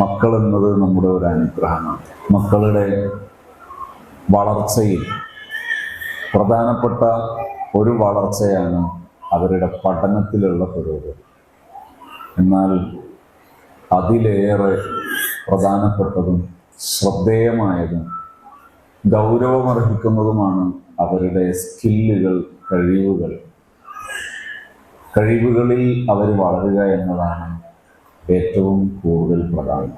മക്കൾ എന്നത് നമ്മുടെ ഒരു അനുഗ്രഹമാണ്. മക്കളുടെ വളർച്ചയിൽ പ്രധാനപ്പെട്ട ഒരു വളർച്ചയാണ് അവരുടെ പഠനത്തിലുള്ള പുരോഗതി. എന്നാൽ അതിലേറെ പ്രധാനപ്പെട്ടതും ശ്രദ്ധേയമായതും ഗൗരവമർഹിക്കുന്നതുമാണ് അവരുടെ സ്കില്ലുകൾ, കഴിവുകളിൽ അവർ വളരുക എന്നതാണ് ഏറ്റവും കൂടുതൽ പ്രധാനം.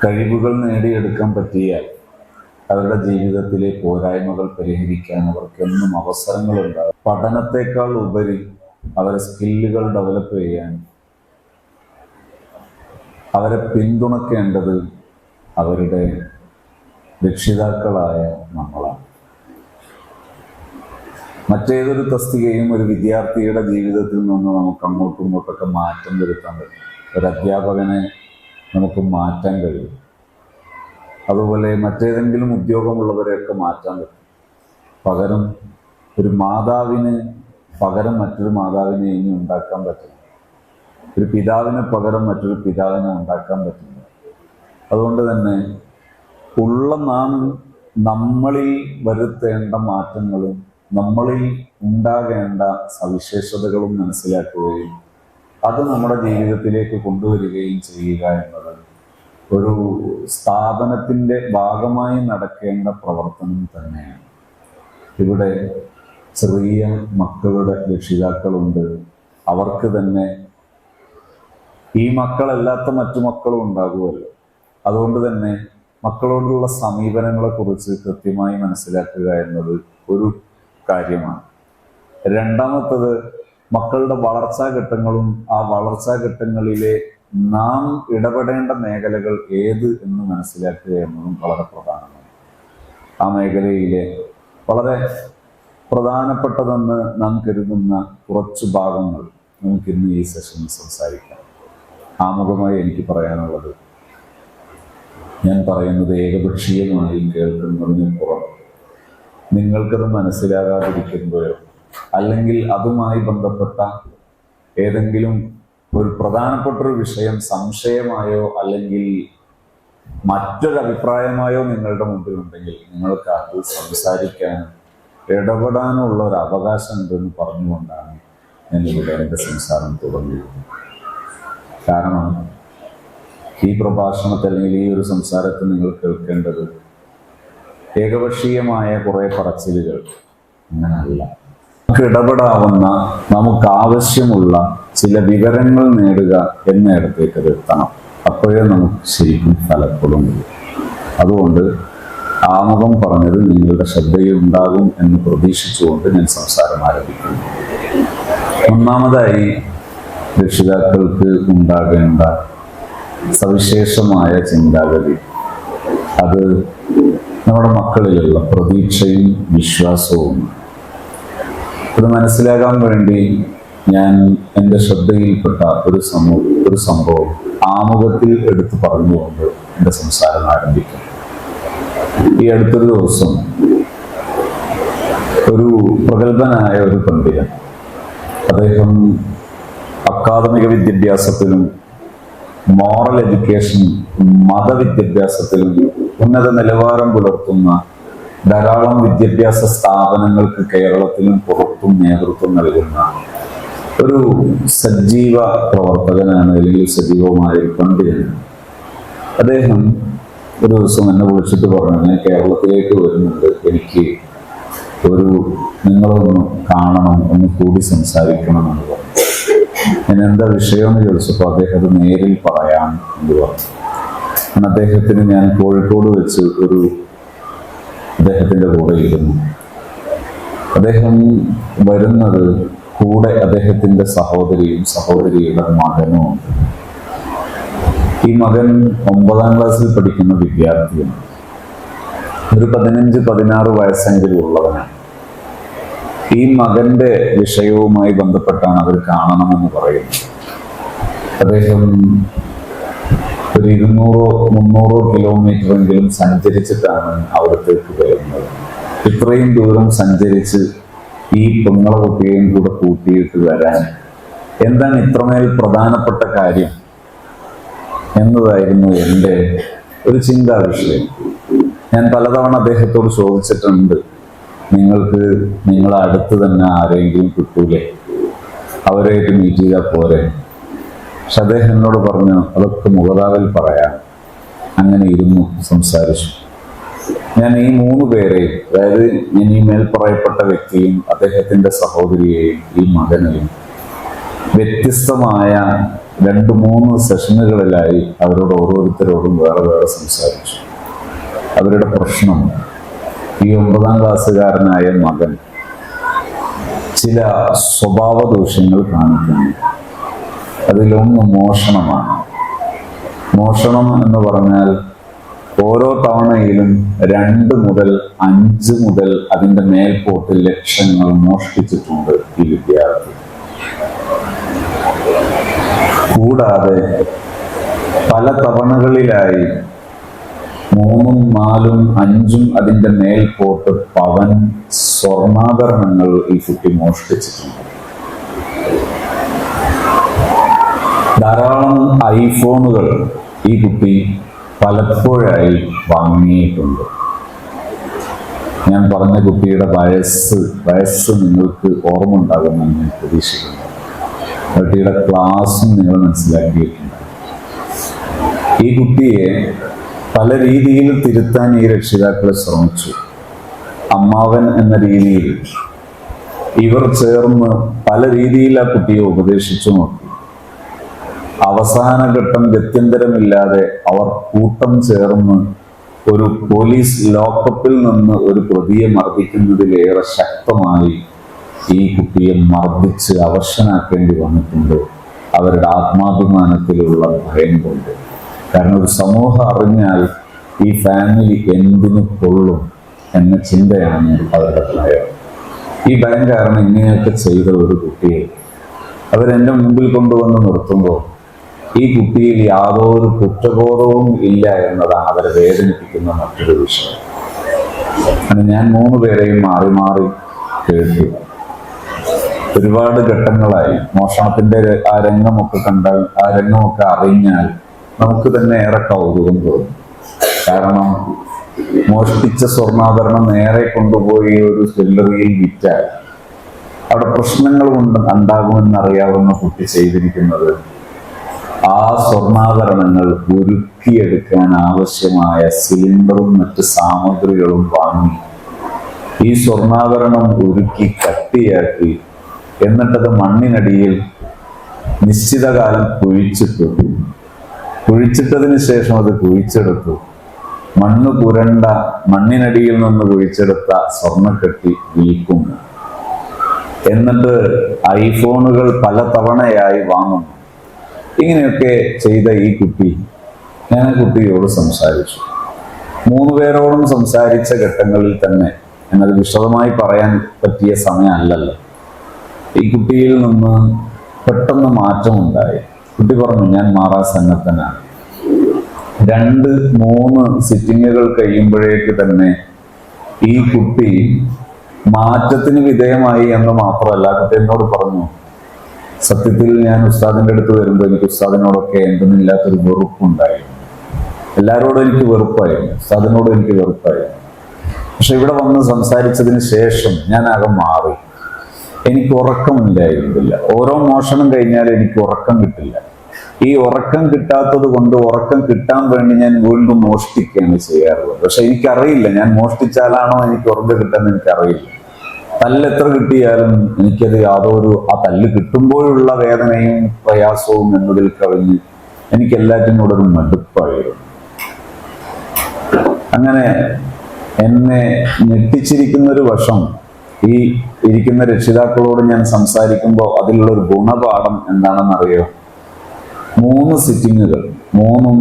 കഴിവുകൾ നേടിയെടുക്കാൻ പറ്റിയാൽ അവരുടെ ജീവിതത്തിലെ പോരായ്മകൾ പരിഹരിക്കാൻ അവർക്കെന്നും അവസരങ്ങളുണ്ടാകും. പഠനത്തെക്കാൾ ഉപരി അവരെ സ്കില്ലുകൾ ഡെവലപ്പ് ചെയ്യാൻ അവരെ പിന്തുണക്കേണ്ടത് അവരുടെ രക്ഷിതാക്കളായ നമ്മളാണ്. മറ്റേതൊരു തസ്തികയും ഒരു വിദ്യാർത്ഥിയുടെ ജീവിതത്തിൽ നിന്ന് നമുക്ക് അങ്ങോട്ടും ഇങ്ങോട്ടൊക്കെ മാറ്റം വരുത്താൻ പറ്റും. ഒരു അധ്യാപകനെ നമുക്ക് മാറ്റാൻ കഴിയും. അതുപോലെ മറ്റേതെങ്കിലും ഉദ്യോഗമുള്ളവരെയൊക്കെ മാറ്റാൻ പറ്റും. പകരം ഒരു മാതാവിന് പകരം മറ്റൊരു മാതാവിനെ ഇനി ഉണ്ടാക്കാൻ പറ്റില്ല. ഒരു പിതാവിന് പകരം മറ്റൊരു പിതാവിനെ ഉണ്ടാക്കാൻ പറ്റില്ല. അതുകൊണ്ട് തന്നെ നമ്മളിൽ വരുത്തേണ്ട മാറ്റങ്ങളും നമ്മളിൽ ഉണ്ടാകേണ്ട സവിശേഷതകളും മനസ്സിലാക്കുകയും അത് നമ്മുടെ ജീവിതത്തിലേക്ക് കൊണ്ടുവരികയും ചെയ്യുക എന്നത് ഒരു സ്ഥാപനത്തിൻ്റെ ഭാഗമായി നടക്കേണ്ട പ്രവർത്തനം തന്നെയാണ്. ഇവിടെ ചെറിയ മക്കളുടെ രക്ഷിതാക്കളുണ്ട്. അവർക്ക് തന്നെ ഈ മക്കളല്ലാത്ത മറ്റു മക്കളും ഉണ്ടാകുമല്ലോ. അതുകൊണ്ട് തന്നെ മക്കളോടുള്ള സമീപനങ്ങളെക്കുറിച്ച് കൃത്യമായി മനസ്സിലാക്കുക എന്നത് ഒരു കാര്യമാണ്. രണ്ടാമത്തത്, മക്കളുടെ വളർച്ചാഘട്ടങ്ങളും ആ വളർച്ചാഘട്ടങ്ങളിലെ നാം ഇടപെടേണ്ട മേഖലകൾ ഏത് എന്ന് മനസ്സിലാക്കുക എന്നതും വളരെ പ്രധാനമാണ്. ആ മേഖലയിലെ വളരെ പ്രധാനപ്പെട്ടതെന്ന് നാം കരുതുന്ന കുറച്ച് ഭാഗങ്ങൾ നമുക്കിന്ന് ഈ സെഷനിൽ സംസാരിക്കാം. ആമുഖമായി എനിക്ക് പറയാനുള്ളത്, ഞാൻ പറയുന്നത് ഏകപക്ഷീയമായി കേൾക്കുന്നതിന് പുറം നിങ്ങൾക്കത് മനസ്സിലാകാതിരിക്കുമ്പോഴോ അല്ലെങ്കിൽ അതുമായി ബന്ധപ്പെട്ട ഏതെങ്കിലും ഒരു പ്രധാനപ്പെട്ടൊരു വിഷയം സംശയമായോ അല്ലെങ്കിൽ മറ്റൊരു അഭിപ്രായമായോ നിങ്ങളുടെ മുമ്പിൽ ഉണ്ടെങ്കിൽ നിങ്ങൾക്ക് അത് സംസാരിക്കാനും ഇടപെടാനുള്ള ഒരു അവകാശം ഉണ്ടെന്ന് പറഞ്ഞുകൊണ്ടാണ് ഞാൻ ഇവിടെ എൻ്റെ സംസാരം തുടങ്ങിയത്. കാരണം ഈ പ്രഭാഷണത്തിൽ അല്ലെങ്കിൽ ഈ ഒരു സംസാരത്തിൽ നിങ്ങൾ കേൾക്കേണ്ടത് ഏകപക്ഷീയമായ കുറേ പറച്ചിലുകൾ അങ്ങനെയല്ല. നമുക്ക് ഇടപെടാവുന്ന, നമുക്ക് ആവശ്യമുള്ള ചില വിവരങ്ങൾ നേടുക എന്നിടത്തേക്ക് അത് എത്തണം. അപ്പോഴേ നമുക്ക് ശരിക്കും ഫലപ്പെടും. അതുകൊണ്ട് ആമുഖം പറഞ്ഞത് നിങ്ങളുടെ ശ്രദ്ധയിൽ ഉണ്ടാകും എന്ന് പ്രതീക്ഷിച്ചുകൊണ്ട് ഞാൻ സംസാരം ആരംഭിക്കുന്നു. ഒന്നാമതായി, രക്ഷിതാക്കൾക്ക് ഉണ്ടാകേണ്ട സവിശേഷമായ ചിന്താഗതി, അത് നമ്മുടെ മക്കളിലുള്ള പ്രതീക്ഷയും വിശ്വാസവും. ഇത് മനസ്സിലാകാൻ വേണ്ടി ഞാൻ എൻ്റെ ശ്രദ്ധയിൽപ്പെട്ട ഒരു സംഭവം ആമുഖത്തിൽ എടുത്തു പറഞ്ഞുകൊണ്ട് എൻ്റെ സംസാരം ആരംഭിക്കും. ഈ അടുത്തൊരു ദിവസം ഒരു പ്രഗത്ഭനായ ഒരു പണ്ഡിതൻ, അദ്ദേഹം അക്കാദമിക വിദ്യാഭ്യാസത്തിലും മോറൽ എഡ്യൂക്കേഷൻ, മതവിദ്യാഭ്യാസത്തിലും ഉന്നത നിലവാരം പുലർത്തുന്ന ധാരാളം വിദ്യാഭ്യാസ സ്ഥാപനങ്ങൾക്ക് കേരളത്തിലും പുറത്തും നേതൃത്വം നൽകുന്ന ഒരു സജീവ പ്രവർത്തകനാണ്, അല്ലെങ്കിൽ സജീവമായ ഒരു പണ്ഡിതനാണ്. അദ്ദേഹം ഒരു ദിവസം എന്നെ വിളിച്ചിട്ട് പറഞ്ഞു, ഞാൻ കേരളത്തിലേക്ക് വരുന്നുണ്ട്, എനിക്ക് നിങ്ങളൊന്ന് കാണണം, ഒന്ന് കൂടി സംസാരിക്കണം എന്ന് പറഞ്ഞു. ഞാൻ എന്താ വിഷയമെന്ന് ചോദിച്ചപ്പോൾ അദ്ദേഹം അത് നേരിൽ പറയാം എന്ന് പറഞ്ഞു. അദ്ദേഹത്തിന് ഞാൻ കോഴിക്കോട് വെച്ച് അദ്ദേഹത്തിൻ്റെ കൂടെ ഇരുന്നു. അദ്ദേഹം വരുന്നത് കൂടെ അദ്ദേഹത്തിൻ്റെ സഹോദരിയുടെ മകനുമുണ്ട്. ഈ മകൻ 9ാം ക്ലാസ്സിൽ പഠിക്കുന്ന വിദ്യാർത്ഥിയാണ്. ഒരു 15-16 വയസ്സെങ്കിലും ഉള്ളവനാണ്. ഈ മകന്റെ വിഷയവുമായി ബന്ധപ്പെട്ടാണ് അവർ കാണണമെന്ന് പറയുന്നത്. അദ്ദേഹം ഒരു 200-300 കിലോമീറ്ററെങ്കിലും സഞ്ചരിച്ചിട്ടാണ് അവിടത്തേക്ക് വരുന്നത്. ഇത്രയും ദൂരം സഞ്ചരിച്ച് ഈ പെങ്ങളെ കുട്ടിയെയും കൂടെ കൂട്ടിയിട്ട് വരാൻ എന്താണ് ഇത്രമേൽ പ്രധാനപ്പെട്ട കാര്യം? എന്നതായിരുന്നു എൻ്റെ ഒരു ചിന്താ വിഷയം. ഞാൻ പലതവണ അദ്ദേഹത്തോട് ചോദിച്ചിട്ടുണ്ട്, നിങ്ങൾക്ക് നിങ്ങളെ അടുത്ത് തന്നെ ആരെങ്കിലും കിട്ടൂലേ, അവരായിട്ട് മീറ്റ് ചെയ്താൽ പോരെ? പക്ഷെ അദ്ദേഹം എന്നോട് പറഞ്ഞു, അതൊക്കെ മുഖതാവിൽ പറയാം. അങ്ങനെ ഇരുന്നു സംസാരിച്ചു. ഞാൻ ഈ 3 പേരെയും, അതായത് ഞാൻ ഈ മേൽപ്പറയപ്പെട്ട വ്യക്തിയും അദ്ദേഹത്തിൻ്റെ സഹോദരിയെയും ഈ മകനെയും വ്യത്യസ്തമായ 2-3 സെഷനുകളിലായി അവരോട് ഓരോരുത്തരോടും വേറെ വേറെ സംസാരിച്ചു. അവരുടെ പ്രശ്നം, ഈ 9ാം ക്ലാസ്സുകാരനായ മകൻ ചില സ്വഭാവ ദൂഷ്യങ്ങൾ കാണിക്കുന്നു. അതിലൊന്ന് മോഷണമാണ്. മോഷണം എന്ന് പറഞ്ഞാൽ ഓരോ തവണയിലും 2 മുതൽ 5 മുതൽ അതിൻ്റെ മേൽപോട്ട് ലക്ഷങ്ങൾ മോഷ്ടിച്ചിട്ടുണ്ട് ഈ വിദ്യാർത്ഥി. കൂടാതെ പല തവണകളിലായി 3, 4, 5 അതിൻ്റെ മേൽപോട്ട് പവൻ സ്വർണ്ണാഭരണങ്ങൾ ഈ കുട്ടി മോഷ്ടിച്ചിട്ടുണ്ട്. ധാരാളം ഐഫോണുകൾ ഈ കുട്ടി പലപ്പോഴായി വാങ്ങിയിട്ടുണ്ട്. ഞാൻ പറഞ്ഞ കുട്ടിയുടെ വയസ്സ് നിങ്ങൾക്ക് ഓർമ്മ ഉണ്ടാകുമെന്ന് ഞാൻ പ്രതീക്ഷിക്കുന്നു. കുട്ടിയുടെ ക്ലാസ്സും നിങ്ങൾ മനസ്സിലാക്കിയിട്ടുണ്ട്. ഈ കുട്ടിയെ പല രീതിയിൽ തിരുത്താൻ ഈ രക്ഷിതാക്കൾ ശ്രമിച്ചു. അമ്മാവൻ എന്ന രീതിയിൽ ഇവർ ചേർന്ന് പല രീതിയിൽ ആ കുട്ടിയെ ഉപദേശിച്ചു നോക്കി. അവസാന ഘട്ടം ഗത്യന്തരമില്ലാതെ അവർ കൂട്ടം ചേർന്ന് ഒരു പോലീസ് ലോക്കപ്പിൽ നിന്ന് ഒരു പ്രതിയെ മർദ്ദിക്കുന്നതിലേറെ ശക്തമായി ഈ കുട്ടിയെ മർദ്ദിച്ച് അവശനാക്കേണ്ടി വന്നിട്ടുണ്ട്, അവരുടെ ആത്മാഭിമാനത്തിലുള്ള ഭയം കൊണ്ട്. കാരണം ഒരു സമൂഹം അറിഞ്ഞാൽ ഈ ഫാമിലി എന്തിനു കൊള്ളും എന്ന ചിന്തയാണ് അവരുടെ ഭയം. ഈ ഭയം കാരണം ഇങ്ങനെയൊക്കെ ചെയ്ത ഒരു കുട്ടിയെ അവരെൻ്റെ മുമ്പിൽ കൊണ്ടുവന്ന് നിർത്തുമ്പോൾ ഈ കുട്ടിയിൽ യാതൊരു കുറ്റബോധവും ഇല്ല എന്നതാണ് അവരെ വേദനിപ്പിക്കുന്ന മറ്റൊരു വിഷയം. അങ്ങനെ ഞാൻ 3 പേരെയും മാറി മാറി കേട്ടു. ഒരുപാട് ഘട്ടങ്ങളായി മോഷണത്തിന്റെ ആ രംഗമൊക്കെ കണ്ടാൽ, ആ രംഗമൊക്കെ അറിഞ്ഞാൽ നമുക്ക് തന്നെ ഏറെ കൗതുകം തോന്നും. കാരണം മോഷ്ടിച്ച സ്വർണ്ണാഭരണം നേരെ കൊണ്ടുപോയി ഒരു ജ്വല്ലറിയിൽ വിറ്റാൽ അവിടെ പ്രശ്നങ്ങൾ ഉണ്ടാകുമെന്നറിയാവുന്ന കുട്ടി ചെയ്തിരിക്കുന്നത് ആ സ്വർണ്ണാഭരണങ്ങൾ ഉരുക്കിയെടുക്കാൻ ആവശ്യമായ സിലിണ്ടറും മറ്റ് സാമഗ്രികളും വാങ്ങി ഈ സ്വർണ്ണാഭരണം ഉരുക്കി കട്ടിയാക്കി എന്നിട്ടത് മണ്ണിനടിയിൽ നിശ്ചിത കാലം കുഴിച്ചിട്ടതിന് ശേഷം അത് കുഴിച്ചെടുത്തു. മണ്ണ് പുരണ്ട മണ്ണിനടിയിൽ നിന്ന് കുഴിച്ചെടുത്ത സ്വർണ്ണക്കെട്ടി വിൽക്കുന്നു. എന്നിട്ട് ഐഫോണുകൾ പല തവണയായി വാങ്ങുന്നു. ഇങ്ങനെയൊക്കെ ചെയ്ത ഈ കുട്ടി, ഞാൻ ആ കുട്ടിയോട് സംസാരിച്ചു. 3 പേരോടും സംസാരിച്ച ഘട്ടങ്ങളിൽ തന്നെ, എന്നത് വിശദമായി പറയാൻ പറ്റിയ സമയമല്ലല്ലോ, ഈ കുട്ടിയിൽ നിന്ന് പെട്ടെന്ന് മാറ്റമുണ്ടായി. കുട്ടി പറഞ്ഞു, ഞാൻ മാറാൻ സന്നദ്ധനാണ്. 2-3 സിറ്റിങ്ങുകൾ കഴിയുമ്പോഴേക്ക് തന്നെ ഈ കുട്ടി മാറ്റത്തിന് വിധേയമായി എന്ന് മാത്രമല്ല, കുട്ടി എന്നോട് പറഞ്ഞു, സത്യത്തിൽ ഞാൻ ഉസ്താദിന്റെ അടുത്ത് വരുമ്പോൾ എനിക്ക് ഉസ്താദിനോടൊക്കെ എന്തെന്നില്ലാത്തൊരു വെറുപ്പുണ്ടായിരുന്നു. എല്ലാവരോടും എനിക്ക് വെറുപ്പായിരുന്നു, ഉസ്താദിനോടും എനിക്ക് വെറുപ്പായിരുന്നു. പക്ഷെ ഇവിടെ വന്ന് സംസാരിച്ചതിന് ശേഷം ഞാൻ ആകെ മാറി. എനിക്ക് ഉറക്കമില്ലായിരുന്നില്ല. ഓരോ മോഷണം കഴിഞ്ഞാൽ എനിക്ക് ഉറക്കം കിട്ടില്ല. ഈ ഉറക്കം കിട്ടാത്തത് കൊണ്ട് ഉറക്കം കിട്ടാൻ വേണ്ടി ഞാൻ വീണ്ടും മോഷ്ടിക്കുകയാണ് ചെയ്യാറുള്ളത്. പക്ഷെ എനിക്കറിയില്ല ഞാൻ മോഷ്ടിച്ചാലാണോ എനിക്ക് ഉറക്കം കിട്ടാൻ എനിക്കറിയില്ല. തല്ലെത്ര കിട്ടിയാലും എനിക്കത് ആ തല്ല് കിട്ടുമ്പോഴുള്ള വേദനയും പ്രയാസവും എന്നതിൽ കവിഞ്ഞ് എനിക്ക് എല്ലാറ്റിനോടൊരു മടുപ്പായിരുന്നു. അങ്ങനെ എന്നെ ഞെട്ടിച്ചിരിക്കുന്നൊരു വശം, ഈ ഇരിക്കുന്ന രക്ഷിതാക്കളോട് ഞാൻ സംസാരിക്കുമ്പോൾ അതിലുള്ളൊരു ഗുണപാഠം എന്താണെന്നറിയോ? 3 സിറ്റിങ്ങുകൾ, 3ഉം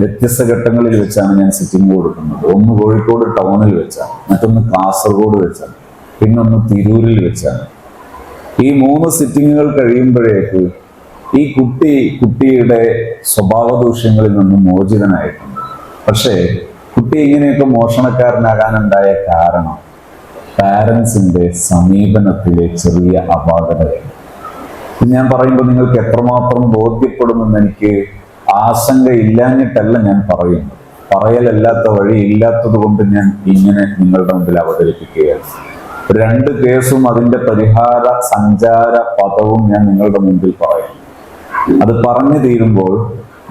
വ്യത്യസ്ത ഘട്ടങ്ങളിൽ വെച്ചാണ് ഞാൻ സിറ്റിംഗ് കൊടുക്കുന്നത്. ഒന്ന് കോഴിക്കോട് ടൗണിൽ വെച്ചാണ്, മറ്റൊന്ന് കാസർഗോഡ് വെച്ചാണ്, പിന്നൊന്ന് തിരൂരിൽ വെച്ചാണ്. ഈ 3 സിറ്റിങ്ങുകൾ കഴിയുമ്പോഴേക്ക് ഈ കുട്ടിയുടെ സ്വഭാവ ദൂഷ്യങ്ങളിൽ നിന്ന് മോചിതനായിട്ടുണ്ട്. പക്ഷേ കുട്ടി ഇങ്ങനെയൊക്കെ മോഷണക്കാരനാകാനുണ്ടായ കാരണം പാരൻസിന്റെ സമീപനത്തിലെ ചെറിയ അപാകതയാണ്. ഞാൻ പറയുമ്പോൾ നിങ്ങൾക്ക് എത്രമാത്രം ബോധ്യപ്പെടുമെന്ന് എനിക്ക് ആശങ്ക ഇല്ലാഞ്ഞിട്ടല്ല ഞാൻ പറയുന്നത്. പറയലല്ലാത്ത വഴി ഇല്ലാത്തത് കൊണ്ട് ഞാൻ ഇങ്ങനെ നിങ്ങളുടെ മുമ്പിൽ അവതരിപ്പിക്കുകയാണ്. 2 കേസും അതിന്റെ പരിഹാര സഞ്ചാര പദവും ഞാൻ നിങ്ങളുടെ മുമ്പിൽ പറയും. അത് പറഞ്ഞു തീരുമ്പോൾ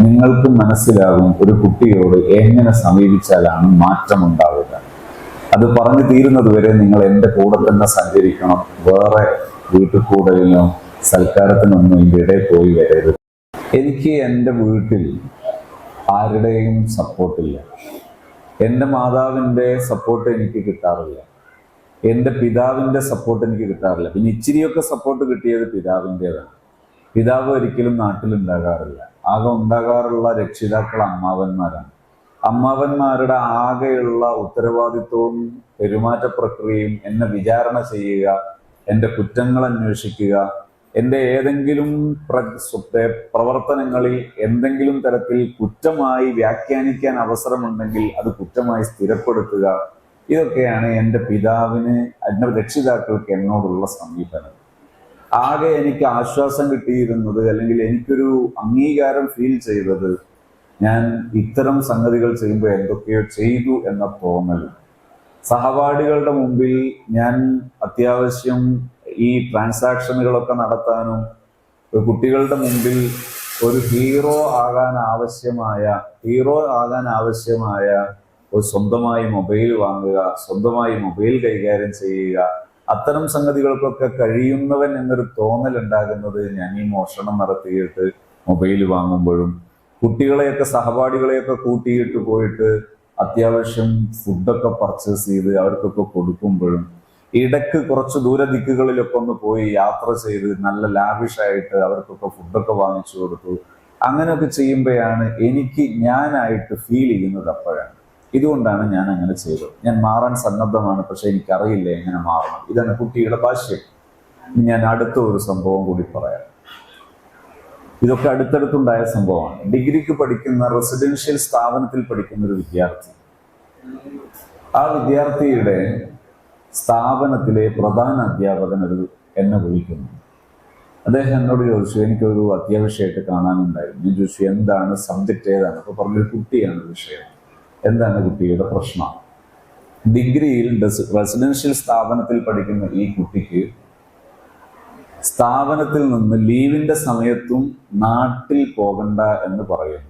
നിങ്ങൾക്ക് മനസ്സിലാകും ഒരു കുട്ടിയോട് എങ്ങനെ സമീപിച്ചാലാണ് മാറ്റമുണ്ടാവുക. അത് പറഞ്ഞു തീരുന്നത് വരെ നിങ്ങൾ എൻ്റെ കൂടെ തന്നെ സഞ്ചരിക്കണം. വേറെ വീട്ടിൽ കൂടലിനോ സൽക്കാരത്തിനൊന്നും എൻ്റെ ഇടയിൽ പോയി വരരുത്. എനിക്ക് എൻ്റെ വീട്ടിൽ ആരുടെയും സപ്പോർട്ടില്ല. എൻ്റെ മാതാവിൻ്റെ സപ്പോർട്ട് എനിക്ക് കിട്ടാറില്ല. എൻ്റെ പിതാവിൻ്റെ സപ്പോർട്ട് എനിക്ക് കിട്ടാറില്ല. പിന്നെ ഇച്ചിരിയൊക്കെ സപ്പോർട്ട് കിട്ടിയത് പിതാവിൻ്റെതാണ്. പിതാവ് ഒരിക്കലും നാട്ടിലുണ്ടാകാറില്ല. ആകെ ഉണ്ടാകാറുള്ള രക്ഷിതാക്കൾ അമ്മാവന്മാരാണ്. അമ്മാവന്മാരുടെ ആകെയുള്ള ഉത്തരവാദിത്വവും പെരുമാറ്റ പ്രക്രിയയും എന്നെ വിചാരണ ചെയ്യുക, എൻ്റെ കുറ്റങ്ങൾ അന്വേഷിക്കുക, എൻ്റെ ഏതെങ്കിലും പ്രവർത്തനങ്ങളിൽ എന്തെങ്കിലും തരത്തിൽ കുറ്റമായി വ്യാഖ്യാനിക്കാൻ അവസരമുണ്ടെങ്കിൽ അത് കുറ്റമായി സ്ഥിരപ്പെടുത്തുക. ഇതൊക്കെയാണ് എൻ്റെ പിതാവിന്, എൻ്റെ രക്ഷിതാക്കൾക്ക് എന്നോടുള്ള സമീപനം. ആകെ എനിക്ക് ആശ്വാസം കിട്ടിയിരുന്നത്, അല്ലെങ്കിൽ എനിക്കൊരു അംഗീകാരം ഫീൽ ചെയ്തത്, ഞാൻ ഇത്തരം സംഗതികൾ ചെയ്യുമ്പോൾ എന്തൊക്കെയോ ചെയ്തു എന്ന തോന്നൽ. സഹപാഠികളുടെ മുമ്പിൽ ഞാൻ അത്യാവശ്യം ഈ ട്രാൻസാക്ഷനുകളൊക്കെ നടത്താനും കുട്ടികളുടെ മുമ്പിൽ ഒരു ഹീറോ ആകാൻ ആവശ്യമായ ഒരു സ്വന്തമായി മൊബൈൽ വാങ്ങുക, സ്വന്തമായി മൊബൈൽ കൈകാര്യം ചെയ്യുക, അത്തരം സംഗതികൾക്കൊക്കെ കഴിയുന്നവൻ എന്നൊരു തോന്നൽ ഉണ്ടാകുന്നത് ഞാൻ ഈ മോഷണം നടത്തിയിട്ട് മൊബൈൽ വാങ്ങുമ്പോഴും കുട്ടികളെയൊക്കെ സഹപാഠികളെയൊക്കെ കൂട്ടിയിട്ട് പോയിട്ട് അത്യാവശ്യം ഫുഡൊക്കെ പർച്ചേസ് ചെയ്ത് അവർക്കൊക്കെ കൊടുക്കുമ്പോഴും ഇടയ്ക്ക് കുറച്ച് ദൂരദിക്കുകളിലൊക്കെ ഒന്ന് പോയി യാത്ര ചെയ്ത് നല്ല ലാവിഷായിട്ട് അവർക്കൊക്കെ ഫുഡൊക്കെ വാങ്ങിച്ചു കൊടുത്തു. അങ്ങനെയൊക്കെ ചെയ്യുമ്പോഴാണ് എനിക്ക് ഞാനായിട്ട് ഫീൽ ചെയ്യുന്നത്. അപ്പോഴാണ് ഇതുകൊണ്ടാണ് ഞാൻ അങ്ങനെ ചെയ്തത്. ഞാൻ മാറാൻ സന്നദ്ധമാണ്, പക്ഷെ എനിക്കറിയില്ല എങ്ങനെ മാറണം. ഇതാണ് കുട്ടിയുടെ ഭാഷ്യം. ഞാൻ അടുത്ത ഒരു സംഭവം കൂടി പറയാം. ഇതൊക്കെ അടുത്തടുത്തുണ്ടായ സംഭവമാണ്. ഡിഗ്രിക്ക് പഠിക്കുന്ന റെസിഡൻഷ്യൽ സ്ഥാപനത്തിൽ പഠിക്കുന്ന ഒരു വിദ്യാർത്ഥി, ആ വിദ്യാർത്ഥിയുടെ സ്ഥാപനത്തിലെ പ്രധാന അധ്യാപകൻ എന്നെ വിളിക്കുന്നു. അദ്ദേഹം എന്നോട് ചോദിച്ചു, എനിക്കൊരു അത്യാവശ്യമായിട്ട് കാണാനുണ്ടായിരുന്നു. ഞാൻ ചോദിച്ചു, എന്താണ്, സബ്ജക്റ്റ് ഏതാണ്? അപ്പോൾ പറഞ്ഞൊരു കുട്ടിയാണ് വിഷയം. എന്താണ് കുട്ടിയുടെ പ്രശ്നം? ഡിഗ്രിയിൽ റെസിഡൻഷ്യൽ സ്ഥാപനത്തിൽ പഠിക്കുന്ന ഈ കുട്ടിക്ക് സ്ഥാപനത്തിൽ നിന്ന് ലീവിന്റെ സമയത്തും നാട്ടിൽ പോകണ്ട എന്ന് പറയുന്നു.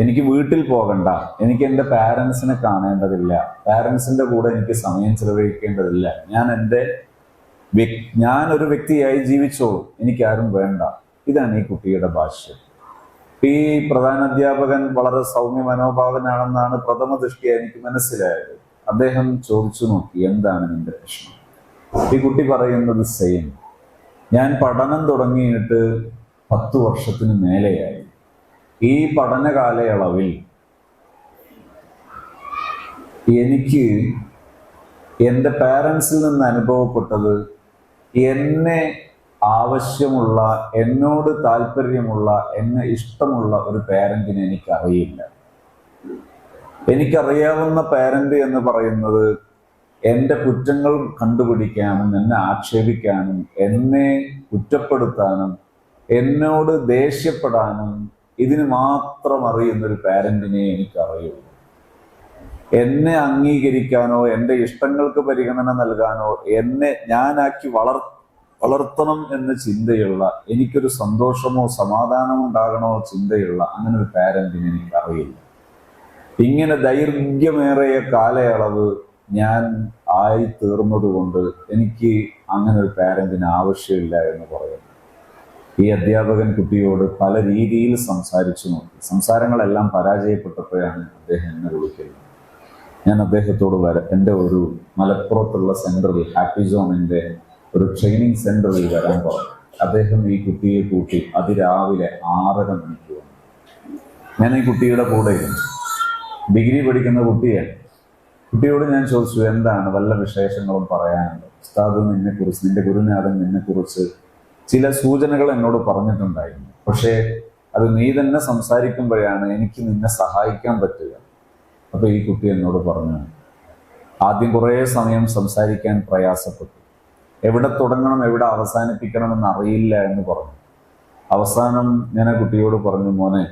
എനിക്ക് വീട്ടിൽ പോകണ്ട, എനിക്ക് എൻ്റെ പാരൻസിനെ കാണേണ്ടതില്ല, പാരൻസിന്റെ കൂടെ എനിക്ക് സമയം ചെലവഴിക്കേണ്ടതില്ല, ഞാനൊരു വ്യക്തിയായി ജീവിച്ചോളൂ, എനിക്കാരും വേണ്ട. ഇതാണ് ഈ കുട്ടിയുടെ ഭാഷ്യം. ഈ പ്രധാന അധ്യാപകൻ വളരെ സൗമ്യ മനോഭാവനാണെന്നാണ് പ്രഥമ ദൃഷ്ടിയ എനിക്ക് മനസ്സിലായത്. അദ്ദേഹം ചോദിച്ചു നോക്കി, എന്താണ് നിന്റെ പ്രശ്നം? ഈ കുട്ടി പറയുന്നത് സെയിം. ഞാൻ പഠനം തുടങ്ങിയിട്ട് 10 വർഷത്തിന് മേലെയായി. ഈ പഠന കാലയളവിൽ എനിക്ക് എൻ്റെ പാരൻസിൽ നിന്ന് അനുഭവപ്പെട്ടത്, എന്നെ ആവശ്യമുള്ള, എന്നോട് താല്പര്യമുള്ള, എന്നെ ഇഷ്ടമുള്ള ഒരു പാരന്റിനെ എനിക്കറിയില്ല. എനിക്കറിയാവുന്ന പാരന്റ് എന്ന് പറയുന്നത് എൻ്റെ കുറ്റങ്ങൾ കണ്ടുപിടിക്കാനും എന്നെ ആക്ഷേപിക്കാനും എന്നെ കുറ്റപ്പെടുത്താനും എന്നോട് ദേഷ്യപ്പെടാനും ഇതിന് മാത്രം അറിയുന്നൊരു പാരന്റിനെ എനിക്കറിയുള്ളൂ. എന്നെ അംഗീകരിക്കാനോ എൻ്റെ ഇഷ്ടങ്ങൾക്ക് പരിഗണന നൽകാനോ എന്നെ ഞാനാക്കി വളർത്തണം എന്ന ചിന്തയുള്ള, എനിക്കൊരു സന്തോഷമോ സമാധാനമോ ഉണ്ടാകണോ ചിന്തയുള്ള അങ്ങനെ ഒരു പാരന്റിനെ എനിക്കറിയില്ല. ഇങ്ങനെ ദൈർഘ്യമേറിയ കാലയളവ് ഞാൻ ആയി തീർന്നത് കൊണ്ട് എനിക്ക് അങ്ങനെ ഒരു പാരന്റിന് ആവശ്യമില്ല എന്ന് പറയുന്നു. ഈ അധ്യാപകൻ കുട്ടിയോട് പല രീതിയിൽ സംസാരിച്ചു നോക്കി. സംസാരങ്ങളെല്ലാം പരാജയപ്പെട്ടപ്പോഴാണ് അദ്ദേഹം എന്നെ വിളിക്കുന്നത്. ഞാൻ അദ്ദേഹത്തോട് എൻ്റെ ഒരു മലപ്പുറത്തുള്ള സെന്ററിൽ, ഹാപ്പി സോണിൻ്റെ ഒരു ട്രെയിനിങ് സെന്ററിൽ വരാൻ പറഞ്ഞു. അദ്ദേഹം ഈ കുട്ടിയെ കൂട്ടി അതിരാവിലെ 6:30 മണിക്ക് വന്നു. ഞാൻ ഈ കുട്ടിയുടെ കൂടെ ഡിഗ്രി പഠിക്കുന്ന കുട്ടിയാണ്. കുട്ടിയോട് ഞാൻ ചോദിച്ചു, എന്താണ്, വല്ല വിശേഷങ്ങളും പറയാനുണ്ട്? ഉസ്താദ് നിന്നെക്കുറിച്ച്, നിന്റെ ഗുരുനാഥൻ നിന്നെക്കുറിച്ച് ചില സൂചനകൾ എന്നോട് പറഞ്ഞിട്ടുണ്ടായിരുന്നു. പക്ഷേ അത് നീ തന്നെ സംസാരിക്കുമ്പോഴാണ് എനിക്ക് നിന്നെ സഹായിക്കാൻ പറ്റുക. അപ്പൊ ഈ കുട്ടി എന്നോട് പറഞ്ഞു, ആദ്യം കുറേ സമയം സംസാരിക്കാൻ പ്രയാസപ്പെട്ടു, എവിടെ തുടങ്ങണം എവിടെ അവസാനിപ്പിക്കണമെന്ന് അറിയില്ല എന്ന് പറഞ്ഞു. അവസാനം ഞാൻ ആ കുട്ടിയോട് പറഞ്ഞു, മോനെ,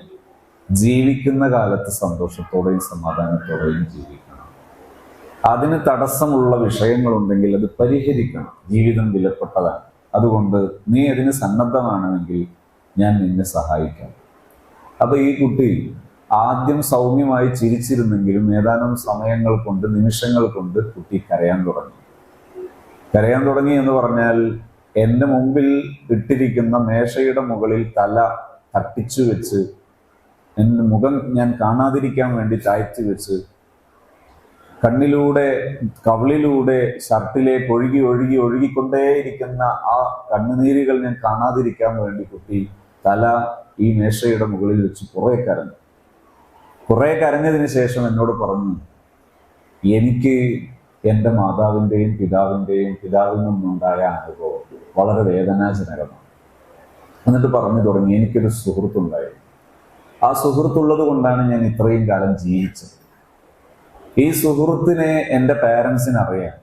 ജീവിക്കുന്ന കാലത്ത് സന്തോഷത്തോടെയും സമാധാനത്തോടെയും ജീവിക്കണം. അതിന് തടസ്സമുള്ള വിഷയങ്ങളുണ്ടെങ്കിൽ അത് പരിഹരിക്കണം. ജീവിതം വിലപ്പെട്ടതാണ്. അതുകൊണ്ട് നീ അതിന് സന്നദ്ധമാണെങ്കിൽ ഞാൻ നിന്നെ സഹായിക്കാം. അപ്പൊ ഈ കുട്ടി ആദ്യം സൗമ്യമായി ചിരിച്ചിരുന്നെങ്കിലും ഏതാനും സമയങ്ങൾ കൊണ്ട്, നിമിഷങ്ങൾ കൊണ്ട് കുട്ടി കരയാൻ തുടങ്ങി. കരയാൻ തുടങ്ങി എന്ന് പറഞ്ഞാൽ, എൻ്റെ മുമ്പിൽ ഇട്ടിരിക്കുന്ന മേശയുടെ മുകളിൽ തല തട്ടിച്ചു വെച്ച്, എൻ്റെ മുഖം ഞാൻ കാണാതിരിക്കാൻ വേണ്ടി താഴ്ത്തി വെച്ച്, കണ്ണിലൂടെ കവിളിലൂടെ ഷർട്ടിലേക്ക് ഒഴുകി ഒഴുകി ഒഴുകിക്കൊണ്ടേയിരിക്കുന്ന ആ കണ്ണുനീരുകൾ ഞാൻ കാണാതിരിക്കാൻ വേണ്ടി കുട്ടി തല ഈ മേശയുടെ മുകളിൽ വെച്ച് കുറെ കരഞ്ഞു. കുറെ കരഞ്ഞതിന് ശേഷം എന്നോട് പറഞ്ഞു, എനിക്ക് എൻ്റെ മാതാവിൻ്റെയും പിതാവിൽ നിന്നുണ്ടായ അനുഭവം വളരെ വേദനാജനകമാണ്. എന്നിട്ട് പറഞ്ഞു തുടങ്ങി, എനിക്കൊരു സുഹൃത്തുണ്ടായിരുന്നു. ആ സുഹൃത്തുള്ളത് കൊണ്ടാണ് ഞാൻ ഇത്രയും കാലം ജീവിച്ചത്. ഈ സുഹൃത്തിനെ എൻ്റെ പാരൻസിന് അറിയാം.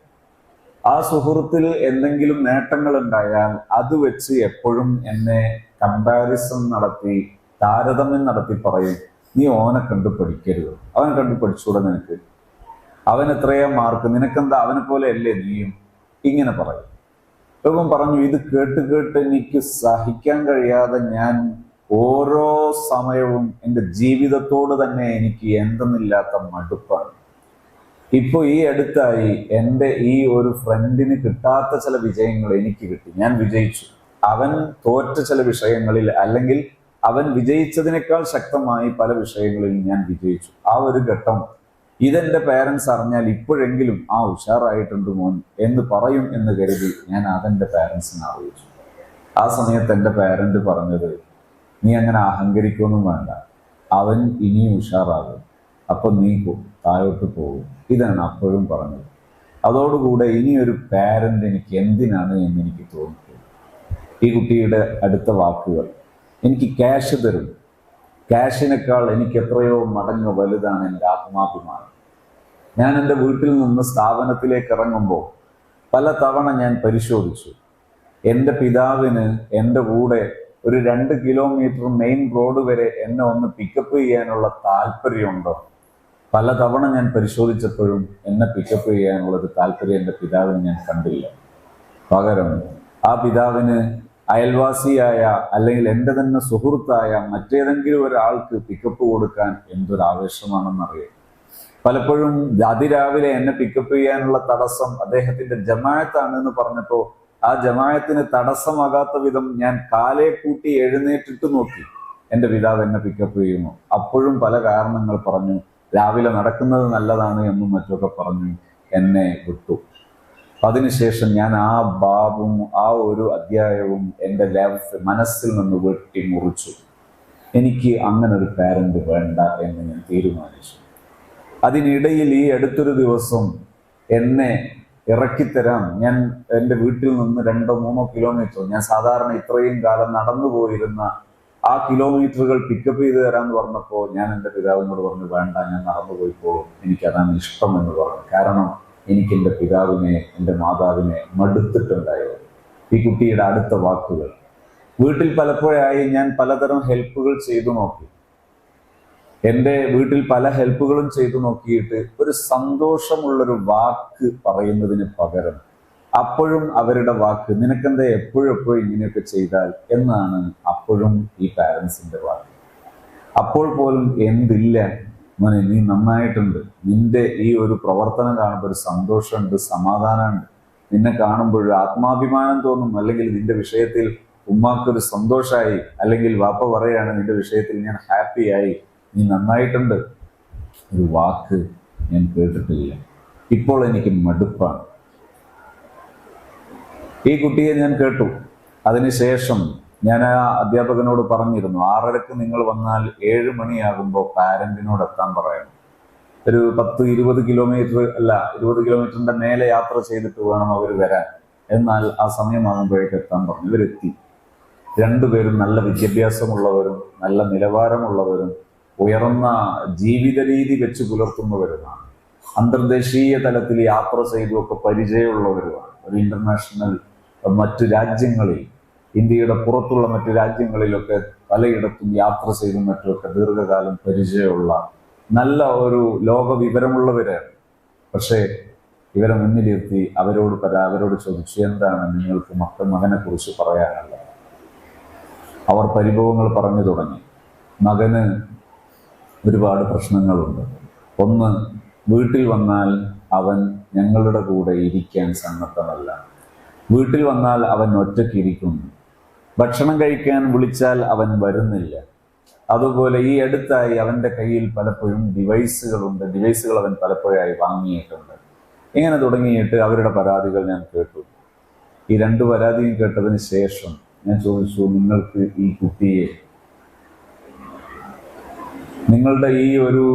ആ സുഹൃത്തിൽ എന്തെങ്കിലും നേട്ടങ്ങൾ ഉണ്ടായാൽ അത് വെച്ച് എപ്പോഴും എന്നെ കമ്പാരിസൺ നടത്തി, താരതമ്യം നടത്തി പറയും, നീ ഓനെ കണ്ടു പഠിക്കരുത്, അവനെ കണ്ടു പഠിച്ചൂടെ നിനക്ക്, അവൻ എത്രയാ മാർക്ക്, നിനക്കെന്താ അവനെ പോലെ അല്ലേ നീയും, ഇങ്ങനെ പറയും. ഇപ്പം പറഞ്ഞു, ഇത് കേട്ട് കേട്ട് എനിക്ക് സഹിക്കാൻ കഴിയാതെ ഞാൻ ഓരോ സമയവും എൻ്റെ ജീവിതത്തോട് തന്നെ എനിക്ക് എന്തെന്നില്ലാത്ത മടുപ്പാണ്. ഇപ്പൊ ഈ അടുത്തായി എൻ്റെ ഈ ഒരു ഫ്രണ്ടിന് കിട്ടാത്ത ചില വിജയങ്ങൾ എനിക്ക് കിട്ടി. ഞാൻ വിജയിച്ചു. അവൻ തോറ്റ ചില വിഷയങ്ങളിൽ, അല്ലെങ്കിൽ അവൻ വിജയിച്ചതിനേക്കാൾ ശക്തമായി പല വിഷയങ്ങളിൽ ഞാൻ വിജയിച്ചു. ആ ഒരു ഘട്ടം ഇതെന്റെ പേരൻസ് അറിഞ്ഞാൽ ഇപ്പോഴെങ്കിലും ഉഷാറായിട്ടുണ്ട് മോൻ എന്ന് പറയും എന്ന് കരുതി ഞാൻ അതെന്റെ പേരൻസിനെ അറിയിച്ചു. ആ സമയത്ത് എൻ്റെ പേരന്റ് പറഞ്ഞത്, നീ അങ്ങനെ അഹങ്കരിക്കൊന്നും വേണ്ട, അവൻ ഇനിയും ഉഷാറാകും, അപ്പൊ നീ താഴോട്ട് പോകും. ഇതാണ് അപ്പോഴും പറഞ്ഞത്. അതോടുകൂടെ ഇനിയൊരു പാരന്റ് എനിക്ക് എന്തിനാണ് എന്ന് എനിക്ക് തോന്നിപ്പോയി. ഈ കുട്ടിയുടെ അടുത്ത വാക്കുകൾ, എനിക്ക് ക്യാഷ് തരും, ക്യാഷിനേക്കാൾ എനിക്ക് എത്രയോ മടങ്ങ് വലുതാണ് എൻ്റെ ആത്മാഭിമാനം. ഞാൻ എൻ്റെ വീട്ടിൽ നിന്ന് സ്ഥാപനത്തിലേക്ക് ഇറങ്ങുമ്പോൾ പല തവണ ഞാൻ പരിശോധിച്ചു, എൻ്റെ പിതാവിന് എൻ്റെ കൂടെ ഒരു 2 കിലോമീറ്റർ മെയിൻ റോഡ് വരെ എന്നെ ഒന്ന് പിക്കപ്പ് ചെയ്യാനുള്ള താല്പര്യമുണ്ടോ? പല തവണ ഞാൻ പരിശോധിച്ചപ്പോഴും എന്നെ പിക്കപ്പ് ചെയ്യാനുള്ളൊരു താല്പര്യം എൻ്റെ പിതാവിന് ഞാൻ കണ്ടില്ല. പകരം ആ പിതാവിന് അയൽവാസിയായ അല്ലെങ്കിൽ എൻ്റെ തന്നെ സുഹൃത്തായ മറ്റേതെങ്കിലും ഒരാൾക്ക് പിക്കപ്പ് കൊടുക്കാൻ എന്തൊരു ആവേശമാണെന്നറിയാം. പലപ്പോഴും അതിരാവിലെ എന്നെ പിക്കപ്പ് ചെയ്യാനുള്ള തടസ്സം അദ്ദേഹത്തിന്റെ ജമാഅത്താണ് എന്ന് പറഞ്ഞപ്പോൾ ആ ജമാഅത്തിന് തടസ്സമാകാത്ത വിധം ഞാൻ കാലേ കൂട്ടി എഴുന്നേറ്റിട്ട് നോക്കി എൻ്റെ പിതാവ് എന്നെ പിക്കപ്പ് ചെയ്യുന്നു. അപ്പോഴും പല കാരണങ്ങൾ പറഞ്ഞു, രാവിലെ നടക്കുന്നത് നല്ലതാണ് എന്നും മറ്റൊക്കെ പറഞ്ഞു എന്നെ വിട്ടു. അതിനുശേഷം ഞാൻ ആ ബാബും ആ ഒരു അധ്യായവും എൻ്റെ മനസ്സിൽ നിന്ന് വെട്ടി മുറിച്ചു. എനിക്ക് അങ്ങനെ ഒരു പാരന്റ് വേണ്ട എന്ന് ഞാൻ തീരുമാനിച്ചു. അതിനിടയിൽ ഈ അടുത്തൊരു ദിവസം എന്നെ ഇറക്കിത്തരാം, ഞാൻ എൻ്റെ വീട്ടിൽ നിന്ന് 2-3 കിലോമീറ്റർ, ഞാൻ സാധാരണ ഇത്രയും കാലം നടന്നു പോയിരുന്ന ആ കിലോമീറ്ററുകൾ പിക്കപ്പ് ചെയ്ത് തരാമെന്ന് പറഞ്ഞപ്പോൾ ഞാൻ എൻ്റെ പിതാവിനോട് പറഞ്ഞു, വേണ്ട, ഞാൻ നടന്നു പോയിക്കോളും, എനിക്കതാണ് ഇഷ്ടം എന്ന് പറഞ്ഞു. കാരണം എനിക്ക് എൻ്റെ പിതാവിനെ, എൻ്റെ മാതാവിനെ മടുത്തിട്ടുണ്ടായത്. ഈ കുട്ടിയുടെ അടുത്ത വാക്കുകൾ, വീട്ടിൽ പലപ്പോഴായി ഞാൻ പലതരം ഹെൽപ്പുകൾ ചെയ്തു നോക്കി. എൻ്റെ വീട്ടിൽ പല ഹെൽപ്പുകളും ചെയ്തു നോക്കിയിട്ട് ഒരു സന്തോഷമുള്ളൊരു വാക്ക് പറയുന്നതിന് പകരം അപ്പോഴും അവരുടെ വാക്ക്, നിനക്കെന്താ എപ്പോഴും ഇങ്ങനെയൊക്കെ ചെയ്താൽ എന്നാണ് അപ്പോഴും ഈ പാരൻസിന്റെ വാക്ക്. അപ്പോൾ പോലും എന്തില്ല മോനെ, നീ നന്നായിട്ടുണ്ട്, നിന്റെ ഈ ഒരു പ്രവർത്തനം കാണുമ്പോൾ ഒരു സന്തോഷമുണ്ട്, സമാധാനമുണ്ട്, നിന്നെ കാണുമ്പോൾ ആത്മാഭിമാനം തോന്നും, അല്ലെങ്കിൽ നിന്റെ വിഷയത്തിൽ ഉമ്മാക്കൊരു സന്തോഷമായി, അല്ലെങ്കിൽ വാപ്പ പറയാണ് നിന്റെ വിഷയത്തിൽ ഞാൻ ഹാപ്പിയായി, നീ നന്നായിട്ടുണ്ട്. ഒരു വാക്ക് ഞാൻ കേട്ടിട്ടില്ല. ഇപ്പോൾ എനിക്ക് മടുപ്പാണ്. ഈ കുട്ടിയെ ഞാൻ കേട്ടു. അതിനുശേഷം ഞാൻ ആ അധ്യാപകനോട് പറഞ്ഞിരുന്നു, 6:30 നിങ്ങൾ വന്നാൽ 7 മണിയാകുമ്പോൾ പാരന്റിനോട് എത്താൻ പറയണം. ഒരു 10-20 കിലോമീറ്റർ അല്ല, 20 കിലോമീറ്ററിന്റെ മേലെ യാത്ര ചെയ്തിട്ട് വേണം അവർ വരാൻ. എന്നാൽ ആ സമയമാകുമ്പോഴേക്ക് എത്താൻ പറഞ്ഞു. ഇവരെത്തി. രണ്ടുപേരും നല്ല വിദ്യാഭ്യാസമുള്ളവരും നല്ല നിലവാരമുള്ളവരും ഉയർന്ന ജീവിത രീതി വെച്ച് പുലർത്തുന്നവരുമാണ്. അന്തർദേശീയ തലത്തിൽ യാത്ര ചെയ്തുമൊക്കെ പരിചയമുള്ളവരുമാണ്. ഒരു ഇന്റർനാഷണൽ മറ്റു രാജ്യങ്ങളിൽ ഇന്ത്യയുടെ പുറത്തുള്ള മറ്റു രാജ്യങ്ങളിലൊക്കെ പലയിടത്തും യാത്ര ചെയ്തും മറ്റുമൊക്കെ ദീർഘകാലം പരിചയമുള്ള നല്ല ഒരു ലോക വിവരമുള്ളവരാണ്. പക്ഷേ ഇവരെ മുന്നിലിരുത്തി അവരോട് ചോദിച്ചു, എന്താണ് നിങ്ങൾക്ക് മകനെ കുറിച്ച് പറയാനുള്ളത്? അവർ പരിഭവങ്ങൾ പറഞ്ഞു തുടങ്ങി. മകന് ഒരുപാട് പ്രശ്നങ്ങളുണ്ട്. ഒന്ന്, വീട്ടിൽ വന്നാൽ അവൻ ഞങ്ങളുടെ കൂടെ ഇരിക്കാൻ സന്നദ്ധമല്ല. വീട്ടിൽ വന്നാൽ അവൻ ഒറ്റയ്ക്കിരിക്കുന്നു. ഭക്ഷണം കഴിക്കാൻ വിളിച്ചാൽ അവൻ വരുന്നില്ല. അതുപോലെ ഈ അടുത്തായി അവൻ്റെ കയ്യിൽ പലപ്പോഴും ഡിവൈസുകൾ അവൻ പലപ്പോഴായി വാങ്ങിയിട്ടുണ്ട്. ഇങ്ങനെ തുടങ്ങിയിട്ട് അവരുടെ പരാതികൾ ഞാൻ കേട്ടു. ഈ 2 പരാതിയും കേട്ടതിന് ശേഷം ഞാൻ ചോദിച്ചു, നിങ്ങൾക്ക് ഈ കുട്ടിയെ നിങ്ങളുടെ ഈ ഒരു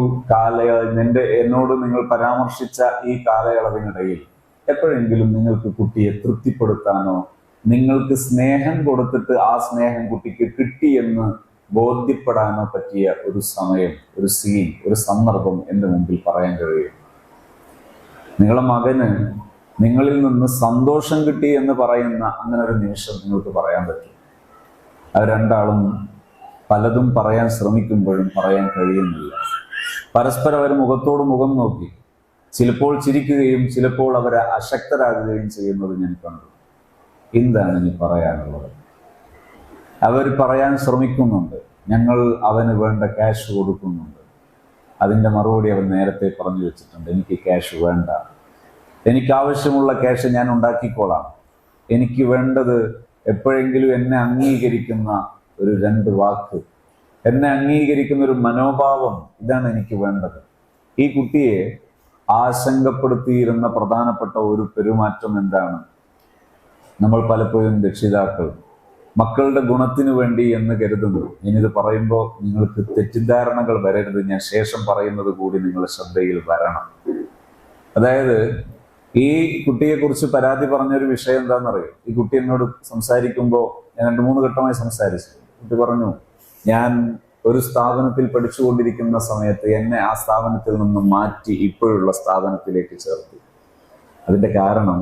എന്നോട് നിങ്ങൾ പരാമർശിച്ച ഈ കാലയളവിനിടയിൽ എപ്പോഴെങ്കിലും നിങ്ങൾക്ക് കുട്ടിയെ തൃപ്തിപ്പെടുത്താനോ നിങ്ങൾക്ക് സ്നേഹം കൊടുത്തിട്ട് ആ സ്നേഹം കുട്ടിക്ക് കിട്ടിയെന്ന് ബോധ്യപ്പെടാനോ പറ്റിയ ഒരു സമയം, ഒരു സീൻ, ഒരു സന്ദർഭം എൻ്റെ മുമ്പിൽ പറയാൻ കഴിയും? നിങ്ങളുടെ മകന് നിങ്ങളിൽ നിന്ന് സന്തോഷം കിട്ടി എന്ന് പറയുന്ന അങ്ങനെ ഒരു നിമിഷം നിങ്ങൾക്ക് പറയാൻ പറ്റും? അവർ രണ്ടാളും പലതും പറയാൻ ശ്രമിക്കുമ്പോഴും പറയാൻ കഴിയുന്നില്ല. പരസ്പരം അവർ മുഖത്തോട് മുഖം നോക്കി ചിലപ്പോൾ ചിരിക്കുകയും ചിലപ്പോൾ അവരെ അശക്തരാകുകയും ചെയ്യുന്നത് ഞാൻ കണ്ടു. എന്താണ് ഇനി പറയാനുള്ളത്? അവർ പറയാൻ ശ്രമിക്കുന്നുണ്ട്, ഞങ്ങൾ അവന് വേണ്ട ക്യാഷ് കൊടുക്കുന്നുണ്ട്. അതിൻ്റെ മറുപടി അവൻ നേരത്തെ പറഞ്ഞു വെച്ചിട്ടുണ്ട്, എനിക്ക് ക്യാഷ് വേണ്ട, എനിക്ക് ആവശ്യമുള്ള ക്യാഷ് ഞാൻ ഉണ്ടാക്കിക്കോളാം. എനിക്ക് വേണ്ടത് എപ്പോഴെങ്കിലും എന്നെ അംഗീകരിക്കുന്ന ഒരു 2 വാക്ക്, എന്നെ അംഗീകരിക്കുന്ന ഒരു മനോഭാവം, ഇതാണ് എനിക്ക് വേണ്ടത്. ഈ കുട്ടിയെ ആശങ്കപ്പെടുത്തിയിരുന്ന പ്രധാനപ്പെട്ട ഒരു പെരുമാറ്റം എന്താണ്? നമ്മൾ പലപ്പോഴും രക്ഷിതാക്കൾ മക്കളുടെ ഗുണത്തിനു വേണ്ടി എന്ന് കരുതുന്നു. ഇനിഇത് പറയുമ്പോൾ നിങ്ങൾക്ക് തെറ്റിദ്ധാരണകൾ വരരുത്, ഞാൻ ശേഷം പറയുന്നത് കൂടി നിങ്ങളുടെ ശ്രദ്ധയിൽ വരണം. അതായത് ഈ കുട്ടിയെക്കുറിച്ച് പരാതി പറഞ്ഞൊരു വിഷയം എന്താണെന്നറിയോ? ഈ കുട്ടി എന്നോട് സംസാരിക്കുമ്പോൾ ഞാൻ 2-3 ഘട്ടമായി സംസാരിച്ചു. കുട്ടി പറഞ്ഞു, ഞാൻ ഒരു സ്ഥാപനത്തിൽ പഠിച്ചുകൊണ്ടിരിക്കുന്ന സമയത്ത് എന്നെ ആ സ്ഥാപനത്തിൽ നിന്ന് മാറ്റി ഇപ്പോഴുള്ള സ്ഥാപനത്തിലേക്ക് ചേർത്തു. അതിൻ്റെ കാരണം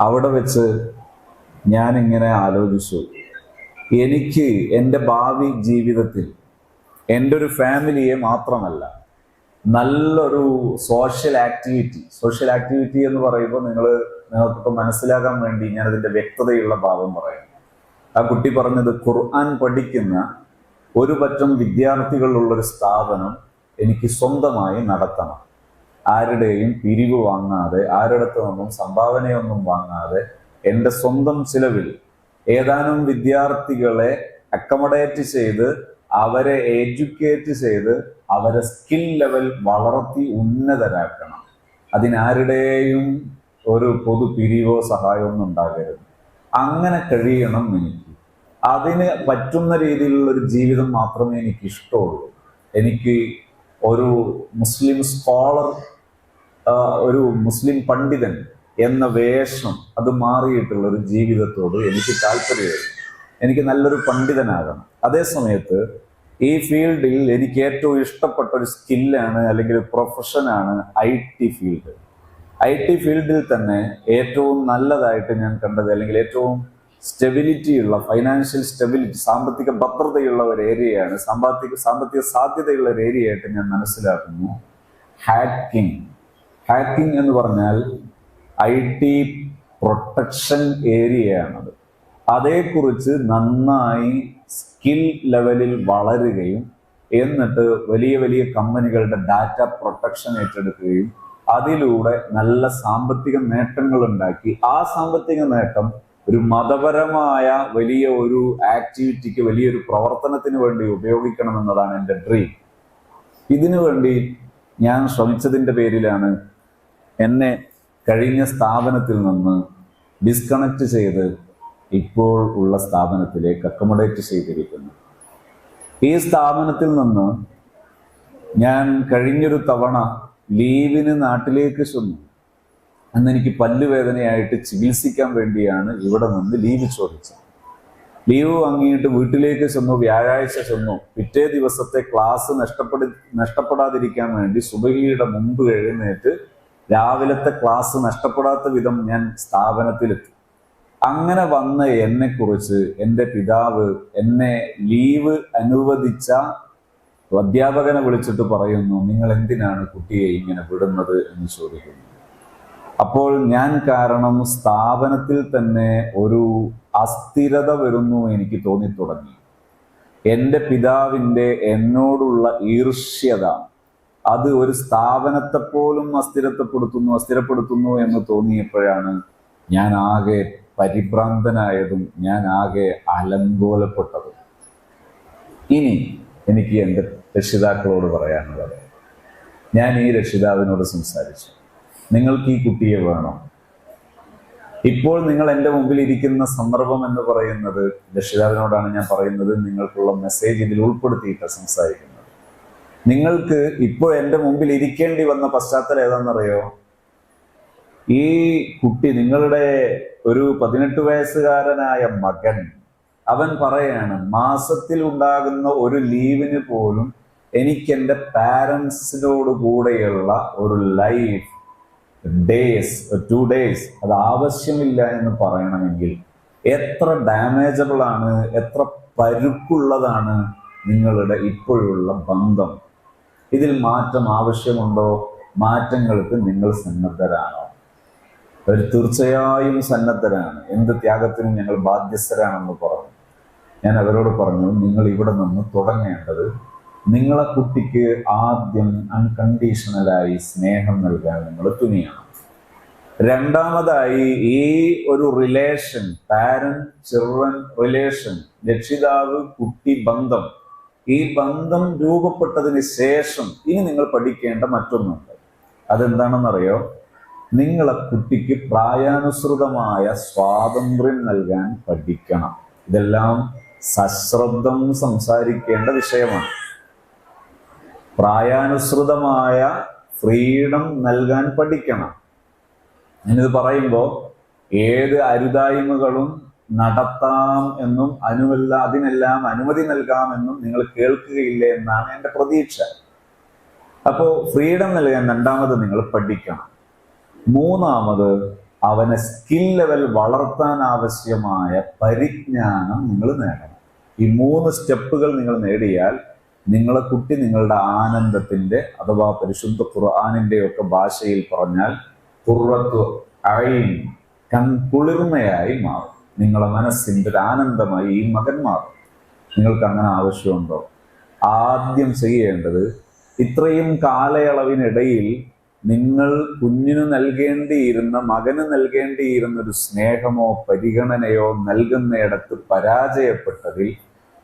അവിടെ വെച്ച് ഞാനിങ്ങനെ ആലോചിച്ചു, എനിക്ക് എൻ്റെ ഭാവി ജീവിതത്തിൽ എൻ്റെ ഒരു ഫാമിലിയെ മാത്രമല്ല, നല്ലൊരു സോഷ്യൽ ആക്ടിവിറ്റി എന്ന് പറയുമ്പോൾ നിങ്ങൾക്ക് മനസ്സിലാക്കാൻ വേണ്ടി ഞാൻ അതിൻ്റെ വ്യക്തതയുള്ള ഭാവം പറയാം. ആ കുട്ടി പറഞ്ഞത്, ഖുർആൻ പഠിക്കുന്ന ഒരു പറ്റം വിദ്യാർത്ഥികളുള്ളൊരു സ്ഥാപനം എനിക്ക് സ്വന്തമായി നടത്തണം. ആരുടെയും പിരിവ് വാങ്ങാതെ, ആരുടെ നിന്നും സംഭാവനയൊന്നും വാങ്ങാതെ, എൻ്റെ സ്വന്തം ചിലവിൽ ഏതാനും വിദ്യാർത്ഥികളെ അക്കമഡേറ്റ് ചെയ്ത് അവരെ എഡ്യൂക്കേറ്റ് ചെയ്ത് അവരെ സ്കിൽ ലെവൽ വളർത്തി ഉന്നതരാക്കണം. അതിനാരുടെയും ഒരു പൊതു പിരിവോ സഹായമൊന്നും ഉണ്ടാകരുത്. അങ്ങനെ കഴിയണം എനിക്ക്. അതിന് പറ്റുന്ന രീതിയിലുള്ള ഒരു ജീവിതം മാത്രമേ എനിക്ക് ഇഷ്ടമുള്ളൂ. എനിക്ക് ഒരു മുസ്ലിം സ്കോളർ, ഒരു മുസ്ലിം പണ്ഡിതൻ എന്ന വേഷം അത് മാറിയിട്ടുള്ള ഒരു ജീവിതത്തോട് എനിക്ക് താല്പര്യമില്ല. എനിക്ക് നല്ലൊരു പണ്ഡിതനാകണം. അതേ സമയത്ത് ഈ ഫീൽഡിൽ എനിക്ക് ഏറ്റവും ഇഷ്ടപ്പെട്ട ഒരു സ്കില്ലാണ് അല്ലെങ്കിൽ പ്രൊഫഷനാണ് IT ഫീൽഡ്. IT ഫീൽഡിൽ തന്നെ ഏറ്റവും നല്ലതായിട്ട് ഞാൻ കണ്ടത്, അല്ലെങ്കിൽ ഏറ്റവും സ്റ്റെബിലിറ്റിയുള്ള, ഫൈനാൻഷ്യൽ സ്റ്റെബിലിറ്റി, സാമ്പത്തിക ഭദ്രതയുള്ള ഒരു ഏരിയയാണ്, സാമ്പത്തിക സാധ്യതയുള്ള ഒരു ഏരിയയായിട്ട് ഞാൻ മനസ്സിലാക്കുന്നു ഹാക്കിംഗ് എന്ന് പറഞ്ഞാൽ IT പ്രൊട്ടക്ഷൻ ഏരിയയാണത്. അതേക്കുറിച്ച് നന്നായി സ്കിൽ ലെവലിൽ വളരുകയും എന്നിട്ട് വലിയ വലിയ കമ്പനികളുടെ ഡാറ്റ പ്രൊട്ടക്ഷൻ ഏറ്റെടുക്കുകയും അതിലൂടെ നല്ല സാമ്പത്തിക നേട്ടങ്ങൾ ഉണ്ടാക്കി ആ സാമ്പത്തിക നേട്ടം ഒരു മതപരമായ വലിയ ഒരു ആക്ടിവിറ്റിക്ക്, വലിയൊരു പ്രവർത്തനത്തിന് വേണ്ടി ഉപയോഗിക്കണമെന്നതാണ് എൻ്റെ ഡ്രീം. ഇതിനു വേണ്ടി ഞാൻ ശ്രമിച്ചതിൻ്റെ പേരിലാണ് എന്നെ കഴിഞ്ഞ സ്ഥാപനത്തിൽ നിന്ന് ഡിസ്കണക്ട് ചെയ്ത് ഇപ്പോൾ ഉള്ള സ്ഥാപനത്തിലേക്ക് അക്കമഡേറ്റ് ചെയ്തിരിക്കുന്നു. ഈ സ്ഥാപനത്തിൽ നിന്ന് ഞാൻ കഴിഞ്ഞൊരു തവണ ലീവിന് നാട്ടിലേക്ക് ചെന്നു. അന്ന് എനിക്ക് പല്ലുവേദനയായിട്ട് ചികിത്സിക്കാൻ വേണ്ടിയാണ് ഇവിടെ നിന്ന് ലീവ് ചോദിച്ചത്. ലീവ് വാങ്ങിയിട്ട് വീട്ടിലേക്ക് ചെന്നു. വ്യാഴാഴ്ച ചെന്നു. പിറ്റേ ദിവസത്തെ ക്ലാസ് നഷ്ടപ്പെടാതിരിക്കാൻ വേണ്ടി സുബഹിയുടെ മുമ്പ് എഴുന്നേറ്റ് രാവിലത്തെ ക്ലാസ് നഷ്ടപ്പെടാത്ത വിധം ഞാൻ സ്ഥാപനത്തിലെത്തി. അങ്ങനെ വന്ന എന്നെക്കുറിച്ച് എൻ്റെ പിതാവ് എന്നെ ലീവ് അനുവദിച്ച അധ്യാപകനെ വിളിച്ചിട്ട് പറയുന്നു, നിങ്ങൾ എന്തിനാണ് കുട്ടിയെ ഇങ്ങനെ വിടുന്നത് എന്ന് ചോദിക്കുന്നു. അപ്പോൾ ഞാൻ കാരണം സ്ഥാപനത്തിൽ തന്നെ ഒരു അസ്ഥിരത വരുന്നു എനിക്ക് തോന്നിത്തുടങ്ങി. എൻ്റെ പിതാവിൻ്റെ എന്നോടുള്ള ഈർഷ്യത അത് ഒരു സ്ഥാപനത്തെ പോലും അസ്ഥിരപ്പെടുത്തുന്നു എന്ന് തോന്നിയപ്പോഴാണ് ഞാൻ ആകെ പരിഭ്രാന്തനായതും ഞാൻ ആകെ അലങ്കോലപ്പെട്ടതും. ഇനി എനിക്ക് എൻ്റെ രക്ഷിതാക്കളോട് പറയാനുള്ളത്, ഞാൻ ഈ രക്ഷിതാവിനോട് സംസാരിച്ചു, നിങ്ങൾക്ക് ഈ കുട്ടിയെ വേണം. ഇപ്പോൾ നിങ്ങൾ എൻ്റെ മുമ്പിൽ ഇരിക്കുന്ന സന്ദർഭം എന്ന് പറയുന്നത്, രക്ഷിതാവിനോടാണ് ഞാൻ പറയുന്നത്, നിങ്ങൾക്കുള്ള മെസ്സേജ് ഇതിൽ ഉൾപ്പെടുത്തിയിട്ട് സംസാരിക്കുന്നത്. നിങ്ങൾക്ക് ഇപ്പോൾ എൻ്റെ മുമ്പിൽ ഇരിക്കേണ്ടി വന്ന പശ്ചാത്തലം ഏതാണെന്നറിയോ? ഈ കുട്ടി, നിങ്ങളുടെ ഒരു 18 വയസ്സുകാരനായ മകൻ, അവൻ പറയാണ്, മാസത്തിൽ ഉണ്ടാകുന്ന ഒരു ലീവിന് പോലും എനിക്ക് എൻ്റെ പാരൻസിനോട് കൂടെയുള്ള ഒരു ലൈഫ് ഡേയ്സ് 2 ഡേയ്സ് അത് ആവശ്യമില്ല എന്ന് പറയണമെങ്കിൽ എത്ര ഡാമേജബിൾ ആണ്, എത്ര പരുക്കുള്ളതാണ് നിങ്ങളുടെ ഇപ്പോഴുള്ള ബന്ധം. ഇതിൽ മാറ്റം ആവശ്യമുണ്ടോ? മാറ്റങ്ങൾക്ക് നിങ്ങൾ സന്നദ്ധരാണോ? അവർ തീർച്ചയായും സന്നദ്ധരാണ്. എന്ത് ത്യാഗത്തിനും ഞങ്ങൾ ബാധ്യസ്ഥരാണെന്ന് പറഞ്ഞു. ഞാൻ അവരോട് പറഞ്ഞു, നിങ്ങൾ ഇവിടെ നിന്ന് തുടങ്ങേണ്ടത് നിങ്ങളെ കുട്ടിക്ക് ആദ്യം അൺകണ്ടീഷണലായി സ്നേഹം നൽകാൻ നിങ്ങൾ തുനിയണം. രണ്ടാമതായി, ഈ ഒരു റിലേഷൻ, പാരന്റ് ചിൽഡ്രൻ റിലേഷൻ, രക്ഷിതാവ് കുട്ടി ബന്ധം, ഈ ബന്ധം രൂപപ്പെട്ടതിന് ശേഷം ഇനി നിങ്ങൾ പഠിക്കേണ്ട മറ്റൊന്നുണ്ട്. അതെന്താണെന്നറിയോ? നിങ്ങളെ കുട്ടിക്ക് പ്രായാനുസൃതമായ സ്വാതന്ത്ര്യം നൽകാൻ പഠിക്കണം. ഇതെല്ലാം സശ്രദ്ധം സംസാരിക്കേണ്ട വിഷയമാണ്. പ്രായാനുസൃതമായ ഫ്രീഡം നൽകാൻ പഠിക്കണം. ഞാനിത് പറയുമ്പോൾ ഏത് അരുതായ്മകളും നടത്താം എന്നും അതിനെല്ലാം അനുമതി നൽകാമെന്നും നിങ്ങൾ കേൾക്കുകയില്ല എന്നാണ് എൻ്റെ പ്രതീക്ഷ. അപ്പോൾ ഫ്രീഡം നൽകാൻ രണ്ടാമത് നിങ്ങൾ പഠിക്കണം. മൂന്നാമത്, അവനെ സ്കിൽ ലെവൽ വളർത്താൻ ആവശ്യമായ പരിജ്ഞാനം നിങ്ങൾ നേടണം. ഈ 3 സ്റ്റെപ്പുകൾ നിങ്ങൾ നേടിയാൽ നിങ്ങളെ കുട്ടി നിങ്ങളുടെ ആനന്ദത്തിന്റെ, അഥവാ പരിശുദ്ധ ഖുർആനിന്റെ ഒക്കെ ഭാഷയിൽ പറഞ്ഞാൽ ഖുർറത്തു ഐൻ, കൺകുളിർമയായി മാറും. നിങ്ങളെ മനസ്സിന്റെ ഒരു ആനന്ദമായി ഈ മകൻ മാറും. നിങ്ങൾക്ക് അങ്ങനെ ആവശ്യമുണ്ടോ? ആദ്യം ചെയ്യേണ്ടത്, ഇത്രയും കാലയളവിനിടയിൽ നിങ്ങൾ കുഞ്ഞിന് നൽകേണ്ടിയിരുന്ന, മകന് നൽകേണ്ടിയിരുന്ന ഒരു സ്നേഹമോ പരിഗണനയോ നൽകുന്നിടത്ത് പരാജയപ്പെട്ടതിൽ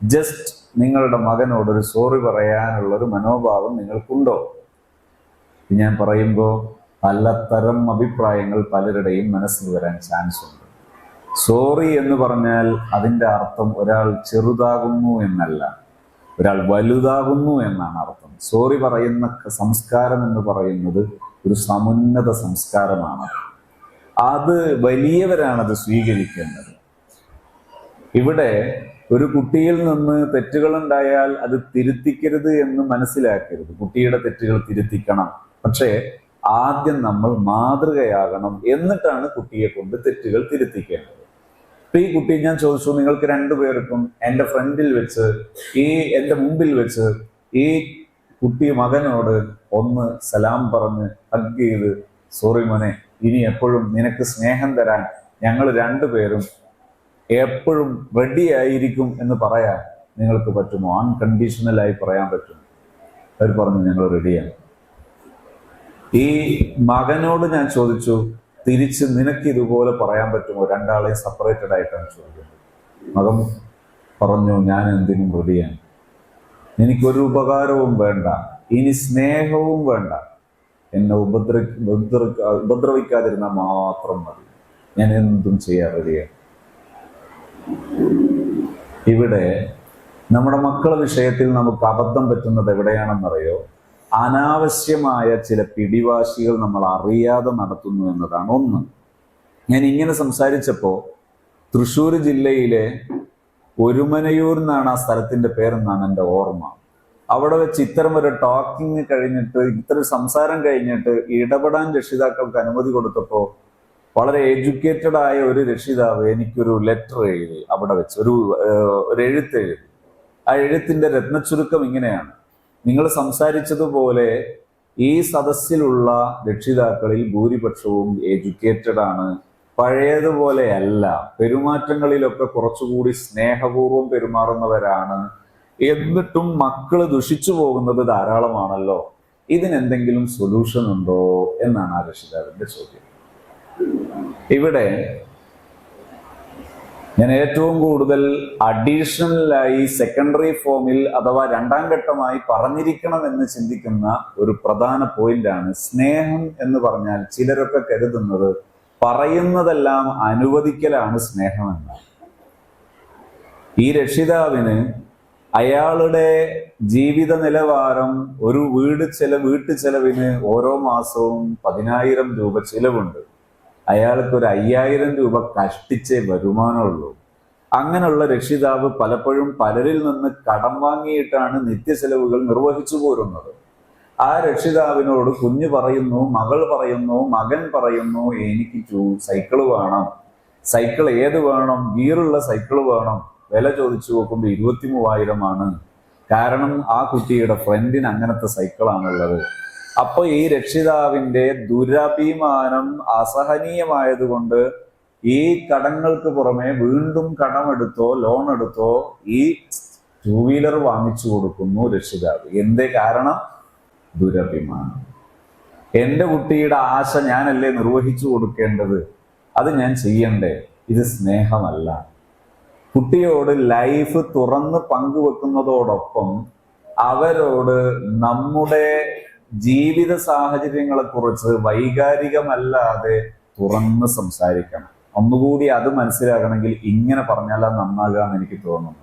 ജസ്റ്റ് നിങ്ങളുടെ മകനോടൊരു സോറി പറയാനുള്ള ഒരു മനോഭാവം നിങ്ങൾക്കുണ്ടോ? ഞാൻ പറയുമ്പോൾ പലതരം അഭിപ്രായങ്ങൾ പലരുടെയും മനസ്സിൽ വരാൻ ചാൻസ് ഉണ്ട്. സോറി എന്ന് പറഞ്ഞാൽ അതിൻ്റെ അർത്ഥം ഒരാൾ ചെറുതാകുന്നു എന്നല്ല, ഒരാൾ വലുതാകുന്നു എന്നാണ് അർത്ഥം. സോറി പറയുന്ന സംസ്കാരം എന്ന് പറയുന്നത് ഒരു സമുന്നത സംസ്കാരമാണ്. അത് വലിയവരാണത് സ്വീകരിക്കേണ്ടത്. ഇവിടെ ഒരു കുട്ടിയിൽ നിന്ന് തെറ്റുകൾ ഉണ്ടായാൽ അത് തിരുത്തിക്കരുത് എന്ന് മനസ്സിലാക്കരുത്. കുട്ടിയുടെ തെറ്റുകൾ തിരുത്തിക്കണം, പക്ഷേ ആദ്യം നമ്മൾ മാതൃകയാകണം. എന്നിട്ടാണ് കുട്ടിയെ കൊണ്ട് തെറ്റുകൾ തിരുത്തിക്കേണ്ടത്. ഇപ്പൊ ഈ കുട്ടി, ഞാൻ ചോദിച്ചു, നിങ്ങൾക്ക് 2 പേർക്കും എൻ്റെ ഫ്രണ്ടിൽ വെച്ച്, എൻ്റെ മുമ്പിൽ വെച്ച് ഈ കുട്ടി മകനോട് ഒന്ന് സലാം പറഞ്ഞ് ഹഗ് ചെയ്ത്, സോറി മോനെ, ഇനി എപ്പോഴും നിനക്ക് സ്നേഹം തരാൻ ഞങ്ങൾ 2 പേരും എപ്പോഴും റെഡി ആയിരിക്കും എന്ന് പറയാൻ നിങ്ങൾക്ക് പറ്റുമോ? അൺകണ്ടീഷണലായി പറയാൻ പറ്റും? അവർ പറഞ്ഞു, ഞങ്ങൾ റെഡിയാണ്. ഈ മകനോട് ഞാൻ ചോദിച്ചു, തിരിച്ച് നിനക്ക് ഇതുപോലെ പറയാൻ പറ്റുമോ? 2 ആളെയും സെപ്പറേറ്റഡ് ആയിട്ടാണ് ചോദിക്കുന്നത്. മകൻ പറഞ്ഞു, ഞാൻ എന്തിനും റെഡിയാണ്. എനിക്കൊരു ഉപകാരവും വേണ്ട, ഇനി സ്നേഹവും വേണ്ട, എന്നെ ഉപദ്രവിക്കാതിരുന്നാൽ മാത്രം മതി, ഞാൻ എന്തും ചെയ്യാൻ റെഡിയാണ്. ഇവിടെ നമ്മുടെ മക്കളുടെ വിഷയത്തിൽ നമുക്ക് അബദ്ധം പറ്റുന്നത് എവിടെയാണെന്നറിയോ? അനാവശ്യമായ ചില പിടിവാശികൾ നമ്മൾ അറിയാതെ നടത്തുന്നു എന്നതാണ്. ഒന്ന്, ഞാൻ ഇങ്ങനെ സംസാരിച്ചപ്പോൾ തൃശ്ശൂർ ജില്ലയിലെ ഒരുമനയൂർ എന്നാണ് ആ സ്ഥലത്തിന്റെ പേരെന്നാണ് എൻ്റെ ഓർമ്മ. അവിടെ വെച്ച് ഇത്തരം ഒരു ടോക്കിങ് കഴിഞ്ഞിട്ട്, ഇത്തരം സംസാരം കഴിഞ്ഞിട്ട് ഇടപെടാൻ രക്ഷിതാക്കൾക്ക് അനുമതി കൊടുത്തപ്പോൾ വളരെ എഡ്യൂക്കേറ്റഡ് ആയ ഒരു രക്ഷിതാവ് എനിക്കൊരു ലെറ്റർ എഴുതി, അവിടെ വെച്ച് ഒരു എഴുത്ത് എഴുതി. ആ എഴുത്തിന്റെ രത്നച്ചുരുക്കം ഇങ്ങനെയാണ്: നിങ്ങൾ സംസാരിച്ചതുപോലെ ഈ സദസ്സിലുള്ള രക്ഷിതാക്കളിൽ ഭൂരിപക്ഷവും എഡ്യൂക്കേറ്റഡ് ആണ്, പഴയതുപോലെയല്ല, പെരുമാറ്റങ്ങളിലൊക്കെ കുറച്ചുകൂടി സ്നേഹപൂർവ്വം പെരുമാറുന്നവരാണ്, എന്നിട്ടും മക്കള് ദുഷിച്ചു പോകുന്നത് ധാരാളമാണല്ലോ, ഇതിനെന്തെങ്കിലും സൊല്യൂഷൻ ഉണ്ടോ എന്നാണ് ആ രക്ഷിതാവിന്റെ ചോദ്യം. ഇവിടെ ഞാൻ ഏറ്റവും കൂടുതൽ അഡീഷണലായി സെക്കൻഡറി ഫോമിൽ അഥവാ രണ്ടാം ഘട്ടമായി പറഞ്ഞിരിക്കണമെന്ന് ചിന്തിക്കുന്ന ഒരു പ്രധാന പോയിന്റാണ് സ്നേഹം എന്ന് പറഞ്ഞാൽ. ചിലരൊക്കെ കരുതുന്നത് പറയുന്നതെല്ലാം അനുവദിക്കലാണ് സ്നേഹമെന്നാണ്. ഈ രക്ഷിതാവിന് അയാളുടെ ജീവിത നിലവാരം, ഒരു വീട്ടു ചെലവിന് ഓരോ മാസവും 10,000 രൂപ ചിലവുണ്ട്. അയാൾക്ക് ഒരു 5,000 രൂപ കഷ്ടിച്ചേ വരുമാനമുള്ളൂ. അങ്ങനെയുള്ള രക്ഷിതാവ് പലപ്പോഴും പലരിൽ നിന്ന് കടം വാങ്ങിയിട്ടാണ് നിത്യചെലവുകൾ നിർവഹിച്ചു പോരുന്നത്. ആ രക്ഷിതാവിനോട് കുഞ്ഞ് പറയുന്നു, മകൾ പറയുന്നു, മകൻ പറയുന്നു, എനിക്ക് സൈക്കിള് വേണം. സൈക്കിൾ ഏത് വേണം? ഗിയറുള്ള സൈക്കിൾ വേണം. വില ചോദിച്ചു നോക്കുമ്പോൾ 23,000 കാരണം ആ കുട്ടിയുടെ ഫ്രണ്ടിന് അങ്ങനത്തെ സൈക്കിളാണുള്ളത്. അപ്പൊ ഈ രക്ഷിതാവിന്റെ ദുരഭിമാനം അസഹനീയമായതുകൊണ്ട് ഈ കടങ്ങൾക്ക് പുറമെ വീണ്ടും കടമെടുത്തോ ലോൺ എടുത്തോ ഈ 2 വീലർ വാങ്ങിച്ചു കൊടുക്കുന്നു രക്ഷിതാവ്. എന്തേ കാരണം? ദുരഭിമാനം. എൻ്റെ കുട്ടിയുടെ ആശ ഞാനല്ലേ നിർവഹിച്ചു കൊടുക്കേണ്ടത്, അത് ഞാൻ ചെയ്യണ്ടേ? ഇത് സ്നേഹമല്ല. കുട്ടിയോട് ലൈഫ് തുറന്ന് പങ്കുവെക്കുന്നതോടൊപ്പം അവരോട് നമ്മുടെ ജീവിത സാഹചര്യങ്ങളെ കുറിച്ച് വൈകാരികമല്ലാതെ തുറന്ന് സംസാരിക്കണം. ഒന്നുകൂടി അത് മനസ്സിലാകണമെങ്കിൽ ഇങ്ങനെ പറഞ്ഞാൽ അത് നന്നാകാന്ന് എനിക്ക് തോന്നുന്നു.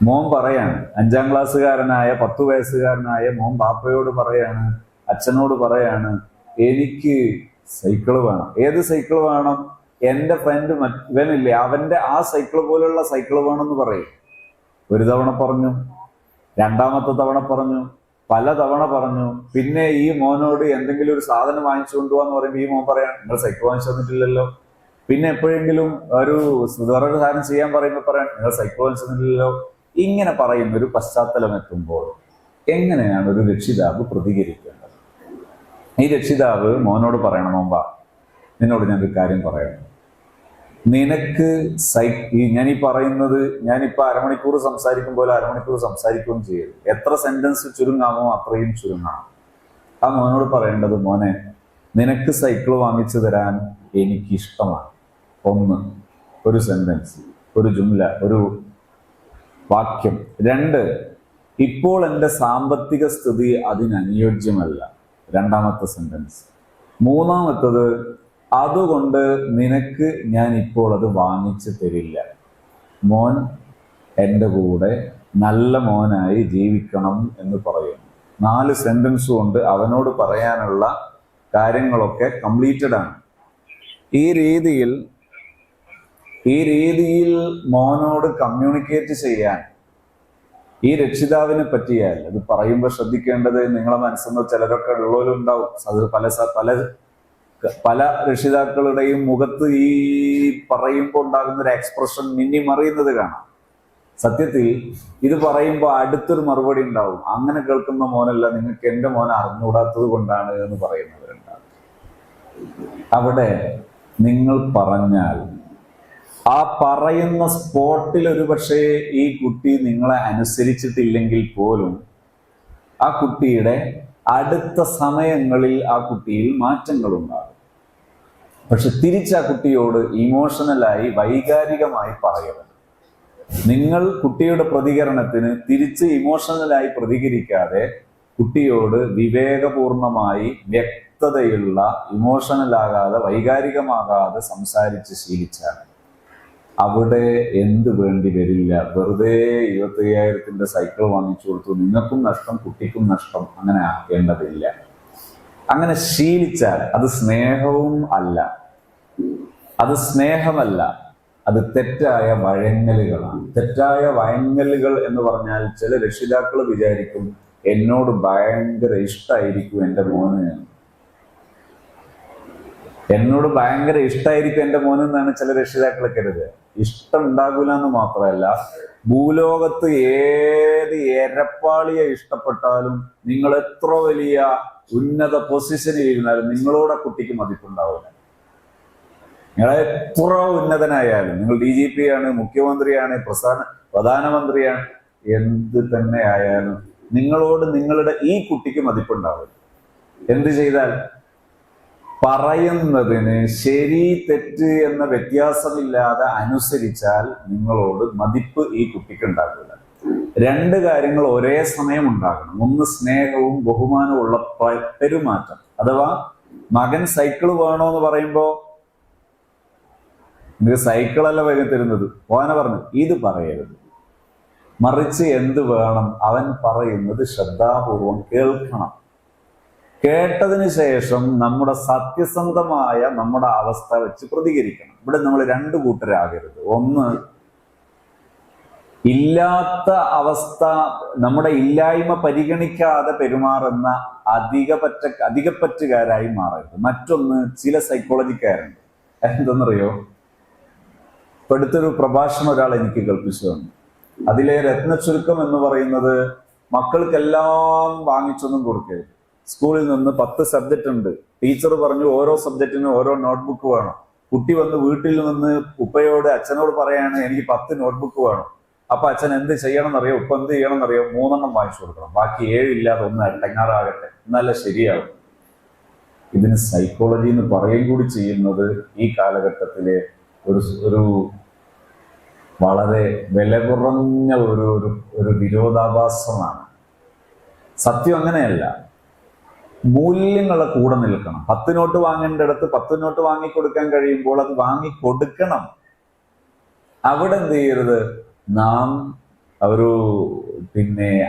മോൻ പറയാണ്, 5ാം ക്ലാസ്സുകാരനായ 10 വയസ്സുകാരനായ മോൻ ബാപ്പയോട് പറയാണ്, അച്ഛനോട് പറയാണ്, എനിക്ക് സൈക്കിള് വേണം. ഏത് സൈക്കിൾ വേണം? എൻ്റെ ഫ്രണ്ട് ഇവനില്ലേ, അവന്റെ ആ സൈക്കിൾ പോലുള്ള സൈക്കിൾ വേണമെന്ന് പറയും. ഒരു തവണ പറഞ്ഞു, രണ്ടാമത്തെ തവണ പറഞ്ഞു, പല തവണ പറഞ്ഞു. പിന്നെ ഈ മോനോട് എന്തെങ്കിലും ഒരു സാധനം വാങ്ങിച്ചു കൊണ്ടുപോകാന്ന് പറയുമ്പോൾ ഈ മോൻ പറയാൻ, നിങ്ങൾ സൈക്കിൾ വാങ്ങിച്ചു തന്നിട്ടില്ലല്ലോ. പിന്നെ എപ്പോഴെങ്കിലും വേറൊരു സാധനം ചെയ്യാൻ പറയുമ്പോൾ പറയാൻ, നിങ്ങൾ സൈക്കിൾ വാങ്ങിച്ചു തന്നിട്ടില്ലല്ലോ. ഇങ്ങനെ പറയുന്ന ഒരു പശ്ചാത്തലം എത്തുമ്പോൾ എങ്ങനെയാണ് ഒരു രക്ഷിതാവ് പ്രതികരിക്കേണ്ടത്? ഈ രക്ഷിതാവ് മോനോട് പറയണം, മോമ്പാ നിന്നോട് ഞാനൊരു കാര്യം പറയണം. നിനക്ക് ഞാനീ പറയുന്നത്, ഞാനിപ്പോൾ അരമണിക്കൂർ സംസാരിക്കുമ്പോൾ അരമണിക്കൂർ സംസാരിക്കുകയും ചെയ്യരുത്. എത്ര സെന്റൻസ് ചുരുങ്ങാമോ അത്രയും ചുരുങ്ങണം. ആ മോനോട് പറയേണ്ടത്, മോനെ നിനക്ക് സൈക്കിൾ വാങ്ങിച്ചു തരാൻ എനിക്കിഷ്ടമാണ്. 1, ഒരു സെന്റൻസ്, ഒരു ജുംല, ഒരു വാക്യം. 2, ഇപ്പോൾ എൻ്റെ സാമ്പത്തിക സ്ഥിതി അതിനനുയോജ്യമല്ല. 2ാമത്തെ സെന്റൻസ്. 3ാമത്തത്, അതുകൊണ്ട് നിനക്ക് ഞാൻ ഇപ്പോൾ അത് വാങ്ങിച്ചു തരില്ല. മോൻ എൻ്റെ കൂടെ നല്ല മോനായി ജീവിക്കണം എന്ന് പറയുന്നു. 4 സെന്റൻസ് കൊണ്ട് അവനോട് പറയാനുള്ള കാര്യങ്ങളൊക്കെ കംപ്ലീറ്റഡ് ആണ്. ഈ രീതിയിൽ മോനോട് കമ്മ്യൂണിക്കേറ്റ് ചെയ്യാൻ ഈ രക്ഷിതാവിനെ പറ്റിയാൽ, അത് പറയുമ്പോൾ ശ്രദ്ധിക്കേണ്ടത്, നിങ്ങളെ മനസ്സിൽ ചിലരൊക്കെ ഉള്ളവരുണ്ടാവും. അത് പല രക്ഷിതാക്കളുടെയും മുഖത്ത് ഈ പറയുമ്പോൾ ഉണ്ടാകുന്ന ഒരു എക്സ്പ്രഷൻ മിന്നി മറിയുന്നത് കാണാം. സത്യത്തിൽ ഇത് പറയുമ്പോൾ അടുത്തൊരു മറുപടി ഉണ്ടാവും, അങ്ങനെ കേൾക്കുന്ന മോനല്ല, നിങ്ങൾക്ക് എൻ്റെ മോനെ അറിഞ്ഞുകൂടാത്തത് കൊണ്ടാണ് എന്ന് പറയുന്നവരുണ്ടാവും. അവിടെ നിങ്ങൾ പറഞ്ഞാൽ ആ പറയുന്ന സ്പോട്ടിൽ ഒരുപക്ഷെ ഈ കുട്ടി നിങ്ങളെ അനുസരിച്ചിട്ടില്ലെങ്കിൽ പോലും ആ കുട്ടിയുടെ അടുത്ത സമയങ്ങളിൽ ആ കുട്ടിയിൽ മാറ്റങ്ങളുണ്ടാകും. പക്ഷെ തിരിച്ച് ആ കുട്ടിയോട് ഇമോഷണലായി, വൈകാരികമായി പറയരുത്. നിങ്ങൾ കുട്ടിയുടെ പ്രതികരണത്തിന് തിരിച്ച് ഇമോഷണലായി പ്രതികരിക്കാതെ കുട്ടിയോട് വിവേകപൂർണമായി, വ്യക്തതയുള്ള, ഇമോഷണലാകാതെ, വൈകാരികമാകാതെ സംസാരിച്ച് ശീലിച്ചാൽ അവിടെ എന്ത് വേണ്ടി വരില്ല. വെറുതെ 25,000 സൈക്കിൾ വാങ്ങിച്ചു കൊടുത്തു, നിങ്ങൾക്കും നഷ്ടം കുട്ടിക്കും നഷ്ടം, അങ്ങനെ ആക്കേണ്ടതില്ല. അങ്ങനെ ശീലിച്ചാൽ അത് സ്നേഹവും അല്ല, അത് സ്നേഹമല്ല, അത് തെറ്റായ വഴങ്ങലുകളാണ്. തെറ്റായ വഴങ്ങലുകൾ എന്ന് പറഞ്ഞാൽ ചില രക്ഷിതാക്കൾ വിചാരിക്കും എന്നോട് ഭയങ്കര ഇഷ്ടമായിരിക്കും എൻ്റെ മോന്. എന്നോട് ഭയങ്കര ഇഷ്ടമായിരിക്കും എൻ്റെ മോനെന്നാണ് ചില രക്ഷിതാക്കൾ കരുതുക. ഇഷ്ടം ഉണ്ടാകൂല എന്ന് മാത്രമല്ല, ഭൂലോകത്ത് ഏത് എരപ്പാളിയെ ഇഷ്ടപ്പെട്ടാലും, നിങ്ങൾ എത്ര വലിയ ഉന്നത പൊസിഷനിൽ ഇരുന്നാലും നിങ്ങളോട് ആ കുട്ടിക്ക് മതിപ്പുണ്ടാവില്ല. നിങ്ങൾ എത്ര ഉന്നതനായാലും, നിങ്ങൾ DGP ആണ്, മുഖ്യമന്ത്രിയാണ്, പ്രധാനമന്ത്രിയാണ്, എന്ത് തന്നെ ആയാലും നിങ്ങളോട് നിങ്ങളുടെ ഈ കുട്ടിക്ക് മതിപ്പുണ്ടാവില്ല. എന്ത് ചെയ്താൽ? പറയുന്നതിന് ശരി തെറ്റ് എന്ന വ്യത്യാസമില്ലാതെ അനുസരിച്ചാൽ നിങ്ങളോട് മതിപ്പ് ഈ കുട്ടിക്ക് ഉണ്ടാകില്ല. രണ്ട് കാര്യങ്ങൾ ഒരേ സമയം ഉണ്ടാകണം. ഒന്ന്, സ്നേഹവും ബഹുമാനവും ഉള്ള പെരുമാറ്റം. അഥവാ മകൻ സൈക്കിൾ വേണോ എന്ന് പറയുമ്പോ, നിനക്ക് സൈക്കിളല്ല വരും തരുന്നത്, ഓനെ പറഞ്ഞു ഇത് പറയരുത്, മറിച്ച് എന്ത് വേണം, അവൻ പറയുന്നത് ശ്രദ്ധാപൂർവം കേൾക്കണം. കേട്ടതിന് ശേഷം നമ്മുടെ സത്യസന്ധമായ നമ്മുടെ അവസ്ഥ വെച്ച് പ്രതികരിക്കണം. ഇവിടെ നമ്മൾ രണ്ടു കൂട്ടരാകരുത്. ഒന്ന്, ഇല്ലാത്ത അവസ്ഥ, നമ്മുടെ ഇല്ലായ്മ പരിഗണിക്കാതെ പെരുമാറുന്ന അധികപ്പറ്റുകാരായി മാറരുത്. മറ്റൊന്ന്, ചില സൈക്കോളജിക്കാരുണ്ട്, എന്തെന്നറിയോ, ഇപ്പൊ അടുത്തൊരു പ്രഭാഷണം ഒരാൾ എനിക്ക് കേൾപ്പിച്ചു തന്നു. അതിലെ രത്നചുരുക്കം എന്ന് പറയുന്നത്, മക്കൾക്കെല്ലാം വാങ്ങിച്ചൊന്നും കൊടുക്കരുത്. സ്കൂളിൽ നിന്ന് 10 സബ്ജക്റ്റ് ഉണ്ട്, ടീച്ചർ പറഞ്ഞു ഓരോ സബ്ജക്റ്റിനും ഓരോ നോട്ട്ബുക്ക് വേണം. കുട്ടി വന്ന് വീട്ടിൽ നിന്ന് ഉപ്പയോട് അച്ഛനോട് പറയാണ് എനിക്ക് 10 നോട്ട്ബുക്ക് വേണം. അപ്പൊ അച്ഛൻ എന്ത് ചെയ്യണം എന്നറിയോ, ഉപ്പ എന്ത് ചെയ്യണം എന്നറിയോ, 3 വാങ്ങിച്ചു കൊടുക്കണം, ബാക്കി 7 ഇല്ലാതെ 1 അടങ്ങാറാകട്ടെ, എന്നല്ല ശരിയാവും. ഇതിന് സൈക്കോളജി എന്ന് പറയുകയും കൂടി ചെയ്യുന്നത് ഈ കാലഘട്ടത്തിലെ ഒരു വളരെ വില കുറഞ്ഞ ഒരു വിരോധാഭാസമാണ്. സത്യം അങ്ങനെയല്ല. മൂല്യങ്ങളെ കൂടെ നിൽക്കണം. 10 നോട്ട് വാങ്ങേണ്ടടുത്ത് 10 നോട്ട് വാങ്ങിക്കൊടുക്കാൻ കഴിയുമ്പോൾ അത് വാങ്ങിക്കൊടുക്കണം. അവിടെ എന്ത് ചെയ്യരുത്, നാം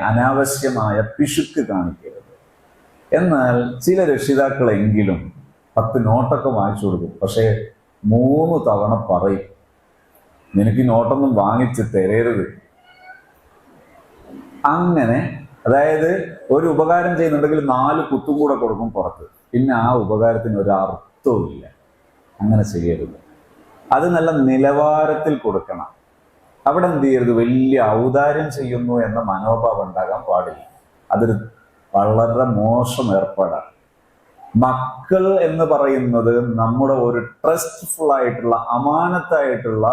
അനാവശ്യമായ പിശുക്ക് കാണിക്കരുത്. എന്നാൽ ചില രക്ഷിതാക്കളെങ്കിലും 10 നോട്ടൊക്കെ വാങ്ങിച്ചു കൊടുക്കും, പക്ഷേ 3 തവണ പറയും നിനക്ക് നോട്ടൊന്നും വാങ്ങിച്ച് തരരുത്. അങ്ങനെ, അതായത് ഒരു ഉപകാരം ചെയ്യുന്നുണ്ടെങ്കിൽ 4 കുത്തും കൂടെ കൊടുക്കും പുറത്ത്, പിന്നെ ആ ഉപകാരത്തിന് ഒരു അർത്ഥവും ഇല്ല. അങ്ങനെ ചെയ്യരുത്. അത് നല്ല നിലവാരത്തിൽ കൊടുക്കണം. അവിടെ എന്ത് ചെയ്യരുത്, വലിയ ഔദാര്യം ചെയ്യുന്നു എന്ന മനോഭാവം ഉണ്ടാകാൻ പാടില്ല. അതൊരു വളരെ മോശം ഏർപ്പാടാണ്. മക്കൾ എന്ന് പറയുന്നത് നമ്മുടെ ഒരു ട്രസ്റ്റ്ഫുൾ ആയിട്ടുള്ള, അമാനത്തായിട്ടുള്ള,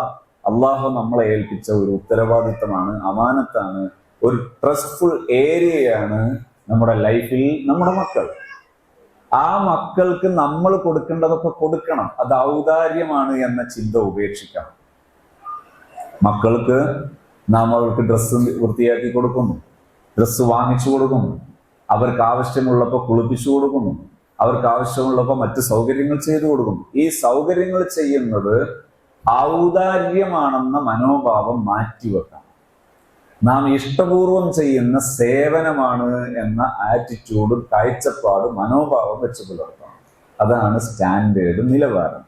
അള്ളാഹു നമ്മളെ ഏൽപ്പിച്ച ഒരു ഉത്തരവാദിത്തമാണ്, അമാനത്താണ്, ഒരു ട്രസ്റ്റ്ഫുൾ ഏരിയയാണ് നമ്മുടെ ലൈഫിൽ നമ്മുടെ മക്കൾ. ആ മക്കൾക്ക് നമ്മൾ കൊടുക്കേണ്ടതൊക്കെ കൊടുക്കണം. അത് ഔദാര്യമാണ് എന്ന ചിന്ത ഉപേക്ഷിക്കണം. മക്കൾക്ക് നാം അവർക്ക് ഡ്രസ്സ് വൃത്തിയാക്കി കൊടുക്കുന്നു, ഡ്രസ്സ് വാങ്ങിച്ചു കൊടുക്കുന്നു, അവർക്ക് ആവശ്യമുള്ളപ്പോൾ കുളിപ്പിച്ചു കൊടുക്കുന്നു, അവർക്ക് ആവശ്യമുള്ളപ്പോൾ മറ്റ് സൗകര്യങ്ങൾ ചെയ്തു കൊടുക്കുന്നു. ഈ സൗകര്യങ്ങൾ ചെയ്യുന്നത് ഔദാര്യമാണെന്ന മനോഭാവം മാറ്റിവെക്കണം. നാം ഇഷ്ടപൂർവം ചെയ്യുന്ന സേവനമാണ് എന്ന ആറ്റിറ്റ്യൂഡ്, കാഴ്ചപ്പാട്, മനോഭാവം വെച്ച് പുലർത്തണം. അതാണ് സ്റ്റാൻഡേർഡ്, നിലവാരം.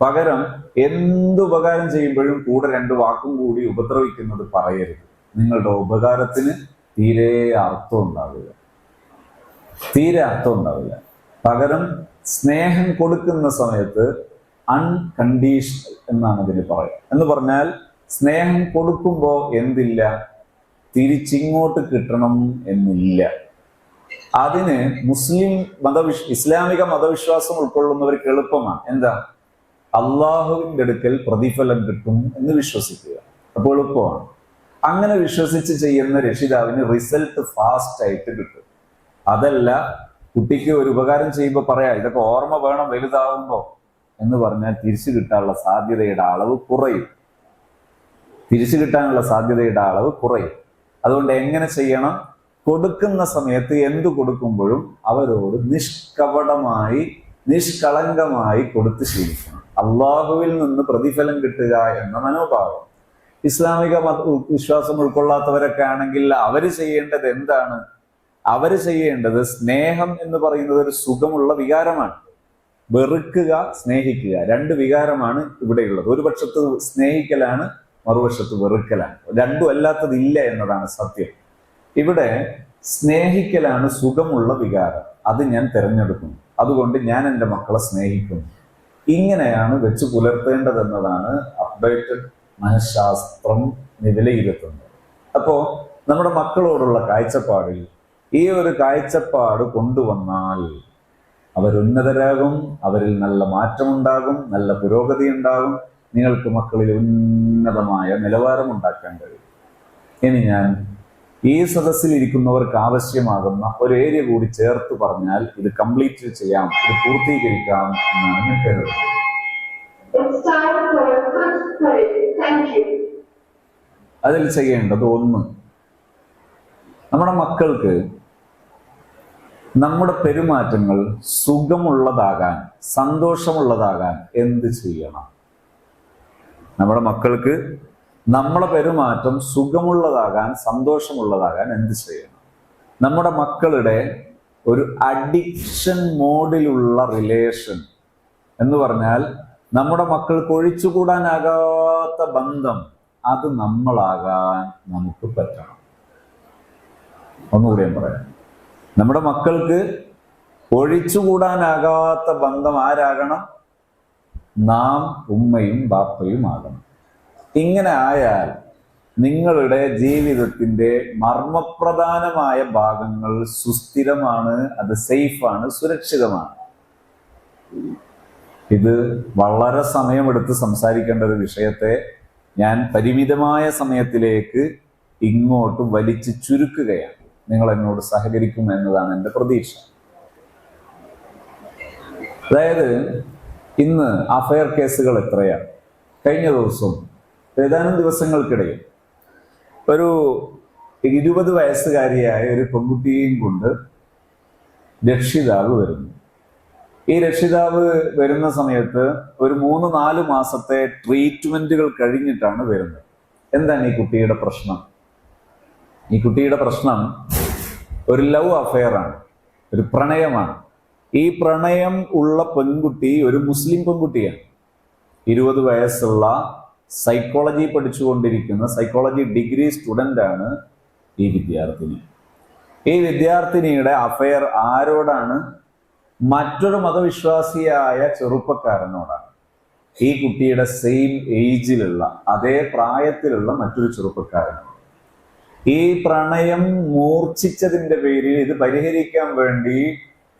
പകരം എന്തുപകാരം ചെയ്യുമ്പോഴും കൂടെ 2 വാക്കും കൂടി ഉപദ്രവിക്കുന്നത് പറയരുത്. നിങ്ങളുടെ ഉപകാരത്തിന് തീരെ അർത്ഥം ഉണ്ടാവില്ല. പകരം സ്നേഹം കൊടുക്കുന്ന സമയത്ത് അൺകണ്ടീഷണൽ എന്നാണ് ഇതിന് പറയുക. എന്ന് പറഞ്ഞാൽ സ്നേഹം കൊടുക്കുമ്പോൾ എന്തില്ല, തിരിച്ചിങ്ങോട്ട് കിട്ടണം എന്നില്ല. അതിന് ഇസ്ലാമിക മതവിശ്വാസം ഉൾക്കൊള്ളുന്നവർക്ക് എളുപ്പമാണ്. എന്താ, അള്ളാഹുവിൻ്റെ അടുക്കൽ പ്രതിഫലം കിട്ടും എന്ന് വിശ്വസിക്കുക. അപ്പോൾ എളുപ്പമാണ്. അങ്ങനെ വിശ്വസിച്ച് ചെയ്യുന്ന രക്ഷിതാവിന് റിസൾട്ട് ഫാസ്റ്റ് ആയിട്ട് കിട്ടും. അതല്ല, കുട്ടിക്ക് ഒരു ഉപകാരം ചെയ്യുമ്പോൾ പറയാം ഇതൊക്കെ ഓർമ്മ വേണം വലുതാവുമ്പോ എന്ന് പറഞ്ഞാൽ തിരിച്ചു കിട്ടാനുള്ള സാധ്യതയുടെ അളവ് കുറയും. അതുകൊണ്ട് എങ്ങനെ ചെയ്യണം, കൊടുക്കുന്ന സമയത്ത് എന്തു കൊടുക്കുമ്പോഴും അവരോട് നിഷ്കളങ്കമായി കൊടുത്ത് ശീലിക്കണം. അള്ളാഹുവിൽ നിന്ന് പ്രതിഫലം കിട്ടുക എന്ന മനോഭാവം. ഇസ്ലാമിക വിശ്വാസം ഉൾക്കൊള്ളാത്തവരൊക്കെ ആണെങ്കിൽ അവര് ചെയ്യേണ്ടത് എന്താണ്? അവര് ചെയ്യേണ്ടത്, സ്നേഹം എന്ന് പറയുന്നത് ഒരു സുഖമുള്ള വികാരമാണ്. വെറുക്കുക, സ്നേഹിക്കുക, 2 വികാരമാണ് ഇവിടെയുള്ളത്. ഒരു പക്ഷത്ത് സ്നേഹിക്കലാണ്, മറുവശത്ത് വെറുക്കലാണ്. രണ്ടും അല്ലാത്തതില്ല എന്നതാണ് സത്യം. ഇവിടെ സ്നേഹിക്കലാണ് സുഖമുള്ള വികാരം. അത് ഞാൻ തിരഞ്ഞെടുക്കുന്നു. അതുകൊണ്ട് ഞാൻ എൻ്റെ മക്കളെ സ്നേഹിക്കുന്നു. ഇങ്ങനെയാണ് വെച്ച് പുലർത്തേണ്ടതെന്നതാണ് അപ്ഡേറ്റഡ് മനഃശാസ്ത്രം വിലയിരുത്തുന്നത്. അപ്പോൾ നമ്മുടെ മക്കളോടുള്ള കാഴ്ചപ്പാടിൽ ഈ ഒരു കാഴ്ചപ്പാട് കൊണ്ടുവന്നാൽ അവരുന്നതരാകും, അവരിൽ നല്ല മാറ്റമുണ്ടാകും, നല്ല പുരോഗതി ഉണ്ടാകും, നിങ്ങൾക്ക് മക്കളിൽ ഉന്നതമായ നിലവാരം ഉണ്ടാക്കാൻ കഴിയും. ഇനി ഞാൻ ഈ സദസ്സിൽ ഇരിക്കുന്നവർക്ക് ആവശ്യമാകുന്ന ഒരു ഏരിയ കൂടി ചേർത്ത് പറഞ്ഞാൽ ഇത് കംപ്ലീറ്റ് ചെയ്യാം, ഇത് പൂർത്തീകരിക്കാം എന്നാണ് ഞാൻ കരുതുന്നത്. അതിൽ ചെയ്യേണ്ടത് ഒന്ന്, നമ്മുടെ മക്കൾക്ക് നമ്മുടെ പെരുമാറ്റങ്ങൾ സുഖമുള്ളതാകാൻ, സന്തോഷമുള്ളതാകാൻ എന്ത് ചെയ്യണം? നമ്മുടെ മക്കൾക്ക് നമ്മുടെ പെരുമാറ്റം സുഖമുള്ളതാകാൻ, സന്തോഷമുള്ളതാകാൻ എന്ത് ചെയ്യണം? നമ്മുടെ മക്കളുടെ ഒരു അഡിക്ഷൻ മോഡിലുള്ള റിലേഷൻ എന്ന് പറഞ്ഞാൽ നമ്മുടെ മക്കൾക്ക് ഒഴിച്ചുകൂടാനാകാത്ത ബന്ധം, അത് നമ്മളാകാൻ നമുക്ക് പറ്റണം. ഒന്നുകൂടി ഞാൻ പറയാം. നമ്മുടെ മക്കൾക്ക് ഒഴിച്ചുകൂടാനാകാത്ത ബന്ധം ആരാകണം? നാം ഉമ്മയും ബാപ്പയും ആകണം. ഇങ്ങനെ ആയാൽ നിങ്ങളുടെ ജീവിതത്തിന്റെ മർമ്മപ്രധാനമായ ഭാഗങ്ങൾ സുസ്ഥിരമാണ്, അത് സേഫാണ്, സുരക്ഷിതമാണ്. ഇത് വളരെ സമയമെടുത്ത് സംസാരിക്കേണ്ട ഒരു വിഷയത്തെ ഞാൻ പരിമിതമായ സമയത്തിലേക്ക് ഇങ്ങോട്ട് വലിച്ചു ചുരുക്കുകയാണ്. നിങ്ങൾ എന്നോട് സഹകരിക്കും എന്നതാണ് എൻ്റെ പ്രതീക്ഷ. അതായത് ഇന്ന് അഫയർ കേസുകൾ എത്രയാണ്? കഴിഞ്ഞ ദിവസം ഏതാനും ദിവസങ്ങൾക്കിടയിൽ ഒരു 20 വയസ്സുകാരിയായ ഒരു പെൺകുട്ടിയെയും കൊണ്ട് രക്ഷിതാവ് വരുന്നു. ഈ രക്ഷിതാവ് വരുന്ന സമയത്ത് ഒരു 3-4 മാസത്തെ ട്രീറ്റ്മെന്റുകൾ കഴിഞ്ഞിട്ടാണ് വരുന്നത്. എന്താണ് ഈ കുട്ടിയുടെ പ്രശ്നം? ഈ കുട്ടിയുടെ പ്രശ്നം ഒരു ലവ് അഫെയർ ആണ്, ഒരു പ്രണയമാണ്. ഈ പ്രണയം ഉള്ള പെൺകുട്ടി ഒരു മുസ്ലിം പെൺകുട്ടിയാണ്. 20 വയസ്സുള്ള സൈക്കോളജി പഠിച്ചുകൊണ്ടിരിക്കുന്ന സൈക്കോളജി ഡിഗ്രി സ്റ്റുഡൻ്റ് ആണ് ഈ വിദ്യാർത്ഥിനി. ഈ വിദ്യാർത്ഥിനിയുടെ അഫെയർ ആരോടാണ്? മറ്റൊരു മതവിശ്വാസിയായ ചെറുപ്പക്കാരനോടാണ്. ഈ കുട്ടിയുടെ സെയിം ഏജിലുള്ള, അതേ പ്രായത്തിലുള്ള മറ്റൊരു ചെറുപ്പക്കാരനാണ്. ഈ പ്രണയം മൂർച്ഛിച്ചതിന്റെ പേരിൽ ഇത് പരിഹരിക്കാൻ വേണ്ടി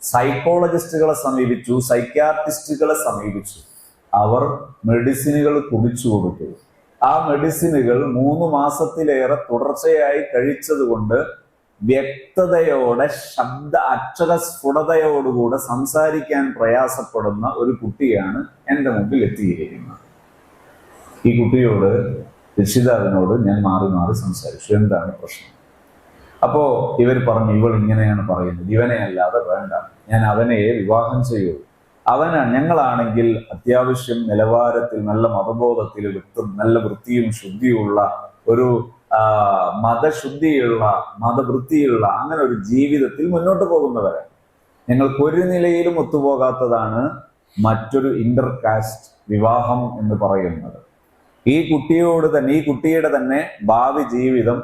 സൈക്കോളജിസ്റ്റുകളെ സമീപിച്ചു, സൈക്യാട്രിസ്റ്റുകളെ സമീപിച്ചു. അവർ മെഡിസിനുകൾ കുടിച്ചു കൊടുത്തു. ആ മെഡിസിനുകൾ 3 മാസത്തിലേറെ തുടർച്ചയായി കഴിച്ചത് കൊണ്ട് വ്യക്തതയോടെ, അക്ഷരസ്ഫുടതയോടുകൂടെ സംസാരിക്കാൻ പ്രയാസപ്പെടുന്ന ഒരു കുട്ടിയാണ് എൻ്റെ മുമ്പിൽ എത്തിയിരിക്കുന്നത്. ഈ കുട്ടിയോട്, രക്ഷിതാവിനോട് ഞാൻ മാറി മാറി സംസാരിച്ചു, എന്താണ് പ്രശ്നം? അപ്പോ ഇവർ പറഞ്ഞു, ഇവൾ ഇങ്ങനെയാണ് പറയുന്നത്, ഇവനെ അല്ലാതെ വേണ്ട, ഞാൻ അവനെ വിവാഹം ചെയ്യൂ. ഞങ്ങളാണെങ്കിൽ അത്യാവശ്യം നിലവാരത്തിൽ, നല്ല മതബോധത്തിൽ, നല്ല വൃത്തിയും ശുദ്ധിയുള്ള ഒരു മതശുദ്ധിയുള്ള, മതവൃത്തിയുള്ള അങ്ങനെ ഒരു ജീവിതത്തിൽ മുന്നോട്ട് പോകുന്നവരാണ്. ഞങ്ങൾക്ക് ഒരു നിലയിലും ഒത്തുപോകാത്തതാണ് മറ്റൊരു ഇന്റർകാസ്റ്റ് വിവാഹം എന്ന് പറയുന്നത്. ഈ കുട്ടിയുടെ തന്നെ ഭാവി ജീവിതം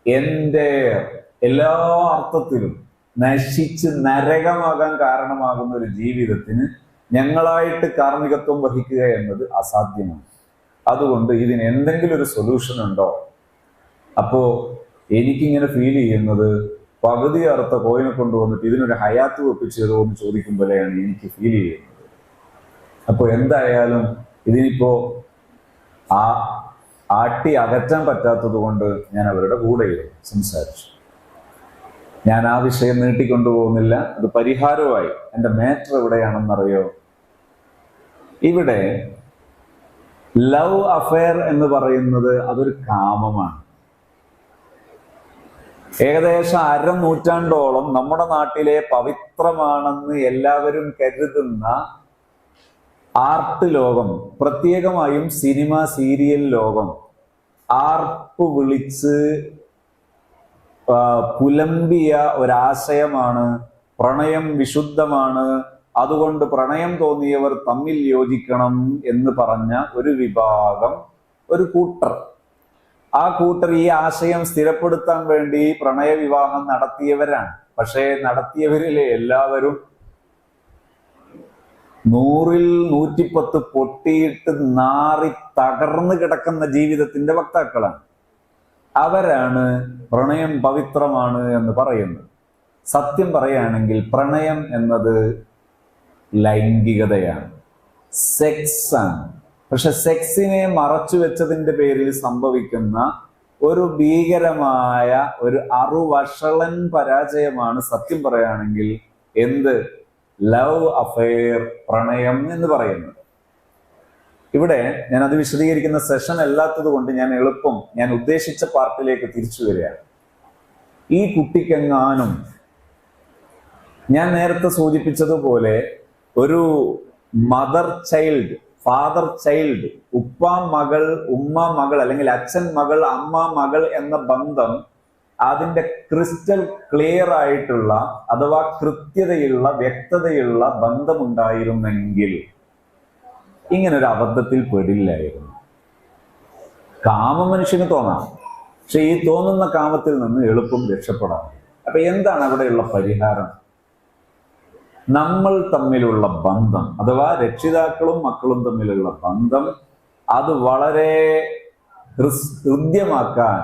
എൻ്റെ എല്ലാ അർത്ഥത്തിലും നശിച്ച് നരകമാകാൻ കാരണമാകുന്ന ഒരു ജീവിതത്തിന് ഞങ്ങളായിട്ട് കാർമ്മികത്വം വഹിക്കുക എന്നത് അസാധ്യമാണ്. അതുകൊണ്ട് ഇതിന് എന്തെങ്കിലും ഒരു സൊല്യൂഷൻ ഉണ്ടോ? അപ്പോ എനിക്കിങ്ങനെ ഫീൽ ചെയ്യുന്നത്, പകുതി അർത്ഥ കോയിനെ കൊണ്ടുവന്നിട്ട് ഇതിനൊരു ഹയാത്ത് വെപ്പിച്ചതോ എന്ന് ചോദിക്കുമ്പോഴാണ് എനിക്ക് ഫീൽ ചെയ്യുന്നത്. അപ്പോൾ എന്തായാലും ഇതിനിപ്പോ ആട്ടി അകറ്റാൻ പറ്റാത്തത് കൊണ്ട് ഞാൻ അവരുടെ കൂടെ സംസാരിച്ചു. ഞാൻ ആ വിഷയം നീട്ടിക്കൊണ്ടുപോകുന്നില്ല, അത് പരിഹാരമായി. എൻ്റെ മാറ്റർ എവിടെയാണെന്നറിയോ? ഇവിടെ ലവ് അഫെയർ എന്ന് പറയുന്നത് അതൊരു കാമമാണ്. ഏകദേശം 1/2 നൂറ്റാണ്ടോളം നമ്മുടെ നാട്ടിലെ പവിത്രമാണെന്ന് എല്ലാവരും കരുതുന്ന ആർട്ട് ലോകം, പ്രത്യേകമായും സിനിമ സീരിയൽ ലോകം ആർപ്പ് വിളിച്ച് പുലമ്പിയ ഒരാശയമാണ് പ്രണയം വിശുദ്ധമാണ്, അതുകൊണ്ട് പ്രണയം തോന്നിയവർ തമ്മിൽ യോജിക്കണം എന്ന് പറഞ്ഞ ഒരു വിഭാഗം, ഒരു കൂട്ടർ. ആ കൂട്ടർ ഈ ആശയം സ്ഥിരപ്പെടുത്താൻ വേണ്ടി പ്രണയവിവാഹം നടത്തിയവരാണ്. പക്ഷേ നടത്തിയവരിലെ എല്ലാവരും 100-ൽ 110 പൊട്ടിയിട്ട് നാറി തകർന്നു കിടക്കുന്ന ജീവിതത്തിന്റെ വക്താക്കളാണ്. അവരാണ് പ്രണയം പവിത്രമാണ് എന്ന് പറയുന്നത്. സത്യം പറയുകയാണെങ്കിൽ പ്രണയം എന്നത് ലൈംഗികതയാണ്, സെക്സ് ആണ്. പക്ഷെ സെക്സിനെ മറച്ചു വെച്ചതിന്റെ പേരിൽ സംഭവിക്കുന്ന ഒരു ഭീകരമായ ഒരു അറുവഷളൻ പരാജയമാണ് സത്യം പറയുകയാണെങ്കിൽ എന്ത് ലവ് അഫെയർ, പ്രണയം എന്ന് പറയുന്നത്. ഇവിടെ ഞാൻ അത് വിശദീകരിക്കുന്ന സെഷൻ അല്ലാത്തത് കൊണ്ട് ഞാൻ ഉദ്ദേശിച്ച പാർട്ടിലേക്ക് തിരിച്ചു വരികയാണ്. ഈ കുട്ടിക്കെങ്ങാനും ഞാൻ നേരത്തെ സൂചിപ്പിച്ചതുപോലെ ഒരു മദർ ചൈൽഡ്, ഫാദർ ചൈൽഡ്, ഉപ്പ മകൾ, ഉമ്മ മകൾ, അല്ലെങ്കിൽ അച്ഛൻ മകൾ, അമ്മ മകൾ എന്ന ബന്ധം അതിന്റെ ക്രിസ്റ്റൽ ക്ലിയർ ആയിട്ടുള്ള അഥവാ കൃത്യതയുള്ള, വ്യക്തതയുള്ള ബന്ധമുണ്ടായിരുന്നെങ്കിൽ ഇങ്ങനൊരു അബദ്ധത്തിൽ പെടില്ലായിരുന്നു. കാമം മനുഷ്യന് തോന്നാം, പക്ഷെ ഈ തോന്നുന്ന കാമത്തിൽ നിന്ന് എളുപ്പം രക്ഷപ്പെടാം. അപ്പൊ എന്താണ് അവിടെയുള്ള പരിഹാരം? നമ്മൾ തമ്മിലുള്ള ബന്ധം അഥവാ രക്ഷിതാക്കളും മക്കളും തമ്മിലുള്ള ബന്ധം അത് വളരെ ഹൃദ്യമാക്കാൻ,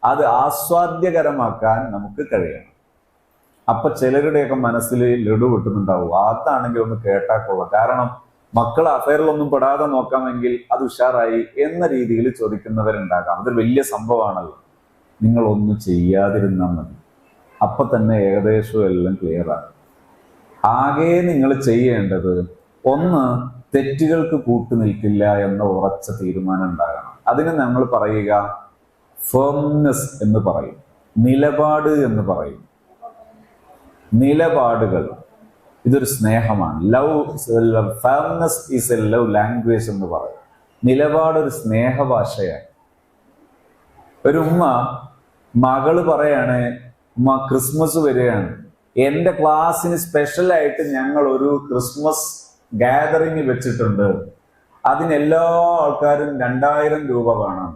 അത് ആസ്വാദ്യകരമാക്കാൻ നമുക്ക് കഴിയണം. അപ്പൊ ചിലരുടെയൊക്കെ മനസ്സിൽ ലഡു കിട്ടുന്നുണ്ടാവും, അതാണെങ്കിൽ ഒന്ന് കേട്ടാൽ കൊള്ളാം, കാരണം മക്കൾ അഫയറിലൊന്നും പെടാതെ നോക്കാമെങ്കിൽ അത് ഉഷാറായി എന്ന രീതിയിൽ ചോദിക്കുന്നവരുണ്ടാകാം. അതൊരു വലിയ സംഭവമാണല്ലോ. നിങ്ങൾ ഒന്നും ചെയ്യാതിരുന്നാൽ മതി, അപ്പൊ തന്നെ ഏകദേശം എല്ലാം ക്ലിയർ ആണ്. ആകെ നിങ്ങൾ ചെയ്യേണ്ടത് ഒന്ന്, തെറ്റുകൾക്ക് കൂട്ടുനിൽക്കില്ല എന്ന ഉറച്ച തീരുമാനം ഉണ്ടാകണം. അതിന് നമ്മൾ പറയുക ഫേംനെസ് എന്ന് പറയും, നിലപാട് എന്ന് പറയും. നിലപാടുകൾ ഇതൊരു സ്നേഹമാണ്. Firmness is A love language എന്ന് പറയും. നിലപാട് ഒരു സ്നേഹഭാഷയാണ്. ഒരു ഉമ്മ മകള് പറയാണ്, ഉമ്മ ക്രിസ്മസ് വരികയാണ്, എൻ്റെ ക്ലാസ്സിന് സ്പെഷ്യലായിട്ട് ഞങ്ങൾ ഒരു ക്രിസ്മസ് ഗാദറിങ് വെച്ചിട്ടുണ്ട്, അതിന് എല്ലാ ആൾക്കാരും 2000 രൂപ വേണം.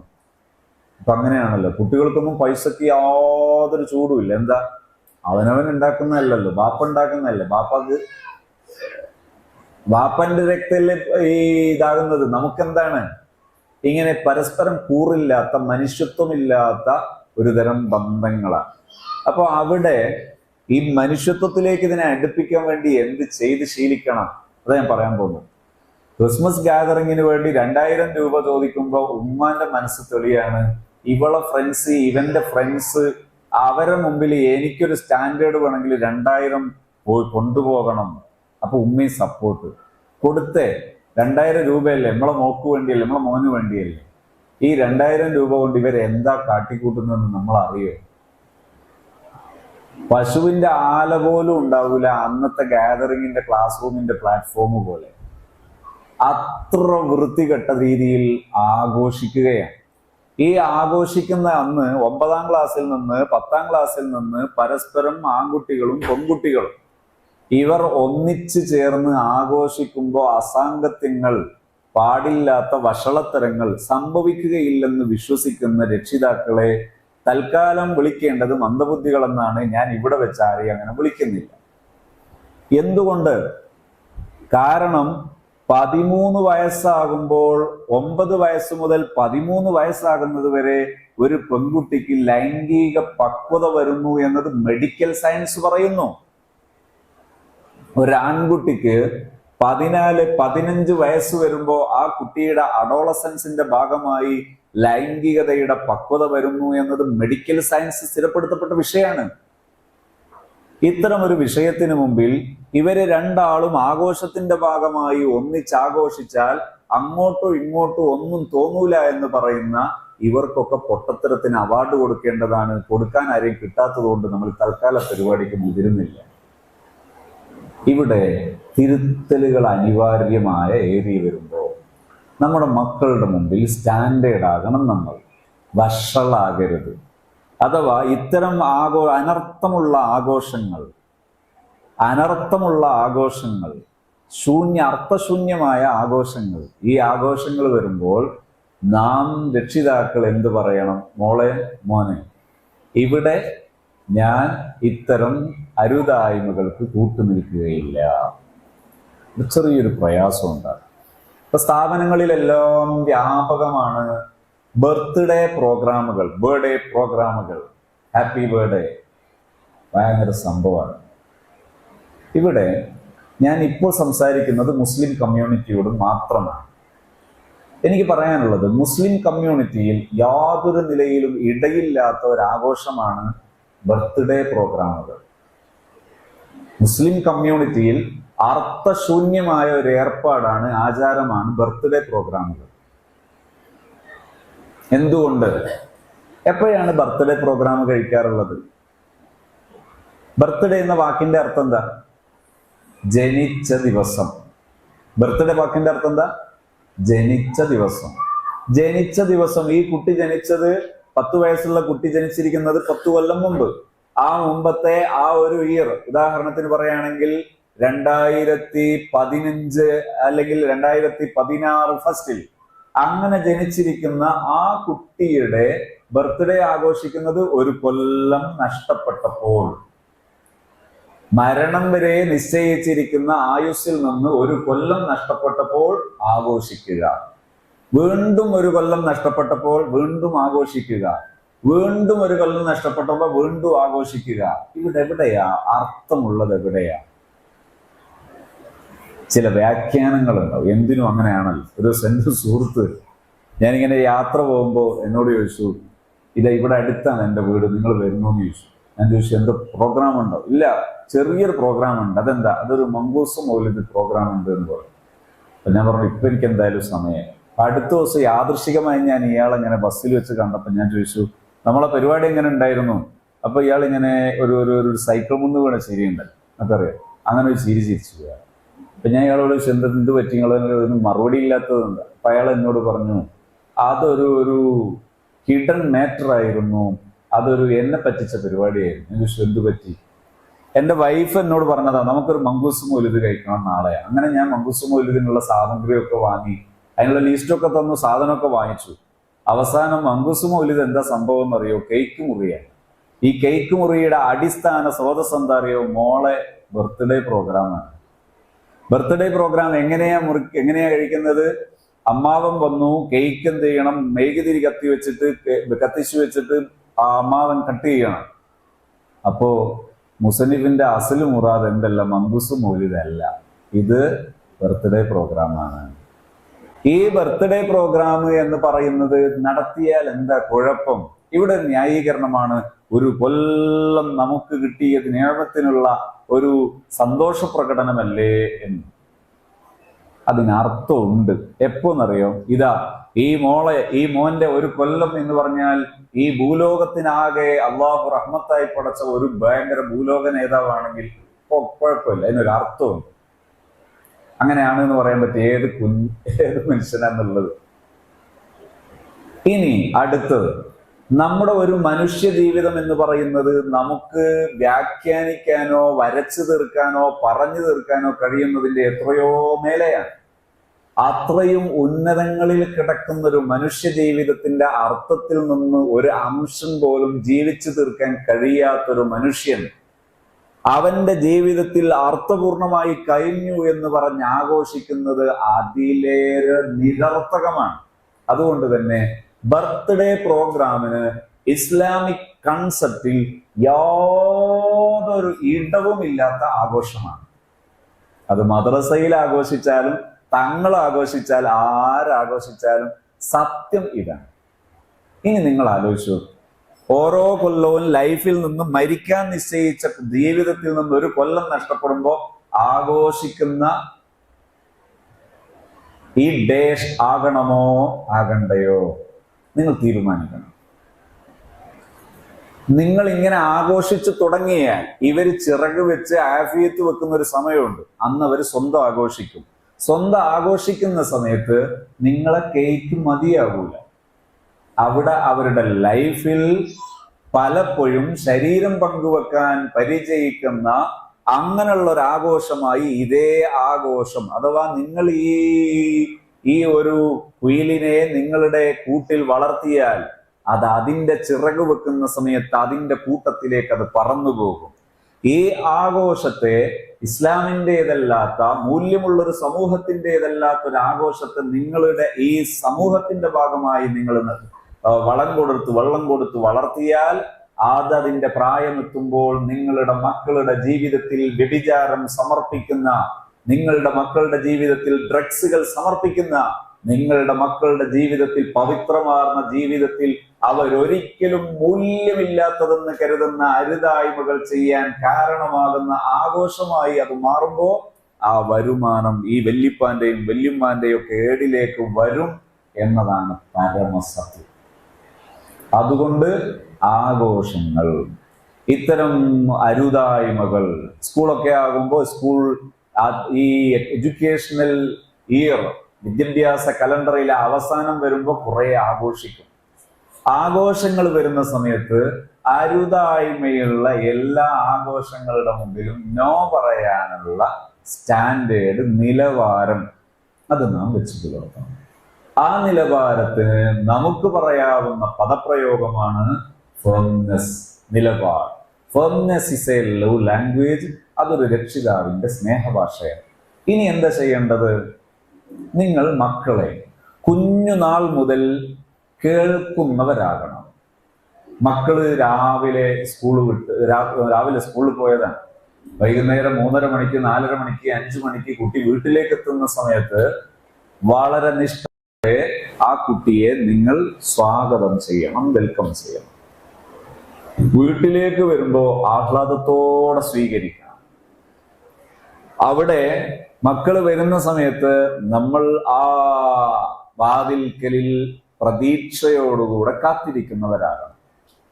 അപ്പൊ അങ്ങനെയാണല്ലോ, കുട്ടികൾക്കൊന്നും പൈസക്ക് യാതൊരു ചൂടുമില്ല. എന്താ, അവനവൻ ഉണ്ടാക്കുന്നതല്ലല്ലോ, ബാപ്പ ഉണ്ടാക്കുന്നതല്ലേ. ബാപ്പന്റെ രക്തല്ലേ ഈ ഇതാകുന്നത്. നമുക്കെന്താണ്, ഇങ്ങനെ പരസ്പരം കൂറില്ലാത്ത, മനുഷ്യത്വമില്ലാത്ത ഒരു തരം ബന്ധങ്ങളാണ്. അപ്പൊ അവിടെ ഈ മനുഷ്യത്വത്തിലേക്ക് ഇതിനെ അടുപ്പിക്കാൻ വേണ്ടി എന്ത് ചെയ്ത് ശീലിക്കണം, അതാ ഞാൻ പറയാൻ പോകുന്നത്. ക്രിസ്മസ് ഗാദറിങ്ങിന് വേണ്ടി 2000 രൂപ ചോദിക്കുമ്പോൾ ഉമ്മാന്റെ മനസ്സ് തെളിയാണ്. ഇവളെ ഫ്രണ്ട്സ്, ഇവന്റെ ഫ്രണ്ട്സ്, അവരെ മുമ്പിൽ എനിക്കൊരു സ്റ്റാൻഡേർഡ് വേണമെങ്കിൽ 2000 പോയി കൊണ്ടുപോകണം. അപ്പൊ ഉമ്മയും സപ്പോർട്ട് കൊടുത്തേ. 2000 രൂപയല്ലേ, നമ്മളെ മോക്ക് വേണ്ടിയല്ലേ, നമ്മളെ മോന് വേണ്ടിയല്ലേ. ഈ 2000 രൂപ കൊണ്ട് ഇവരെന്താ കാട്ടിക്കൂട്ടുന്നതെന്ന് നമ്മൾ അറിയോ? പശുവിന്റെ ആല പോലും ഉണ്ടാവില്ല അന്നത്തെ ഗാദറിങ്ങിന്റെ ക്ലാസ് റൂമിന്റെ പ്ലാറ്റ്ഫോം പോലെ. അത്ര വൃത്തികെട്ട രീതിയിൽ ആഘോഷിക്കുകയാണ്. ഈ ആഘോഷിക്കുന്ന അന്ന് 9ാം ക്ലാസ്സിൽ നിന്ന് 10ാം ക്ലാസ്സിൽ നിന്ന് പരസ്പരം ആൺകുട്ടികളും പെൺകുട്ടികളും ഇവർ ഒന്നിച്ചു ചേർന്ന് ആഘോഷിക്കുമ്പോൾ അസാംഗത്യങ്ങൾ, പാടില്ലാത്ത വഷളത്തരങ്ങൾ സംഭവിക്കുകയില്ലെന്ന് വിശ്വസിക്കുന്ന രക്ഷിതാക്കളെ തൽക്കാലം വിളിക്കേണ്ടത് മന്ദബുദ്ധികളെന്നാണ്. ഞാൻ ഇവിടെ വെച്ച് ആരെയും അങ്ങനെ വിളിക്കുന്നില്ല. എന്തുകൊണ്ട്? കാരണം 13 വയസ്സാകുമ്പോൾ 9 വയസ്സ് മുതൽ 13 വയസ്സാകുന്നത് വരെ ഒരു പെൺകുട്ടിക്ക് ലൈംഗിക പക്വത വരുന്നു എന്നത് മെഡിക്കൽ സയൻസ് പറയുന്നു. ഒരു ആൺകുട്ടിക്ക് 14-15 വയസ്സ് വരുമ്പോൾ ആ കുട്ടിയുടെ അഡോളസൻസിന്റെ ഭാഗമായി ലൈംഗികതയുടെ പക്വത വരുന്നു എന്നത് മെഡിക്കൽ സയൻസ് സ്ഥിരപ്പെടുത്തപ്പെട്ട വിഷയമാണ്. ഇത്തരം ഒരു വിഷയത്തിന് മുമ്പിൽ ഇവര് രണ്ടാളും ആഘോഷത്തിന്റെ ഭാഗമായി ഒന്നിച്ചാഘോഷിച്ചാൽ അങ്ങോട്ടോ ഇങ്ങോട്ടോ ഒന്നും തോന്നൂല എന്ന് പറയുന്ന ഇവർക്കൊക്കെ പൊട്ടത്തരത്തിന് അവാർഡ് കൊടുക്കേണ്ടതാണ്. കൊടുക്കാൻ ആരെയും കിട്ടാത്തത് കൊണ്ട് നമ്മൾ തൽക്കാല പരിപാടിക്ക് മുതിരുന്നില്ല. ഇവിടെ തിരുത്തലുകൾ അനിവാര്യമായ ഏരിയ വരുമ്പോൾ നമ്മുടെ മക്കളുടെ മുമ്പിൽ സ്റ്റാൻഡേർഡ് ആകണം. നമ്മൾ വഷളാകരുത്. അഥവാ ഇത്തരം അനർത്ഥമുള്ള ആഘോഷങ്ങൾ, അർത്ഥശൂന്യമായ ആഘോഷങ്ങൾ, ഈ ആഘോഷങ്ങൾ വരുമ്പോൾ നാം രക്ഷിതാക്കൾ എന്ത് പറയണം? മോളെ, മോനെ, ഇവിടെ ഞാൻ ഇത്തരം അരുതായ്മകൾക്ക് കൂട്ടുനിൽക്കുകയില്ല. ഒരു ചെറിയൊരു പ്രയാസം ഉണ്ടാകും. ഇപ്പൊ സ്ഥാപനങ്ങളിലെല്ലാം വ്യാപകമാണ് ബർത്ത്ഡേ പ്രോഗ്രാമുകൾ, ബർത്ത്ഡേ പ്രോഗ്രാമുകൾ, ഹാപ്പി ബർത്ത്ഡേ, ഭയങ്കര സംഭവമാണ്. ഇവിടെ ഞാൻ ഇപ്പോൾ സംസാരിക്കുന്നത് മുസ്ലിം കമ്മ്യൂണിറ്റിയോട് മാത്രമാണ്. എനിക്ക് പറയാനുള്ളത്, മുസ്ലിം കമ്മ്യൂണിറ്റിയിൽ യാതൊരു നിലയിലും ഇടയില്ലാത്ത ഒരാഘോഷമാണ് ബർത്ത്ഡേ പ്രോഗ്രാമുകൾ. മുസ്ലിം കമ്മ്യൂണിറ്റിയിൽ അർത്ഥശൂന്യമായ ഒരു ഏർപ്പാടാണ്, ആചാരമാണ് ബർത്ത്ഡേ പ്രോഗ്രാമുകൾ. എന്തുകൊണ്ട്? എപ്പോഴാണ് ബർത്ത്ഡേ പ്രോഗ്രാം കഴിക്കാറുള്ളത്? ബർത്ത്ഡേ എന്ന വാക്കിന്റെ അർത്ഥം എന്താ? ജനിച്ച ദിവസം. ബർത്ത്ഡേ വാക്കിന്റെ അർത്ഥം എന്താ? ജനിച്ച ദിവസം. ജനിച്ച ദിവസം. ഈ കുട്ടി ജനിച്ചത്, 10 വയസ്സുള്ള കുട്ടി ജനിച്ചിരിക്കുന്നത് 10 കൊല്ലം മുമ്പ്. ആ മുമ്പത്തെ ആ ഒരു ഇയർ, ഉദാഹരണത്തിന് പറയുകയാണെങ്കിൽ 2015 അല്ലെങ്കിൽ 2016 ഫസ്റ്റിൽ അങ്ങനെ ജനിച്ചിരിക്കുന്ന ആ കുട്ടിയുടെ ബർത്ത്ഡേ ആഘോഷിക്കുന്നത് 1 കൊല്ലം നഷ്ടപ്പെട്ടപ്പോൾ, മരണം വരെ നിശ്ചയിച്ചിരിക്കുന്ന ആയുസ്സിൽ നിന്ന് 1 കൊല്ലം നഷ്ടപ്പെട്ടപ്പോൾ ആഘോഷിക്കുക. വീണ്ടും 1 കൊല്ലം നഷ്ടപ്പെട്ടപ്പോൾ വീണ്ടും ആഘോഷിക്കുക. വീണ്ടും 1 കൊല്ലം നഷ്ടപ്പെട്ടപ്പോൾ വീണ്ടും ആഘോഷിക്കുക. ഇവിടെ എവിടെയാ അർത്ഥമുള്ളത്? എവിടെയാ? ചില വ്യാഖ്യാനങ്ങളുണ്ടാവും. എന്തിനും അങ്ങനെയാണല്ലോ. ഒരു എൻ്റെ സുഹൃത്ത്, ഞാനിങ്ങനെ യാത്ര പോകുമ്പോൾ എന്നോട് ചോദിച്ചു, ഇവിടെ അടുത്താണ് എൻ്റെ വീട്, നിങ്ങൾ വരുന്നോന്ന് ചോദിച്ചു. ഞാൻ ചോദിച്ചു, എന്താ പ്രോഗ്രാം ഉണ്ടോ? ഇല്ല, ചെറിയൊരു പ്രോഗ്രാം ഉണ്ട്. അതെന്താ? അതൊരു മങ്കൂസ് മൗലിദ് പ്രോഗ്രാം ഉണ്ട് എന്ന് പറഞ്ഞു. അപ്പൊ ഞാൻ പറഞ്ഞു, ഇപ്പൊ എനിക്ക് എന്തായാലും സമയം. അടുത്ത ദിവസം യാദൃശികമായി ഞാൻ ഇയാളെങ്ങനെ ബസ്സിൽ വെച്ച് കണ്ടപ്പോൾ ഞാൻ ചോദിച്ചു, നമ്മളെ പരിപാടി എങ്ങനെ ഉണ്ടായിരുന്നു? അപ്പൊ ഇയാൾ ഇങ്ങനെ ഒരു സൈക്കിൾ മുന്ന് വീണ ശരിയുണ്ട്, നമുക്കറിയാം. അങ്ങനെ ഒരു ചിരിച്ചു പോയാൽ. അപ്പൊ ഞാൻ ഇയാളോട് ചോദിച്ചു, എന്ത് പറ്റി, നിങ്ങളൊന്നും മറുപടി ഇല്ലാത്തതുണ്ട്. അപ്പൊ അയാൾ എന്നോട് പറഞ്ഞു, അതൊരു ഹിഡൻ മാറ്റർ ആയിരുന്നു, അതൊരു എന്നെ പറ്റിച്ച പരിപാടിയായിരുന്നു. ഞാൻ ചോദിച്ചു, എന്ത് പറ്റി? എൻ്റെ വൈഫ് എന്നോട് പറഞ്ഞതാ, നമുക്കൊരു മങ്കൂസ് മൗലിദ് കഴിക്കണം നാളെ. അങ്ങനെ ഞാൻ മങ്കൂസ് മൗലിദിനുള്ള സാമഗ്രിയൊക്കെ വാങ്ങി, അതിനുള്ള ലിസ്റ്റൊക്കെ തന്നു, സാധനമൊക്കെ വാങ്ങിച്ചു. അവസാനം മങ്കൂസ് മൗലിദ് എന്താ സംഭവം എന്നറിയോ? കേക്ക് മുറിയാണ്. ഈ കേക്ക് മുറിയുടെ അടിസ്ഥാന സ്രോതസ് എന്താ അറിയോ? മോളെ ബർത്ത്ഡേ പ്രോഗ്രാമാണ്. ബർത്ത്ഡേ പ്രോഗ്രാം എങ്ങനെയാ കഴിക്കുന്നത്? അമ്മാവൻ വന്നു, കേക്ക് എന്ത് ചെയ്യണം? മെഴുകുതിരി കത്തിച്ചു വെച്ചിട്ട് ആ അമ്മാവൻ കട്ട് ചെയ്യണം. അപ്പോ മുസന്നിഫിന്റെ അസല് മുറാദ് എന്തല്ല? മങ്കൂസ് മൗലിദ് അല്ല, ഇത് ബർത്ത്ഡേ പ്രോഗ്രാമാണ്. ഈ ബർത്ത്ഡേ പ്രോഗ്രാം എന്ന് പറയുന്നത് നടത്തിയാൽ എന്താ കുഴപ്പം? ഇവിടെ ന്യായീകരണമാണ്. 1 കൊല്ലം നമുക്ക് കിട്ടിയത് നിയമത്തിനുള്ള ഒരു സന്തോഷ പ്രകടനമല്ലേ എന്ന്. അതിനർത്ഥമുണ്ട്. എപ്പോന്നറിയോ? ഇതാ, ഈ മോന്റെ 1 കൊല്ലം എന്ന് പറഞ്ഞാൽ ഈ ഭൂലോകത്തിനാകെ അള്ളാഹു റഹ്മത്തായി പടച്ച ഒരു ഭയങ്കര ഭൂലോക നേതാവാണെങ്കിൽ കുഴപ്പമില്ല, അതിനൊരു അർത്ഥമുണ്ട്. അങ്ങനെയാണ് എന്ന് പറയാൻ പറ്റിയ ഏത് മനുഷ്യനാന്നുള്ളത്. ഇനി അടുത്തത്, നമ്മുടെ ഒരു മനുഷ്യ ജീവിതം എന്ന് പറയുന്നത് നമുക്ക് വ്യാഖ്യാനിക്കാനോ വരച്ചു തീർക്കാനോ പറഞ്ഞു തീർക്കാനോ കഴിയുന്നതിന്റെ എത്രയോ മേലെയാണ്. അത്രയും ഉന്നതങ്ങളിൽ കിടക്കുന്ന ഒരു മനുഷ്യ ജീവിതത്തിന്റെ അർത്ഥത്തിൽ നിന്ന് ഒരു അംശം പോലും ജീവിച്ചു തീർക്കാൻ കഴിയാത്തൊരു മനുഷ്യൻ അവന്റെ ജീവിതത്തിൽ അർത്ഥപൂർണമായി കഴിഞ്ഞു എന്ന് പറഞ്ഞ് ആഘോഷിക്കുന്നത് അതിലേറെ നിരർത്ഥകമാണ്. അതുകൊണ്ട് തന്നെ ബർത്ത്ഡേ പ്രോഗ്രാമിന് ഇസ്ലാമിക് കൺസെപ്റ്റിൽ യാതൊരു ഇടവുമില്ലാത്ത ആഘോഷമാണ്. അത് മദ്രസയിൽ ആഘോഷിച്ചാലും തങ്ങൾ ആഘോഷിച്ചാൽ ആരാഘോഷിച്ചാലും സത്യം ഇതാണ്. ഇനി നിങ്ങൾ ആലോചിച്ചു, ഓരോ കൊല്ലവും ലൈഫിൽ നിന്നും മരിക്കാൻ നിശ്ചയിച്ച ജീവിതത്തിൽ നിന്ന് 1 കൊല്ലം നഷ്ടപ്പെടുമ്പോൾ ആഘോഷിക്കുന്ന ഈ ഡേഷ് ആകണമോ ആകണ്ടയോ? നിങ്ങൾ തീരുമാനിക്കണം. നിങ്ങൾ ഇങ്ങനെ ആഘോഷിച്ചു തുടങ്ങിയാൽ ഇവർ ചിറക് വെച്ച് ആഫിയത്ത് വെക്കുന്ന ഒരു സമയമുണ്ട്. അന്ന് അവർ സ്വന്തം ആഘോഷിക്കും. സ്വന്തം ആഘോഷിക്കുന്ന സമയത്ത് നിങ്ങളെ കേക്ക് മതിയാകൂല. അവിടെ അവരുടെ ലൈഫിൽ പലപ്പോഴും ശരീരം പങ്കുവെക്കാൻ പരിചയിക്കുന്ന അങ്ങനെയുള്ള ഒരു ആഘോഷമായി ഇതേ ആഘോഷം, അഥവാ നിങ്ങൾ ഈ ഒരു കുയിലിനെ നിങ്ങളുടെ കൂട്ടിൽ വളർത്തിയാൽ അത് അതിന്റെ ചിറക് വെക്കുന്ന സമയത്ത് അതിന്റെ കൂട്ടത്തിലേക്ക് അത് പറന്നു പോകും. ഈ ആഘോഷത്തെ ഇസ്ലാമിൻ്റെതല്ലാത്ത, മൂല്യമുള്ളൊരു സമൂഹത്തിൻ്റെതല്ലാത്ത ഒരു ആഘോഷത്തെ നിങ്ങളുടെ ഈ സമൂഹത്തിന്റെ ഭാഗമായി നിങ്ങൾ വെള്ളം കൊടുത്ത് വളർത്തിയാൽ അതിന്റെ പ്രായമെത്തുമ്പോൾ നിങ്ങളുടെ മക്കളുടെ ജീവിതത്തിൽ വ്യഭിചാരം സമർപ്പിക്കുന്ന, നിങ്ങളുടെ മക്കളുടെ ജീവിതത്തിൽ ഡ്രഗ്സുകൾ സമർപ്പിക്കുന്ന, നിങ്ങളുടെ മക്കളുടെ ജീവിതത്തിൽ പവിത്രമാർന്ന ജീവിതത്തിൽ അവരൊരിക്കലും മൂല്യമില്ലാത്തതെന്ന് കരുതുന്ന അരുതായ്മകൾ ചെയ്യാൻ കാരണമാകുന്ന ആഘോഷമായി അത് മാറുമ്പോൾ ആ വരുമാനം ഈ വല്യപ്പാന്റെയും വല്യമ്മാന്റെയും ഒക്കെ ഏടിലേക്ക് വരും എന്നതാണ് പരമസത്യം. അതുകൊണ്ട് ആഘോഷങ്ങൾ, ഇത്തരം അരുതായ്മകൾ, സ്കൂളൊക്കെ ആകുമ്പോൾ ഈ എഡ്യൂക്കേഷണൽ ഇയർ, വിദ്യാഭ്യാസ കലണ്ടറിലെ അവസാനം വരുമ്പോൾ കുറെ ആഘോഷിക്കും. ആഘോഷങ്ങൾ വരുന്ന സമയത്ത് അരുതായ്മയുള്ള എല്ലാ ആഘോഷങ്ങളുടെ മുമ്പിലും നോ പറയാനുള്ള സ്റ്റാൻഡേർഡ്, നിലവാരം അത് നാം വെച്ചു പുലർത്തണം. ആ നിലവാരത്തിന് നമുക്ക് പറയാവുന്ന പദപ്രയോഗമാണ് ഫേംനെസ്, നിലപാട്. Firmness is A love language. അതൊരു രക്ഷിതാവിന്റെ സ്നേഹഭാഷയാണ്. ഇനി എന്താ ചെയ്യേണ്ടത്? നിങ്ങൾ മക്കളെ കുഞ്ഞുനാൾ മുതൽ കേൾക്കുന്നവരാകണം. മക്കള് രാവിലെ സ്കൂളിൽ പോയതാണ്, വൈകുന്നേരം 3:30 മണിക്ക്, 4:30 മണിക്ക്, 5 മണിക്ക് കുട്ടി വീട്ടിലേക്ക് എത്തുന്ന സമയത്ത് വളരെ നിഷ്ഠയോടെ ആ കുട്ടിയെ നിങ്ങൾ സ്വാഗതം ചെയ്യണം, വെൽക്കം ചെയ്യണം. വീട്ടിലേക്ക് വരുമ്പോ ആഹ്ലാദത്തോടെ സ്വീകരിക്കണം. അവിടെ മക്കള് വരുന്ന സമയത്ത് നമ്മൾ ആ വാതിൽക്കലിൽ പ്രതീക്ഷയോടുകൂടെ കാത്തിരിക്കുന്നവരാകണം.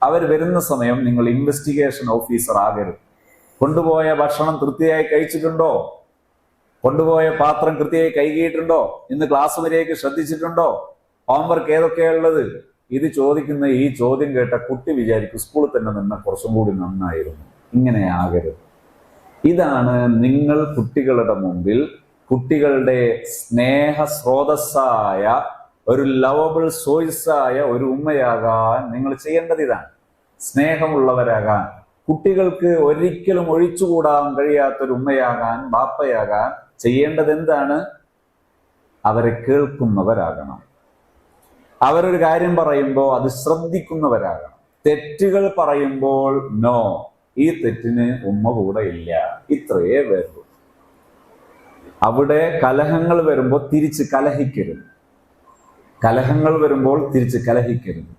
അവർ വരുന്ന സമയം നിങ്ങൾ ഇൻവെസ്റ്റിഗേഷൻ ഓഫീസർ ആകരുത്. കൊണ്ടുപോയ ഭക്ഷണം കൃത്യമായി കഴിച്ചിട്ടുണ്ടോ? കൊണ്ടുപോയ പാത്രം കൃത്യമായി കഴുകിയിട്ടുണ്ടോ? ഇന്ന് ക്ലാസ് വരെയൊക്കെ ശ്രദ്ധിച്ചിട്ടുണ്ടോ? ഹോംവർക്ക് ഏതൊക്കെയുള്ളത്? ഇത് ചോദിക്കുന്ന ഈ ചോദ്യം കേട്ട കുട്ടി വിചാരിക്കും സ്കൂളിൽ തന്നെ നിന്ന് കുറച്ചും കൂടി നന്നായിരുന്നു. ഇങ്ങനെ ആകരുത്. ഇതാണ് നിങ്ങൾ കുട്ടികളുടെ മുമ്പിൽ, കുട്ടികളുടെ സ്നേഹ സ്രോതസ്സായ ഒരു ലവബിൾ സോഴ്സായ ഒരു ഉമ്മയാകാൻ നിങ്ങൾ ചെയ്യേണ്ടത്. ഇതാണ് സ്നേഹമുള്ളവരാകാൻ. കുട്ടികൾക്ക് ഒരിക്കലും ഒഴിച്ചുകൂടാൻ കഴിയാത്തൊരു ഉമ്മയാകാൻ, ബാപ്പയാകാൻ ചെയ്യേണ്ടത് എന്താണ്? അവരെ കേൾക്കുന്നവരാകണം. അവരൊരു കാര്യം പറയുമ്പോൾ അത് ശ്രദ്ധിക്കുന്നവരാകണം. തെറ്റുകൾ പറയുമ്പോൾ നോ, ഈ തെറ്റിന് ഉമ്മ കൂടെ ഇല്ല, ഇത്രയേ വേണ്ടൂ. അവിടെ കലഹങ്ങൾ വരുമ്പോൾ തിരിച്ച് കലഹിക്കരുത്. കലഹങ്ങൾ വരുമ്പോൾ തിരിച്ച് കലഹിക്കരുത്.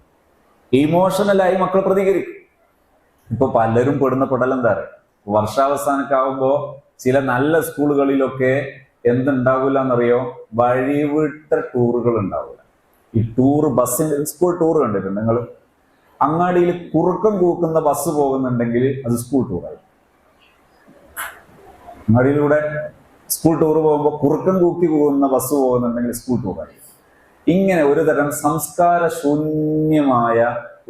ഇമോഷണലായി മക്കൾ പ്രതികരിക്കും. ഇപ്പൊ പലരും പെടുന്ന പെടലെന്താ പറയുക, വർഷാവസാനൊക്കെ ആവുമ്പോ ചില നല്ല സ്കൂളുകളിലൊക്കെ എന്തുണ്ടാവില്ല എന്നറിയോ? വഴിവിട്ട ടൂറുകൾ ഉണ്ടാവില്ല. ഈ ടൂർ ബസ്സിന്റെ, സ്കൂൾ ടൂർ കണ്ടിട്ടുണ്ട് നിങ്ങൾ? അങ്ങാടിയിൽ കുറുക്കം കൂക്കുന്ന ബസ് പോകുന്നുണ്ടെങ്കിൽ അത് സ്കൂൾ ടൂറായി. അങ്ങാടിയിലൂടെ സ്കൂൾ ടൂർ പോകുമ്പോൾ കുറുക്കം കൂക്കി പോകുന്ന ബസ് പോകുന്നുണ്ടെങ്കിൽ സ്കൂൾ ടൂറായി. ഇങ്ങനെ ഒരു തരം സംസ്കാര ശൂന്യമായ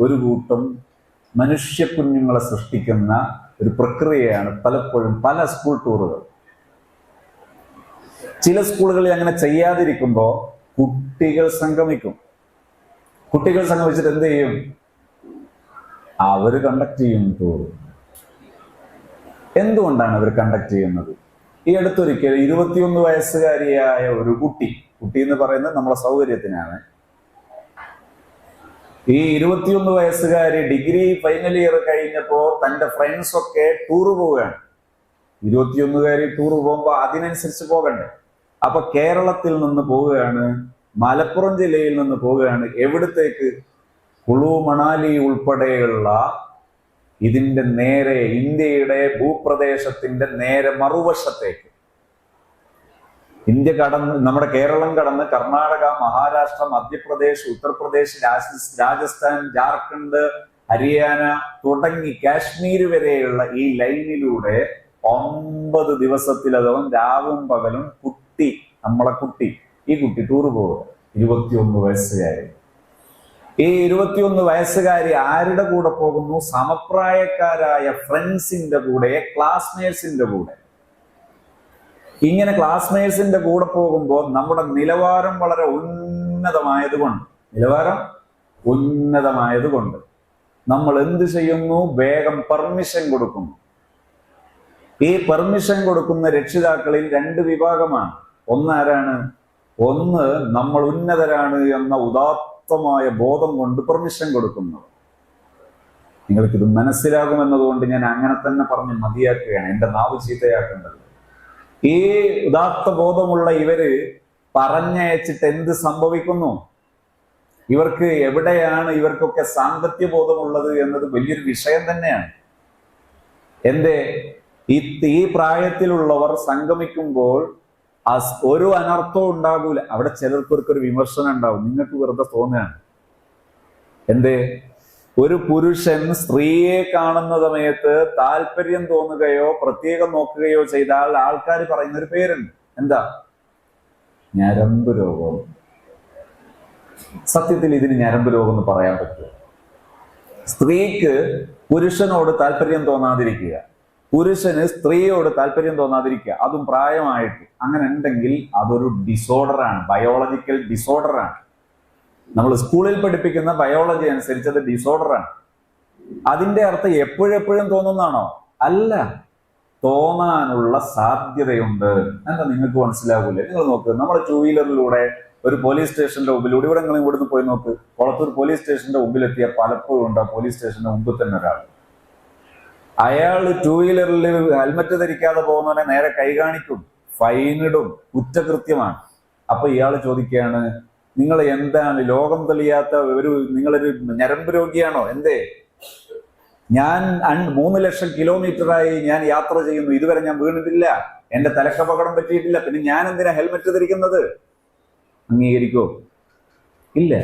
ഒരു കൂട്ടം മനുഷ്യ കുഞ്ഞുങ്ങളെ സൃഷ്ടിക്കുന്ന ഒരു പ്രക്രിയയാണ് പലപ്പോഴും പല സ്കൂൾ ടൂറുകൾ. ചില സ്കൂളുകളിൽ അങ്ങനെ ചെയ്യാതിരിക്കുമ്പോൾ കുട്ടികൾ സംഗമിക്കും. കുട്ടികൾ സംഗമിച്ചിട്ട് എന്ത് ചെയ്യും? അവർ കണ്ടക്ട് ചെയ്യും ടൂർ. എന്തുകൊണ്ടാണ് അവർ കണ്ടക്ട് ചെയ്യുന്നത്? ഈ അടുത്തൊരിക്കൽ 21 വയസ്സുകാരിയായ ഒരു കുട്ടി എന്ന് പറയുന്നത് നമ്മളെ സൗകര്യത്തിനാണ്. ഈ 21 വയസ്സുകാരി ഡിഗ്രി ഫൈനൽ ഇയർ കഴിഞ്ഞപ്പോ തന്റെ ഫ്രണ്ട്സ് ഒക്കെ ടൂർ പോവുകയാണ്. 21കാരി ടൂർ പോകുമ്പോൾ അതിനനുസരിച്ച് പോകണ്ടേ? അപ്പൊ കേരളത്തിൽ നിന്ന് പോവുകയാണ്, മലപ്പുറം ജില്ലയിൽ നിന്ന് പോവുകയാണ്. എവിടത്തേക്ക്? കുളു മണാലി ഉൾപ്പെടെയുള്ള ഇതിന്റെ നേരെ ഇന്ത്യയുടെ ഭൂപ്രദേശത്തിന്റെ നേരെ മറുവശത്തേക്ക്. ഇന്ത്യ കടന്ന്, നമ്മുടെ കേരളം കടന്ന് കർണാടക, മഹാരാഷ്ട്ര, മധ്യപ്രദേശ്, ഉത്തർപ്രദേശ്, രാജസ്ഥാൻ, ജാർഖണ്ഡ്, ഹരിയാന തുടങ്ങി കാശ്മീർ വരെയുള്ള ഈ ലൈനിലൂടെ 9 ദിവസത്തിലധികം രാവും പകലും നമ്മളെ കുട്ടി ടൂർ പോകുക. 21 വയസ്സുകാരി. ഈ 21 വയസ്സുകാരി ആരുടെ കൂടെ പോകുന്നു? സമപ്രായക്കാരായ ഫ്രണ്ട്സിന്റെ കൂടെ, ക്ലാസ്മേറ്റ്സിന്റെ കൂടെ. ഇങ്ങനെ ക്ലാസ്മേറ്റ്സിന്റെ കൂടെ പോകുമ്പോൾ നമ്മുടെ നിലവാരം വളരെ ഉന്നതമായതുകൊണ്ട് നമ്മൾ എന്ത് ചെയ്യുന്നു? വേഗം പെർമിഷൻ കൊടുക്കുന്നു. ഈ പെർമിഷൻ കൊടുക്കുന്ന രക്ഷിതാക്കളിൽ രണ്ട് വിഭാഗമാണ്. ഒന്നാരാണ്? ഒന്ന് നമ്മൾ ഉന്നതരാണ് എന്ന ഉദാത്തമായ ബോധം കൊണ്ട് പെർമിഷൻ കൊടുക്കുന്നു. നിങ്ങൾക്കിത് മനസ്സിലാകുമെന്നതുകൊണ്ട് ഞാൻ അങ്ങനെ തന്നെ പറഞ്ഞ് മതിയാക്കുകയാണ്, എന്റെ നാവ് ചീത്തയാക്കേണ്ടത്. ഈ ഉദാത്ത ബോധമുള്ള ഇവര് പറഞ്ഞയച്ചിട്ട് എന്ത് സംഭവിക്കുന്നു? ഇവർക്ക് എവിടെയാണ് ഇവർക്കൊക്കെ സാമ്പത്യ ബോധമുള്ളത് എന്നത് വലിയൊരു വിഷയം തന്നെയാണ്. എന്തേ? ഈ പ്രായത്തിലുള്ളവർ സംഗമിക്കുമ്പോൾ ഒരു അനർത്ഥവും ഉണ്ടാകൂല. അവിടെ ചിലർക്കൊരു വിമർശനം ഉണ്ടാവും, നിങ്ങൾക്ക് വെറുതെ തോന്നുകയാണ്. എന്തേ? ഒരു പുരുഷൻ സ്ത്രീയെ കാണുന്ന സമയത്ത് താല്പര്യം തോന്നുകയോ പ്രത്യേകം നോക്കുകയോ ചെയ്താൽ ആൾക്കാർ പറയുന്ന ഒരു പേരുണ്ട്. എന്താ? ഞരമ്പ് രോഗം. സത്യത്തിൽ ഇതിന് ഞരമ്പ് രോഗം എന്ന് പറയാൻ പറ്റുമോ? സ്ത്രീക്ക് പുരുഷനോട് താല്പര്യം തോന്നാതിരിക്കുക, പുരുഷന് സ്ത്രീയോട് താല്പര്യം തോന്നാതിരിക്കുക, അതും പ്രായമായിട്ട്, അങ്ങനെ ഉണ്ടെങ്കിൽ അതൊരു ഡിസോർഡറാണ്, ബയോളജിക്കൽ ഡിസോർഡറാണ്. നമ്മൾ സ്കൂളിൽ പഠിപ്പിക്കുന്ന ബയോളജി അനുസരിച്ച് അത് ഡിസോർഡറാണ്. അതിന്റെ അർത്ഥം എപ്പോഴെപ്പോഴും തോന്നുന്നതാണോ? അല്ല, തോന്നാനുള്ള സാധ്യതയുണ്ട്. എന്താ നിങ്ങൾക്ക് മനസ്സിലാകൂലേ? നിങ്ങൾ നോക്ക്, നമ്മൾ ടൂ വീലറിലൂടെ ഒരു പോലീസ് സ്റ്റേഷന്റെ മുമ്പിലൂടെ ഇവിടുന്ന് പോയി നോക്ക്. കൊളത്തൂർ പോലീസ് സ്റ്റേഷന്റെ മുമ്പിലെത്തിയ പലപ്പോഴും ഉണ്ട് പോലീസ് സ്റ്റേഷന്റെ മുമ്പിൽ തന്നെ ഒരാൾ. അയാൾ ടൂ വീലറിൽ ഹെൽമറ്റ് ധരിക്കാതെ പോകുന്നവനെ നേരെ കൈ കാണിക്കും, ഫൈനിടും, കുറ്റകൃത്യമാണ്. അപ്പൊ ഇയാൾ ചോദിക്കുകയാണ്, നിങ്ങൾ എന്താണ് ലോകം തെളിയാത്ത നിങ്ങളൊരു ഞരമ്പ് രോഗിയാണോ? എന്തേ? ഞാൻ 3 ലക്ഷം കിലോമീറ്ററായി ഞാൻ യാത്ര ചെയ്യുന്നു, ഇതുവരെ ഞാൻ വീണിട്ടില്ല, എന്റെ തലക്കപകടം പറ്റിയിട്ടില്ല, പിന്നെ ഞാൻ എന്തിനാ ഹെൽമറ്റ് ധരിക്കുന്നത്? അംഗീകരിക്കോ? ഇല്ല.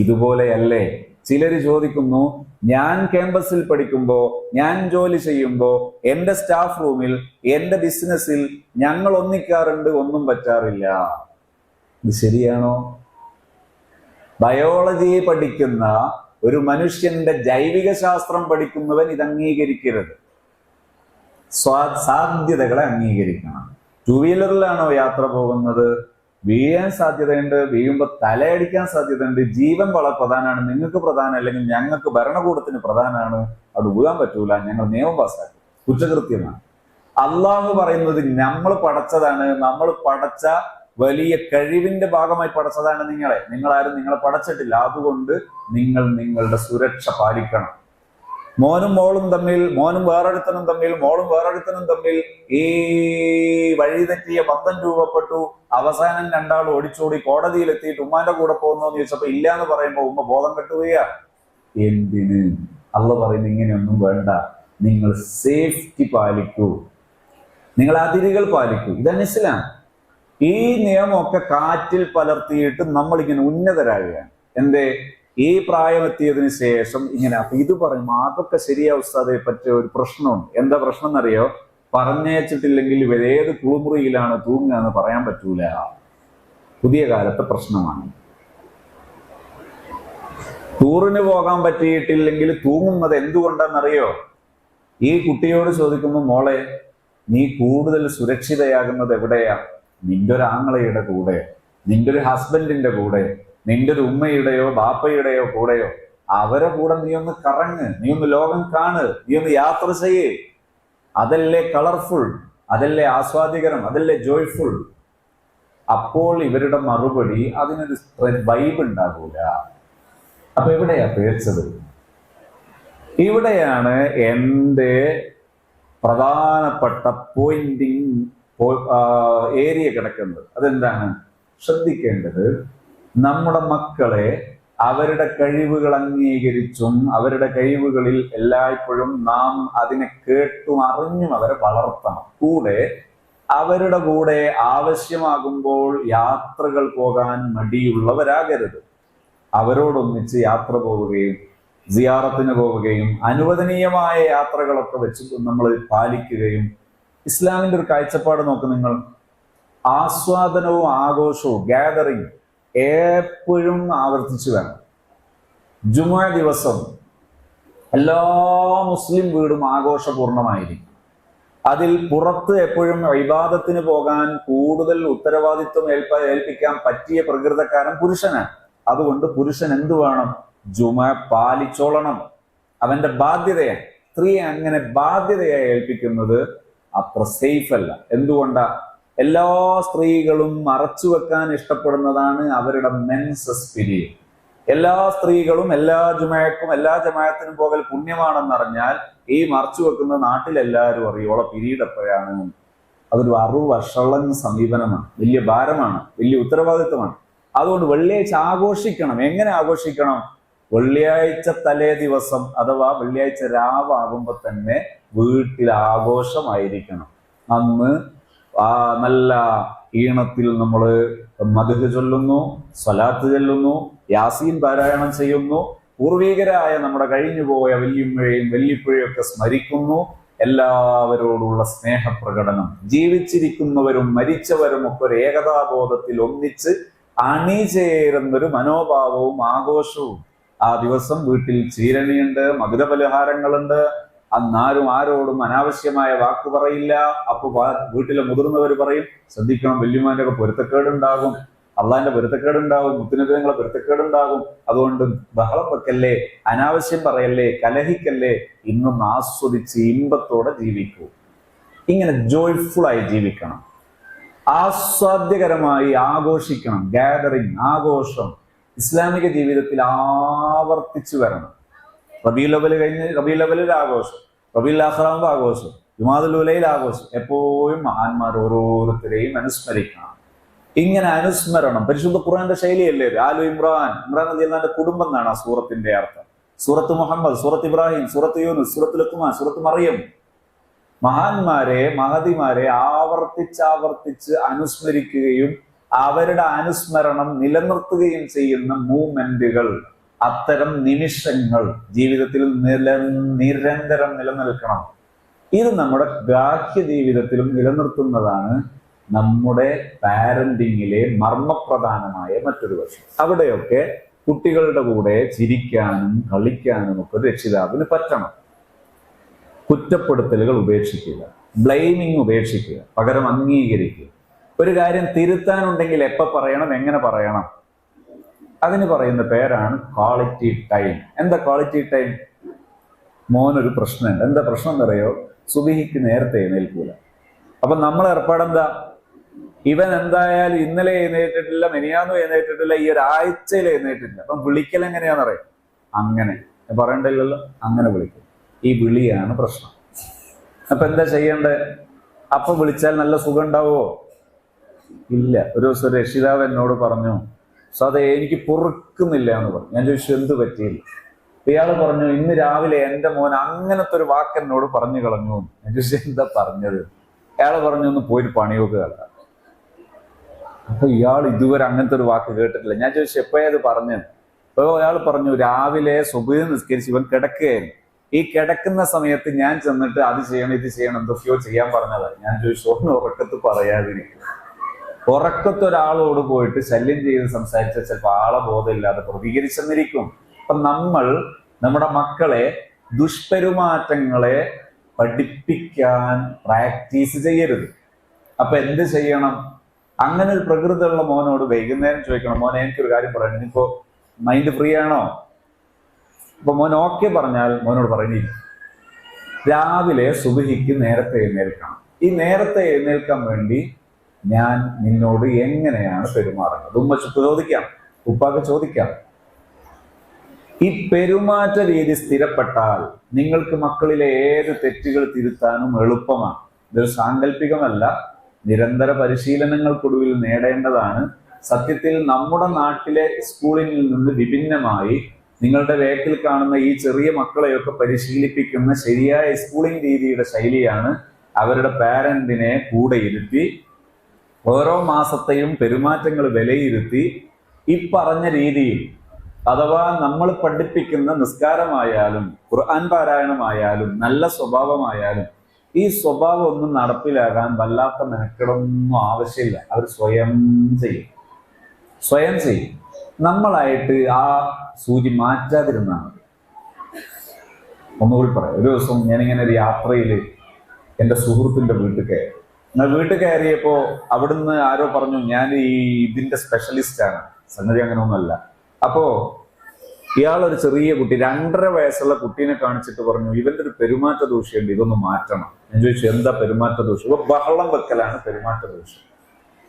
ഇതുപോലെയല്ലേ ചിലര് ചോദിക്കുന്നു, ഞാൻ ക്യാമ്പസിൽ പഠിക്കുമ്പോ, ഞാൻ ജോലി ചെയ്യുമ്പോ, എന്റെ സ്റ്റാഫ് റൂമിൽ, എന്റെ ബിസിനസ്സിൽ ഞങ്ങൾ ഒന്നിക്കാറുണ്ട്, ഒന്നും പറ്റാറില്ല. ഇത് ശരിയാണോ? ബയോളജി പഠിക്കുന്ന ഒരു മനുഷ്യന്റെ ജൈവിക ശാസ്ത്രം പഠിക്കുന്നവൻ ഇത് അംഗീകരിക്കരുത്. സാധ്യതകളെ അംഗീകരിക്കണം. ടൂ വീലറിലാണോ യാത്ര പോകുന്നത്? വീഴാൻ സാധ്യതയുണ്ട്, വീഴുമ്പോൾ തലയടിക്കാൻ സാധ്യതയുണ്ട്. ജീവൻ വളരെ പ്രധാനമാണ്, നിങ്ങൾക്ക് പ്രധാനം അല്ലെങ്കിൽ ഞങ്ങൾക്ക് ഭരണകൂടത്തിന് പ്രധാനമാണ്, അവിടെ വീഴാൻ പറ്റൂല, ഞങ്ങൾ നിയമം പാസ്സാക്കി, കുറ്റകൃത്യമാണ്. അള്ളാഹു പറയുന്നത് നമ്മൾ പടച്ചതാണ്, നമ്മൾ പടച്ച വലിയ കഴിവിന്റെ ഭാഗമായി പടച്ചതാണ് നിങ്ങളെ. നിങ്ങളാരും നിങ്ങളെ പടച്ചിട്ടില്ല, അതുകൊണ്ട് നിങ്ങൾ നിങ്ങളുടെ സുരക്ഷ പാലിക്കണം. മോനും മോളും തമ്മിൽ, മോനും വേറൊരുത്തനും തമ്മിൽ, മോളും വേറൊരുത്തനും തമ്മിൽ ഈ വഴിതെറ്റിയ ബന്ധം രൂപപ്പെട്ടു. അവസാനം രണ്ടാൾ ഓടിച്ചോടി കോടതിയിലെത്തിയിട്ട് ഉമ്മാന്റെ കൂടെ പോകുന്നു എന്ന് ചോദിച്ചപ്പോ ഇല്ല എന്ന് പറയുമ്പോ ഉമ്മ ബോധം കെട്ടുകയാ. എന്തിന്? അള്ളാഹു പറയുന്നു, ഇങ്ങനെയൊന്നും വേണ്ട, നിങ്ങൾ സേഫ്റ്റി പാലിക്കൂ, നിങ്ങൾ അതിരുകൾ പാലിക്കൂ. ഇതാണ് ഇസ്ലാം. ഈ നിയമമൊക്കെ കാറ്റിൽ പലർത്തിയിട്ട് നമ്മളിങ്ങനെ ഉന്നതരാകുകയാണ്. എന്തേ? ഈ പ്രായമെത്തിയതിനു ശേഷം ഇങ്ങനെ. അപ്പൊ ഇത് പറയും, അതൊക്കെ ശരിയാ ഉസ്താദെ, പറ്റിയ ഒരു പ്രശ്നമുണ്ട്. എന്താ പ്രശ്നം എന്നറിയോ? പറഞ്ഞയച്ചിട്ടില്ലെങ്കിൽ ഇവരേത് കുളിമുറിയിലാണ് തൂങ്ങുക എന്ന് പറയാൻ പറ്റൂല. പുതിയ കാലത്തെ പ്രശ്നമാണ്. ടൂറിന് പോകാൻ പറ്റിയിട്ടില്ലെങ്കിൽ തൂങ്ങുന്നത് എന്തുകൊണ്ടാണെന്നറിയോ? ഈ കുട്ടിയോട് ചോദിക്കുന്നു, മോളെ നീ കൂടുതൽ സുരക്ഷിതയാകുന്നത് എവിടെയാ? നിന്റെ ഒരു ആങ്ങളയുടെ കൂടെ, നിന്റെ ഒരു ഹസ്ബൻഡിന്റെ കൂടെ, നിന്റെ ഒരു ഉമ്മയുടെയോ ബാപ്പയുടെയോ കൂടെയോ, അവരെ കൂടെ നീ ഒന്ന് കറങ്ങ്, നീ ഒന്ന് ലോകം കാണ്, നീ ഒന്ന് യാത്ര ചെയ്യേ. അതല്ലേ കളർഫുൾ, അതല്ലേ ആസ്വാദികരം, അതല്ലേ ജോയ്ഫുൾ. അപ്പോൾ ഇവരുടെ മറുപടി അതിനൊരു വൈബ് ഉണ്ടാകൂല. അപ്പൊ എവിടെയാ പേടിച്ചത്? ഇവിടെയാണ് എൻ്റെ പ്രധാനപ്പെട്ട പോയിന്റിങ് ഏരിയ കിടക്കുന്നത്. അതെന്താണ്? ശ്രദ്ധിക്കേണ്ടത്, നമ്മുടെ മക്കളെ അവരുടെ കഴിവുകൾ അംഗീകരിച്ചും അവരുടെ കഴിവുകളിൽ എല്ലായ്പ്പോഴും നാം അതിനെ കേട്ടും അറിഞ്ഞും അവരെ വളർത്തണം. കൂടെ അവരുടെ കൂടെ ആവശ്യമാകുമ്പോൾ യാത്രകൾ പോകാൻ മടിയുള്ളവരാകരുത്. അവരോടൊന്നിച്ച് യാത്ര പോവുകയും സിയാറത്തിന് പോവുകയും അനുവദനീയമായ യാത്രകളൊക്കെ വെച്ച് നമ്മൾ പാലിക്കുകയും. ഇസ്ലാമിന്റെ ഒരു കാഴ്ചപ്പാട് നോക്ക് നിങ്ങൾ. ആസ്വാദനവും ആഘോഷവും ഗാദറിങ് എപ്പോഴും ആവർത്തിച്ചു വേണം. ജുമുഅ ദിവസം എല്ലാ മുസ്ലിം വീടും ആഘോഷപൂർണമായിരിക്കും. അതിൽ പുറത്ത് എപ്പോഴും ഇബാദത്തിന് പോകാൻ കൂടുതൽ ഉത്തരവാദിത്വം ഏൽപ്പിക്കാൻ പറ്റിയ പ്രകൃതക്കാരൻ പുരുഷനാണ്. അതുകൊണ്ട് പുരുഷൻ എന്തു വേണം? ജുമുഅ പാലിച്ചോളണം, അവന്റെ ബാധ്യതയാണ്. സ്ത്രീയെ അങ്ങനെ ബാധ്യതയായി ഏൽപ്പിക്കുന്നത് അത്ര സേഫ് അല്ല. എന്തുകൊണ്ടാ? എല്ലാ സ്ത്രീകളും മറച്ചു വെക്കാൻ ഇഷ്ടപ്പെടുന്നതാണ് അവരുടെ മെൻസസ് പീരീഡ്. എല്ലാ സ്ത്രീകളും എല്ലാ ജമാഅത്തിനും പോകൽ പുണ്യമാണെന്നറിഞ്ഞാൽ ഈ മറച്ചു വെക്കുന്ന നാട്ടിലെല്ലാവരും അറിയോളം പീരീഡ് എപ്പോഴാണ്. അതൊരു 60 വർഷമുള്ള സമീപനമാണ്, വലിയ ഭാരമാണ്, വലിയ ഉത്തരവാദിത്വമാണ്. അതുകൊണ്ട് വെള്ളിയാഴ്ച ആഘോഷിക്കണം. എങ്ങനെ ആഘോഷിക്കണം? വെള്ളിയാഴ്ച തലേ ദിവസം അഥവാ വെള്ളിയാഴ്ച രാവാകുമ്പോ തന്നെ വീട്ടിൽ ആഘോഷമായിരിക്കണം. അന്ന് നല്ല ഈണത്തിൽ നമ്മൾ മദ്ഹ് ചൊല്ലുന്നു, സ്വലാത്ത് ചൊല്ലുന്നു, യാസീൻ പാരായണം ചെയ്യുന്നു, പൂർവികരായ നമ്മുടെ കഴിഞ്ഞുപോയ വല്യമ്മയെയും വല്യപ്പുഴയും ഒക്കെ സ്മരിക്കുന്നു. എല്ലാവരോടുള്ള സ്നേഹപ്രകടനം, ജീവിച്ചിരിക്കുന്നവരും മരിച്ചവരും ഒക്കെ ഒരു ഏകതാബോധത്തിൽ ഒന്നിച്ച് അണിചേരുന്നൊരു മനോഭാവവും ആഘോഷവും. ആ ദിവസം വീട്ടിൽ ചീരണിയുണ്ട്, മധുരപലഹാരങ്ങളുണ്ട്. അന്നാരും ആരോടും അനാവശ്യമായ വാക്ക് പറയില്ല. അപ്പൊ വീട്ടിലെ മുതിർന്നവർ പറയും, ശ്രദ്ധിക്കണം, വല്യമാന്റെ ഒക്കെ പൊരുത്തക്കേടുണ്ടാകും, അള്ളാന്റെ പൊരുത്തക്കേടുണ്ടാകും, മുത്തുനബികളെ പൊരുത്തക്കേടുണ്ടാകും. അതുകൊണ്ട് ബഹളം വെക്കല്ലേ, അനാവശ്യം പറയല്ലേ, കലഹിക്കല്ലേ, ഇന്നും ആസ്വദിച്ച് ഇമ്പത്തോടെ ജീവിക്കൂ. ഇങ്ങനെ ജോയ്ഫുൾ ആയി ജീവിക്കണം, ആസ്വാദ്യകരമായി ആഘോഷിക്കണം. ഗാദറിങ്, ആഘോഷം ഇസ്ലാമിക ജീവിതത്തിൽ ആവർത്തിച്ചു വരണം. റബീഉൽ അവ്വൽ കഴിഞ്ഞ് റബീഉൽ അവ്വലിൽ ആഘോഷം, റബീഉൽ ആഖിറാകുമ്പോൾ ആഘോഷം, ജുമാദുൽ ഉലയിൽ ആഘോഷം. എപ്പോഴും മഹാന്മാർ ഓരോരുത്തരെയും അനുസ്മരിക്കണം. ഇങ്ങനെ അനുസ്മരണം പരിശുദ്ധ ഖുർആന്റെ ശൈലിയല്ലേ. ആലു ഇമ്രാൻ റളിയല്ലാഹുവിന്റെ കുടുംബം എന്നാണ് ആ സൂറത്തിന്റെ അർത്ഥം. സൂറത്ത് മുഹമ്മദ്, സൂറത്ത് ഇബ്രാഹിം, സൂറത്ത് യൂനുസ്, സൂറത്ത് ലുഖ്മാൻ, സൂറത്ത് മറിയം. മഹാന്മാരെ, മഹതിമാരെ ആവർത്തിച്ച് അനുസ്മരിക്കുകയും അവരുടെ അനുസ്മരണം നിലനിർത്തുകയും ചെയ്യുന്ന മൂവ്മെന്റുകൾ, അത്തരം നിമിഷങ്ങൾ ജീവിതത്തിൽ നിരന്തരം നിലനിൽക്കണം. ഇത് നമ്മുടെ ബാഹ്യ ജീവിതത്തിലും നിലനിർത്തുന്നതാണ് നമ്മുടെ പാരന്റിങ്ങിലെ മർമ്മപ്രധാനമായ മറ്റൊരു വശം. അവിടെയൊക്കെ കുട്ടികളുടെ കൂടെ ചിരിക്കാനും കളിക്കാനും ഒക്കെ രക്ഷിതാവിന് പറ്റണം. കുറ്റപ്പെടുത്തലുകൾ ഉപേക്ഷിക്കുക, ബ്ലെയിമിങ് ഉപേക്ഷിക്കുക, പകരം അംഗീകരിക്കുക. ഒരു കാര്യം തിരുത്താനുണ്ടെങ്കിൽ എപ്പോൾ പറയണം, എങ്ങനെ പറയണം, അതിന് പറയുന്ന പേരാണ് ക്വാളിറ്റി ടൈം. എന്താ ക്വാളിറ്റി ടൈം? മോനൊരു പ്രശ്നമുണ്ട്. എന്താ പ്രശ്നം എന്നറിയോ? സുബഹിക്ക് നേരത്തെ എഴുന്നേൽക്കൂല. അപ്പൊ നമ്മൾ ഏർപ്പാടെന്താ? ഇവൻ എന്തായാലും ഇന്നലെ എഴുന്നേറ്റിട്ടില്ല, മെനിയാന്നും എഴുന്നേറ്റിട്ടില്ല, ഈ ഒരാഴ്ചയിൽ എഴുന്നേറ്റിട്ടില്ല. അപ്പം വിളിക്കൽ എങ്ങനെയാണെന്നറിയാം? അങ്ങനെ പറയണ്ടല്ലോ, അങ്ങനെ വിളിക്കും. ഈ വിളിയാണ് പ്രശ്നം. അപ്പൊ എന്താ ചെയ്യേണ്ടത്? അപ്പൊ വിളിച്ചാൽ നല്ല സുഖം ഉണ്ടാവുമോ? ഇല്ല. ഒരു ദിവസം രക്ഷിതാവ് എന്നോട് പറഞ്ഞു, സാധേ എനിക്ക് പൊറുക്കുന്നില്ല എന്ന് പറഞ്ഞു. ഞാൻ ചോദിച്ചു എന്ത് പറ്റിയില്ല? ഇയാള് പറഞ്ഞു, ഇന്ന് രാവിലെ എൻ്റെ മോൻ അങ്ങനത്തെ ഒരു വാക്ക് എന്നോട് പറഞ്ഞു കളഞ്ഞു. ഞാൻ ചോദിച്ചു എന്താ പറഞ്ഞത്? അയാൾ പറഞ്ഞു, ഒന്ന് പോയിട്ട് പണി നോക്കുക. അപ്പൊ ഇയാൾ ഇതുവരെ അങ്ങനത്തെ ഒരു വാക്ക് കേട്ടിട്ടില്ല. ഞാൻ ചോദിച്ചു എപ്പോഴത് പറഞ്ഞത്? അപ്പൊ അയാൾ പറഞ്ഞു, രാവിലെ സുബഹി നിസ്കരിച്ച് ഇവൻ കിടക്കുകയായിരുന്നു. ഈ കിടക്കുന്ന സമയത്ത് ഞാൻ ചെന്നിട്ട് അത് ചെയ്യണം ഇത് ചെയ്യണം എന്തൊക്കെയോ ചെയ്യാൻ പറഞ്ഞത്. ഞാൻ ചോദിച്ചു ഒന്ന് ഉറക്കത്ത് പറയാതിരിക്കും. ഉറക്കത്തൊരാളോട് പോയിട്ട് ശല്യം ചെയ്ത് സംസാരിച്ച ചിലപ്പോൾ ആളെ ബോധമില്ലാതെ പ്രതികരിച്ചെന്നിരിക്കും. അപ്പൊ നമ്മൾ നമ്മുടെ മക്കളെ ദുഷ്പെരുമാറ്റങ്ങളെ പഠിപ്പിക്കാൻ പ്രാക്ടീസ് ചെയ്യരുത്. അപ്പൊ എന്ത് ചെയ്യണം? അങ്ങനെ ഒരു പ്രകൃതിയുള്ള മോനോട് വൈകുന്നേരം ചോദിക്കണം, മോനെ എനിക്കൊരു കാര്യം പറയണം, ഇനിയിപ്പോ മൈൻഡ് ഫ്രീ ആണോ? അപ്പൊ മോൻ ഓക്കെ പറഞ്ഞാൽ മോനോട് പറയണില്ല. രാവിലെ സുബഹിക്ക് നേരത്തെ എഴുന്നേൽക്കണം. ഈ നേരത്തെ എഴുന്നേൽക്കാൻ വേണ്ടി ഞാൻ നിന്നോട് എങ്ങനെയാണ് പെരുമാറുന്നത്? ഉമ്മ ചോദിക്കാം, ഉപ്പാക്ക് ചോദിക്കാം. ഈ പെരുമാറ്റ രീതി സ്ഥിരപ്പെട്ടാൽ നിങ്ങൾക്ക് മക്കളിലെ ഏത് തെറ്റുകൾ തിരുത്താനും എളുപ്പമാണ്. ഇതൊരു സാങ്കല്പികമല്ല, നിരന്തര പരിശീലനങ്ങൾക്കൊടുവിൽ നേടേണ്ടതാണ്. സത്യത്തിൽ നമ്മുടെ നാട്ടിലെ സ്കൂളിൽ നിന്ന് വിഭിന്നമായി നിങ്ങളുടെ വേക്കിൽ കാണുന്ന ഈ ചെറിയ മക്കളെയൊക്കെ പരിശീലിപ്പിക്കുന്ന ശരിയായ സ്കൂളിംഗ് രീതിയുടെ ശൈലിയാണ് അവരുടെ പാരന്റിനെ കൂടെ ഇരുത്തി ഓരോ മാസത്തെയും പെരുമാറ്റങ്ങൾ വിലയിരുത്തി ഈ പറഞ്ഞ രീതിയിൽ, അഥവാ നമ്മൾ പഠിപ്പിക്കുന്ന നിസ്കാരമായാലും ഖുർആൻ പാരായണമായാലും നല്ല സ്വഭാവമായാലും ഈ സ്വഭാവം ഒന്നും നടപ്പിലാകാൻ വല്ലാത്ത മെനക്കെടൊന്നും ആവശ്യമില്ല. അവർ സ്വയം ചെയ്യും. നമ്മളായിട്ട് ആ സൂചി മാറ്റാതിരുന്നാണ്. ഒന്നുകൂടി പറയാം. ഒരു ദിവസം ഞാനിങ്ങനെ ഒരു യാത്രയിൽ എൻ്റെ സുഹൃത്തിൻ്റെ വീട്ടിൽ കയറി. വീട്ടിൽ കയറിയപ്പോൾ അവിടുന്ന് ആരോ പറഞ്ഞു ഞാൻ ഇതിന്റെ സ്പെഷ്യലിസ്റ്റ് ആണ്. സംഗതി അങ്ങനെ ഒന്നുമല്ല. അപ്പോ ഇയാളൊരു ചെറിയ കുട്ടി 2.5 വയസ്സുള്ള കുട്ടീനെ കാണിച്ചിട്ട് പറഞ്ഞു, ഇവന്റെ ഒരു പെരുമാറ്റ ദൂഷ്യമുണ്ട്, ഇതൊന്ന് മാറ്റണം. ഞാൻ ചോദിച്ചു, എന്താ പെരുമാറ്റ ദൂഷ്യം? ഇപ്പൊ ബഹളം വെക്കലാണ് പെരുമാറ്റ ദൂഷ്യം.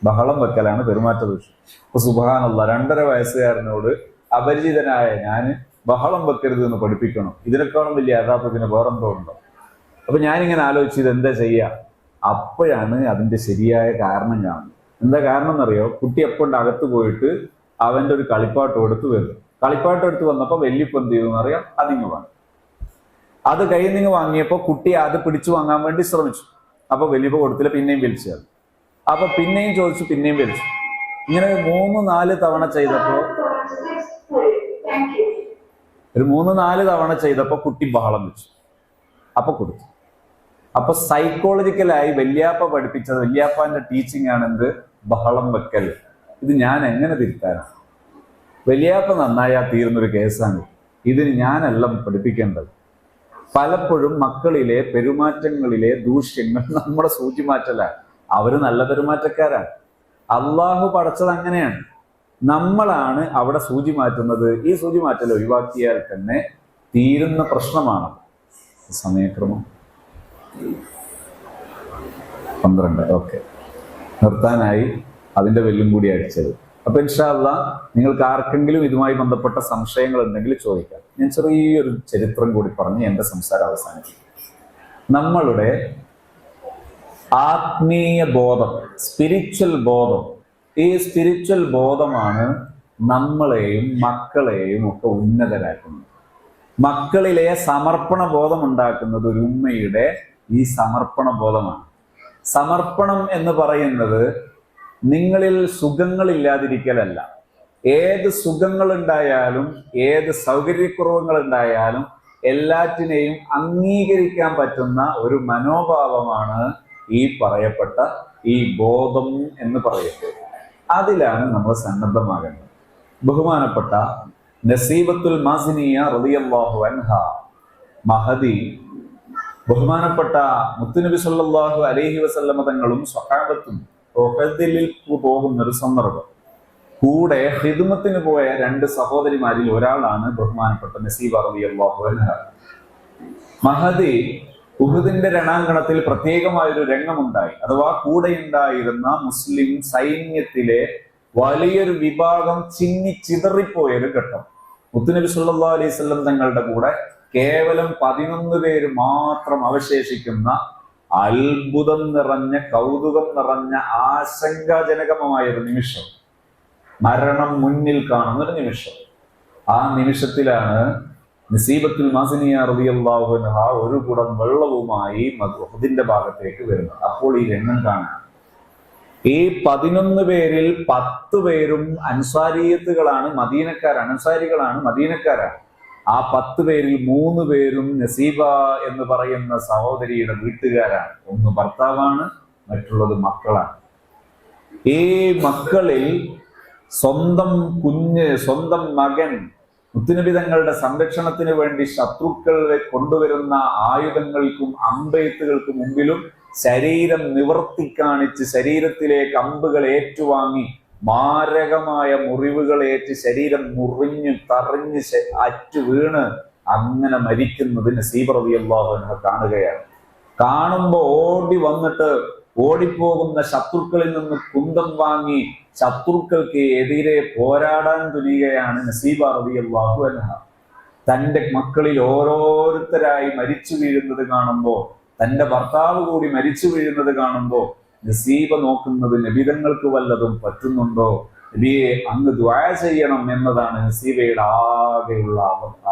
ബഹളം വെക്കലാണ് പെരുമാറ്റ ദൂഷ്യം. അപ്പൊ സുബ്ഹാനല്ലാഹ്, 2.5 വയസ്സുകാരനോട് അപരിചിതനായ ഞാൻ ബഹളം വെക്കരുത് എന്ന് പഠിപ്പിക്കണം. ഇതിനേക്കാളും വലിയ അതാപ്പ് പിന്നെ വേറെന്തോ ഉണ്ടോ? അപ്പൊ ഞാനിങ്ങനെ ആലോചിച്ചു, ഇത് എന്താ ചെയ്യുക? അപ്പോഴാണ് അതിന്റെ ശരിയായ കാരണം കാണുന്നത്. എന്താ കാരണം എന്നറിയോ? കുട്ടി എപ്പോണ്ട് അകത്ത് പോയിട്ട് അവന്റെ ഒരു കളിപ്പാട്ടം എടുത്ത് വരും. കളിപ്പാട്ടം എടുത്ത് വന്നപ്പോ വല്യപ്പ എന്ത് ചെയ്തു എന്നറിയാം? അതിങ്ങ് വാങ്ങി. അത് കയ്യിൽ നിന്ന് വാങ്ങിയപ്പോ കുട്ടി അത് പിടിച്ചു വാങ്ങാൻ വേണ്ടി ശ്രമിച്ചു. അപ്പൊ വല്യപ്പ കൊടുത്തില്ല, പിന്നെയും വലിച്ചു. അപ്പൊ പിന്നെയും ചോദിച്ചു, പിന്നെയും വലിച്ചു. ഇങ്ങനെ 3-4 തവണ ചെയ്തപ്പോ ഒരു 3-4 തവണ ചെയ്തപ്പോ കുട്ടി ബഹളം വെച്ചു. അപ്പൊ കൊടുത്തു. അപ്പൊ സൈക്കോളജിക്കലായി വല്യാപ്പ പഠിപ്പിച്ചത്, വല്യാപ്പാന്റെ ടീച്ചിങ് ആണ് എന്ത്? ബഹളം വെക്കൽ. ഇത് ഞാൻ എങ്ങനെ തിരുത്താനാണ്? വല്യാപ്പ നന്നായാ തീരുന്നൊരു കേസാണ്. ഇതിന് ഞാനെല്ലാം പഠിപ്പിക്കേണ്ടത്. പലപ്പോഴും മക്കളിലെ പെരുമാറ്റങ്ങളിലെ ദൂഷ്യങ്ങൾ നമ്മുടെ സൂചി മാറ്റലാണ്. അവര് നല്ല പെരുമാറ്റക്കാരാണ്. അള്ളാഹു പടച്ചത് അങ്ങനെയാണ്. നമ്മളാണ് അവിടെ സൂചി മാറ്റുന്നത്. ഈ സൂചി മാറ്റൽ ഒഴിവാക്കിയാൽ തന്നെ തീരുന്ന പ്രശ്നമാണ്. സമയക്രമം 12. ഓക്കെ, നിർത്താനായി. അതിന്റെ വെല്ലും കൂടി അടിച്ചത്. അപ്പൊ ഇൻഷാ അല്ലാഹ് നിങ്ങൾക്ക് ആർക്കെങ്കിലും ഇതുമായി ബന്ധപ്പെട്ട സംശയങ്ങൾ ഉണ്ടെങ്കിൽ ചോദിക്കാം. ഞാൻ ചെറിയൊരു ചരിത്രം കൂടി പറഞ്ഞ് എന്റെ സംസാരം അവസാനിക്കും. നമ്മളുടെ ആത്മീയ ബോധം, സ്പിരിച്വൽ ബോധം, ഈ സ്പിരിച്വൽ ബോധമാണ് നമ്മളെയും മക്കളെയും ഒക്കെ ഉന്നതരാക്കുന്നത്. മക്കളിലെ സമർപ്പണ ബോധം ഉണ്ടാക്കുന്നത് ഒരു ഉമ്മയുടെ ഈ സമർപ്പണ ബോധമാണ്. സമർപ്പണം എന്ന് പറയുന്നത് നിങ്ങളിൽ സുഖങ്ങളില്ലാതിരിക്കലല്ല. ഏത് സുഖങ്ങൾ ഉണ്ടായാലും ഏത് സൗകര്യക്കുറവുകൾ ഉണ്ടായാലും എല്ലാറ്റിനെയും അംഗീകരിക്കാൻ പറ്റുന്ന ഒരു മനോഭാവമാണ് ഈ പറയപ്പെട്ട ഈ ബോധം എന്ന് പറയുന്നത്. അതിലാണ് നമ്മൾ സന്നദ്ധമാകേണ്ടത്. ബഹുമാനപ്പെട്ട നസീബത്തുൽ മാസിനിയ റളിയല്ലാഹു അൻഹ മഹദി, ബഹുമാനപ്പെട്ട മുത്തുനബി സല്ലല്ലാഹു അലൈഹി വസല്ലമ തങ്ങളും സ്വഹാബത്തും ഉഹദിൽ പോകുന്ന ഒരു സന്ദർഭം. കൂടെ ഖിദ്മത്തിന് പോയ 2 സഹോദരിമാരിൽ ഒരാളാണ് ബഹുമാനപ്പെട്ട നസീബ റളിയല്ലാഹു അൻഹ. മഹദി ഉഹദിന്റെ രണാങ്കണത്തിൽ പ്രത്യേകമായൊരു രംഗമുണ്ടായി. അഥവാ കൂടെ ഉണ്ടായിരുന്ന മുസ്ലിം സൈന്യത്തിലെ വലിയൊരു വിഭാഗം ചിതറിപ്പോയൊരു ഘട്ടം. മുത്തുനബി സല്ലല്ലാഹു അലൈഹി വസല്ലം തങ്ങളുടെ കൂടെ കേവലം 11 പേര് മാത്രം അവശേഷിക്കുന്ന അത്ഭുതം നിറഞ്ഞ, കൗതുകം നിറഞ്ഞ, ആശങ്കാജനകമായൊരു നിമിഷം, മരണം മുന്നിൽ കാണുന്നൊരു നിമിഷം. ആ നിമിഷത്തിലാണ് നസീബത്തുൽ മാസിനിയ റളിയല്ലാഹു അൻഹ ഒരു കുടം വെള്ളവുമായി ഉഹദിന്റെ ഭാഗത്തേക്ക് വരുന്നത്. അപ്പോൾ ഈ രംഗം കാണാം. ഈ 11 പേരിൽ 10 പേരും അൻസാരിയത്തുകളാണ്, മദീനക്കാരാണ്, അൻസാരികളാണ്, മദീനക്കാരാണ്. ആ 10 പേരിൽ 3 പേരും നസീബ എന്ന് പറയുന്ന സഹോദരിയുടെ വീട്ടുകാരാണ്. ഒന്ന് ഭർത്താവാണ്, മറ്റുള്ളത് മക്കളാണ്. ഈ മക്കളിൽ സ്വന്തം കുഞ്ഞ്, സ്വന്തം മകൻ മുത്തുനബി തങ്ങളുടെ സംരക്ഷണത്തിന് വേണ്ടി ശത്രുക്കൾ കൊണ്ടുവരുന്ന ആയുധങ്ങൾക്കും അമ്പെയ്ത്തുകൾക്കും മുമ്പിലും ശരീരം നിവർത്തിക്കാണിച്ച് ശരീരത്തിലേക്ക് അമ്പുകൾ ഏറ്റുവാങ്ങി മാരകമായ മുറിവുകളേറ്റ് ശരീരം മുറിഞ്ഞ് തറിഞ്ഞ് അറ്റു വീണ് അങ്ങനെ മരിക്കുന്നത് നസീബ റളിയല്ലാഹു അൻഹ കാണുകയാണ്. കാണുമ്പോ ഓടി വന്നിട്ട് ഓടിപ്പോകുന്ന ശത്രുക്കളിൽ നിന്ന് കുന്തം വാങ്ങി ശത്രുക്കൾക്ക് എതിരെ പോരാടാൻ തുനിയുകയാണ് നസീബ റളിയല്ലാഹു അൻഹ. തന്റെ മക്കളിൽ ഓരോരുത്തരായി മരിച്ചു വീഴുന്നത് കാണുമ്പോ, തന്റെ ഭർത്താവ് കൂടി മരിച്ചു വീഴുന്നത് കാണുമ്പോ നസീബ നോക്കുന്നത് നബിതങ്ങൾക്ക് വല്ലതും പറ്റുന്നുണ്ടോ, നബിയെ അങ്ങ് ദുആ ചെയ്യണം എന്നതാണ് നസീബയുടെ ആകെയുള്ള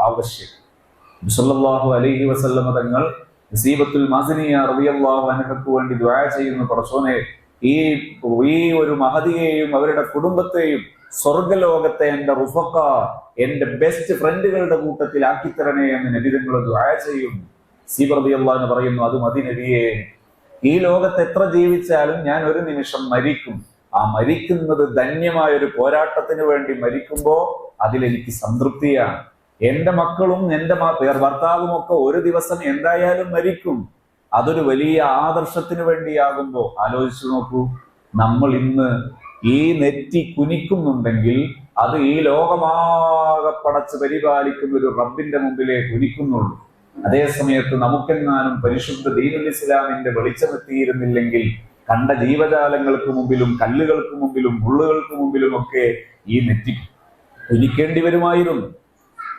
ആവശ്യം. സല്ലല്ലാഹു അലൈഹി വസല്ലമ തങ്ങൾ നസീബത്തുൽ മാസിനിയ റളിയല്ലാഹു അൻഹയ്ക്ക് വേണ്ടി ദുആ ചെയ്യുന്നു, പടച്ചോനെ ഈ ഒരു മഹദിയെയും അവരുടെ കുടുംബത്തെയും സ്വർഗലോകത്തെ എന്റെ റുഫഖ, എന്റെ ബെസ്റ്റ് ഫ്രണ്ടുകളുടെ കൂട്ടത്തിൽ ആക്കിത്തരണേ എന്ന് നബിതങ്ങൾ ദുആ ചെയ്യും. നസീബ റളിയല്ലാഹു അൻഹു പറയുന്നു, അത് മതി നബിയെ, ഈ ലോകത്ത് എത്ര ജീവിച്ചാലും ഞാൻ ഒരു നിമിഷം മരിക്കും. ആ മരിക്കുന്നത് ധന്യമായ ഒരു പോരാട്ടത്തിന് വേണ്ടി മരിക്കുമ്പോ അതിലെനിക്ക് സംതൃപ്തിയാണ്. എന്റെ മക്കളും എന്റെ ഭർത്താവും ഒക്കെ ഒരു ദിവസം എന്തായാലും മരിക്കും. അതൊരു വലിയ ആദർശത്തിന് വേണ്ടിയാകുമ്പോ ആലോചിച്ചു നോക്കൂ, നമ്മൾ ഇന്ന് ഈ നെറ്റി കുനിക്കുന്നുണ്ടെങ്കിൽ അത് ഈ ലോകമാകെ പടച്ച് പരിപാലിക്കുന്ന ഒരു റബ്ബിന്റെ മുമ്പിലേ കുനിക്കുന്നുള്ളൂ. അതേ സമയത്ത് നമുക്കെങ്ങാനും പരിശുദ്ധ ദീനുൽ ഇസ്ലാമിന്റെ വെളിച്ചമെത്തിയിരുന്നില്ലെങ്കിൽ കണ്ട ജീവജാലങ്ങൾക്ക് മുമ്പിലും കല്ലുകൾക്ക് മുമ്പിലും മുള്ളുകൾക്ക് മുമ്പിലും ഒക്കെ ഈ നെറ്റി കുനിക്കേണ്ടി വരുമായിരുന്നു.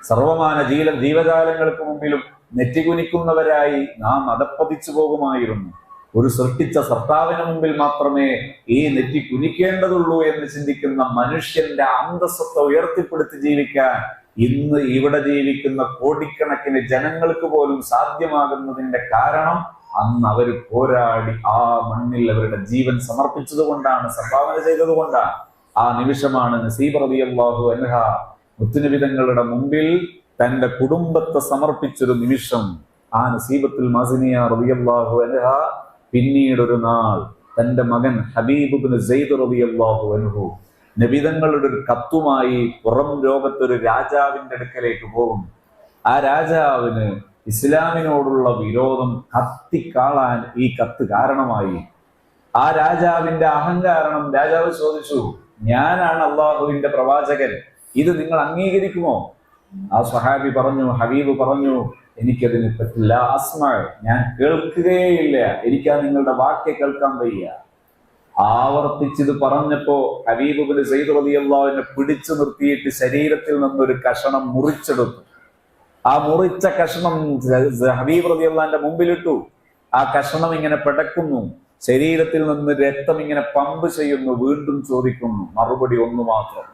സർവമാന ജീവജാലങ്ങൾക്ക് മുമ്പിലും നെറ്റികുനിക്കുന്നവരായി നാം അധപ്പതിച്ചു പോകുമായിരുന്നു. ഒരു സൃഷ്ടിച്ച സർത്താവിന് മുമ്പിൽ മാത്രമേ ഈ നെറ്റി കുനിക്കേണ്ടതുള്ളൂ എന്ന് ചിന്തിക്കുന്ന മനുഷ്യന്റെ അന്തസ്സത്തെ ഉയർത്തിപ്പെടുത്തി ജീവിക്കാൻ ഇന്ന് ഇവിടെ ജീവിക്കുന്ന കോടിക്കണക്കിന് ജനങ്ങൾക്ക് പോലും സാധ്യമാകുന്നതിന്റെ കാരണം അന്ന് അവർ പോരാടി ആ മണ്ണിൽ അവരുടെ ജീവൻ സമർപ്പിച്ചത് കൊണ്ടാണ്, സംഭാവന ചെയ്തത് കൊണ്ടാണ്. ആ നിമിഷമാണ് നസീബ റളിയല്ലാഹു അൻഹ മുത്തുനബി തങ്ങളുടെ മുമ്പിൽ തന്റെ കുടുംബത്തെ സമർപ്പിച്ചൊരു നിമിഷം. ആ നസീബത്തുൽ മാസിനിയ റളിയല്ലാഹു അൻഹ പിന്നീട് ഒരു നാൾ തന്റെ മകൻ ഹബീബ് ഇബ്നു സയ്യിദ് റളിയല്ലാഹു അൻഹു നബിതങ്ങളുടെ ഒരു കത്തുമായി പുറം ലോകത്തൊരു രാജാവിന്റെ അടുക്കലേക്ക് പോകും. ആ രാജാവിന് ഇസ്ലാമിനോടുള്ള വിരോധം കത്തിക്കാളാൻ ഈ കത്ത് കാരണമായി. ആ രാജാവിന്റെ അഹങ്കാരം രാജാവ് ചോദിച്ചു, ഞാനാണ് അള്ളാഹുവിന്റെ പ്രവാചകൻ, ഇത് നിങ്ങൾ അംഗീകരിക്കുമോ? ആ സ്വഹാബി പറഞ്ഞു, ഹബീബ് പറഞ്ഞു, എനിക്കതിനെ പറ്റില്ല, ഞാൻ കേൾക്കുകയില്ല, എനിക്കാ നിങ്ങളുടെ വാക്യ കേൾക്കാൻ വയ്യ. ആവർത്തിച്ചിത് പറഞ്ഞപ്പോ ഹബീബ് ഇബ്നു സയ്യിദ് റളിയല്ലാഹുവിനെ പിടിച്ചു നിർത്തിയിട്ട് ശരീരത്തിൽ നിന്നൊരു കഷണം മുറിച്ചെടുത്തു. ആ മുറിച്ച കഷണം ഹബീബ് റളിയല്ലാഹുവിന്റെ മുമ്പിലിട്ടു. ആ കഷണം ഇങ്ങനെ പിടക്കുന്നു, ശരീരത്തിൽ നിന്ന് രക്തം ഇങ്ങനെ പമ്പ് ചെയ്യുന്നു. വീണ്ടും ചോദിക്കുന്നു, മറുപടി ഒന്ന് മാത്രം.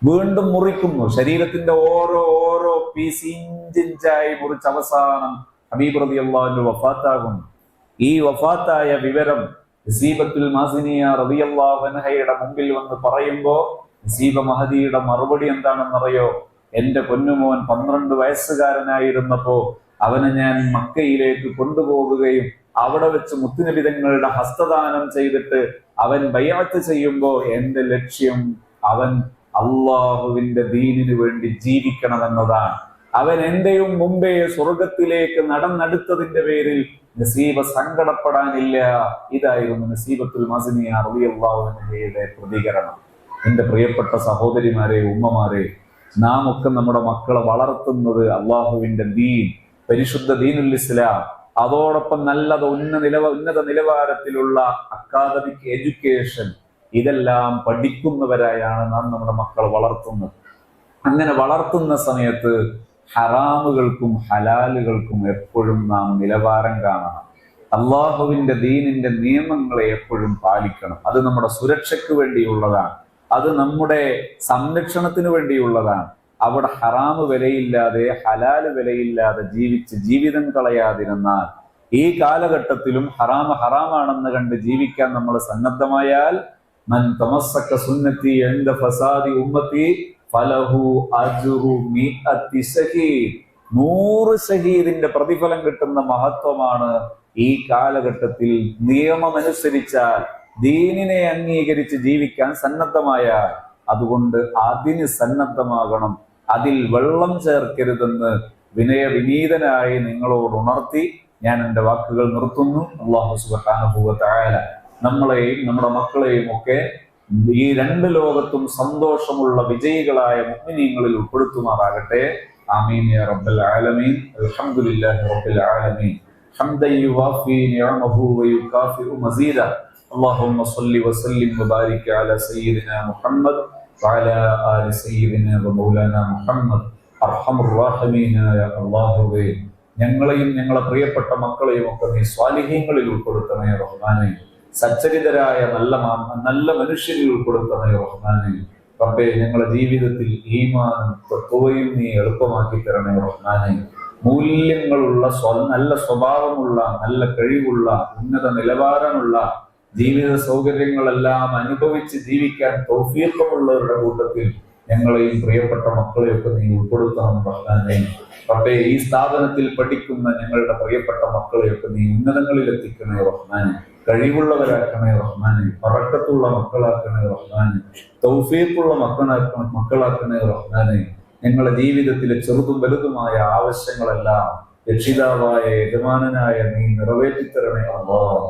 വീണ്ടും മുറിക്കുന്നു, ശരീരത്തിന്റെ ഓരോ പീസ് ഇഞ്ചിഞ്ചായി മുറിച്ച് അവസാനം ഹബീബ് റളിയല്ലാഹുവിന്റെ വഫാത്താകുന്നു. ഈ വഫാത്തായ വിവരം നസീബത്തുൽ മാസിനിയ റളിയല്ലാഹു അൻഹയുടെ മുമ്പിൽ വന്ന് പറയുമ്പോ നസീബ മഹദിയുടെ മറുപടി എന്താണെന്നറിയോ? എന്റെ പൊന്നുമോൻ 12 വയസ്സുകാരനായിരുന്നപ്പോ അവനെ ഞാൻ മക്കയിലേക്ക് കൊണ്ടുപോകുകയും അവിടെ വെച്ച് മുത്തുനബി തങ്ങളുടെ ഹസ്തദാനം ചെയ്തിട്ട് അവൻ ബൈഅത്ത് ചെയ്യുമ്പോ എന്റെ ലക്ഷ്യം അവൻ അള്ളാഹുവിന്റെ ദീനിനു വേണ്ടി ജീവിക്കണമെന്നതാണ്. അവൻ എന്റെയും മുമ്പേ സ്വർഗത്തിലേക്ക് നടന്നെടുത്തതിന്റെ പേരിൽ നസീബ സങ്കടപ്പെടാനില്ല. ഇതായിരുന്നു നസീബത്തുൽ മാസിനിയ റളിയല്ലാഹു അൻഹയുടെ പ്രതികരണം. എന്റെ പ്രിയപ്പെട്ട സഹോദരിമാരെ, ഉമ്മമാരെ, നാം ഒക്കെ നമ്മുടെ മക്കളെ വളർത്തുന്നത് അള്ളാഹുവിന്റെ ദീൻ, പരിശുദ്ധ ദീനുൽ ഇസ്ലാം, അതോടൊപ്പം ഉന്നത നിലവാരത്തിലുള്ള അക്കാദമിക് എഡ്യൂക്കേഷൻ, ഇതെല്ലാം പഠിക്കുന്നവരായാണ് നാം നമ്മുടെ മക്കളെ വളർത്തുന്നത്. അങ്ങനെ വളർത്തുന്ന സമയത്ത് ഹറാമുകൾക്കും ഹലാലുകൾക്കും എപ്പോഴും നാം നിലവാരം കാണണം. അള്ളാഹുവിന്റെ ദീനിന്റെ നിയമങ്ങളെ എപ്പോഴും പാലിക്കണം. അത് നമ്മുടെ സുരക്ഷയ്ക്ക് വേണ്ടിയുള്ളതാണ്, അത് നമ്മുടെ സംരക്ഷണത്തിന് വേണ്ടിയുള്ളതാണ്. അവിടെ ഹറാമ് വിലയില്ലാതെ ഹലാല് വിലയില്ലാതെ ജീവിച്ച് ജീവിതം കളയാതിരുന്നാൽ, ഈ കാലഘട്ടത്തിലും ഹറാമാണെന്ന് കണ്ട് ജീവിക്കാൻ നമ്മൾ സന്നദ്ധമായാൽ, മൻ തമസ്സക സുന്നത്തി ഇൻദ ഫസാദി ഉമ്മത്തി ഫലഹു അജ്റു മിഅത്തി ശഹീദ്. 100 ശഹീദിന്റെ പ്രതിഫലം കിട്ടുന്ന മഹത്വമാണ് ഈ കാലഘട്ടത്തിൽ. നിയമമനുസരിച്ചാൽ, ദീനിനെ അംഗീകരിച്ച് ജീവിക്കാൻ സന്നദ്ധമായാൽ, അതുകൊണ്ട് അതിന് സന്നദ്ധമാകണം. അതിൽ വെള്ളം ചേർക്കരുതെന്ന് വിനീതനായി നിങ്ങളോട് ഉണർത്തി ഞാൻ എൻ്റെ വാക്കുകൾ നിർത്തുന്നു. അല്ലാഹു സുബ്ഹാനഹു വ തആല നമ്മളെയും നമ്മുടെ മക്കളെയും ഒക്കെ ഈ 2 ലോകത്തും സന്തോഷമുള്ള വിജയികളായ മുഅ്മിനീങ്ങളിൽ ഉൾപ്പെടുത്തുമാറാകട്ടെ. ആമീൻ യാ റബ്ബൽ ആലമീൻ. അൽഹംദുലില്ലാഹി റബ്ബിൽ ആലമീൻ. ഹംദൻ യുവാഫി നിഅമഹു വയുകാഫിഉ മസീദ. اللهم صل وسلم وبارك على سيدنا محمد وعلى آل سيدنا ومولانا محمد أرحم الراحمين يا الله. ഞങ്ങളെയും ഞങ്ങളെ പ്രിയപ്പെട്ട മക്കളെയും ഒക്കെ നീ സ്വാലിഹീങ്ങളിൽ ഉൾപ്പെടുത്തണേ റഹ്മാനേ. സച്ചരിതരായ നല്ല മനുഷ്യരിൽ ഉൾപ്പെടുത്തണേ റഹ്മാനേ. റബ്ബേ, ഞങ്ങളുടെ ജീവിതത്തിൽ ഈമാനും തഖ്വയും നീ എളുപ്പമാക്കി തരണേ റഹ്മാനേ. മൂല്യങ്ങളുള്ള നല്ല സ്വഭാവമുള്ള നല്ല കഴിവുള്ള ഉന്നത നിലവാരമുള്ള ജീവിത സൗകര്യങ്ങളെല്ലാം അനുഭവിച്ച് ജീവിക്കാൻ തൗഫീഖുള്ളവരുടെ കൂട്ടത്തിൽ ഞങ്ങളെയും പ്രിയപ്പെട്ട മക്കളെയൊക്കെ നീ ഉൾപ്പെടുത്തണം റഹ്മാനേ. റബ്ബേ, ഈ സ്ഥാപനത്തിൽ പഠിക്കുന്ന ഞങ്ങളുടെ പ്രിയപ്പെട്ട മക്കളെയൊക്കെ നീ ഉന്നതങ്ങളിൽ എത്തിക്കണേ റഹ്മാനേ. കഴിവുള്ളവരാക്കണേ റഹ്മാനേ. ബറക്കത്തുള്ള മക്കളാക്കണേ റഹ്മാനേ. തൗഫീഖുള്ള മക്കളാക്കണേ റഹ്മാനേ. ഞങ്ങളുടെ ജീവിതത്തിലെ ചെറുതും വലുതുമായ ആവശ്യങ്ങളെല്ലാം രക്ഷിതാവായ യജമാനനായ നീ നിറവേറ്റിത്തരണേ അല്ലാഹ്.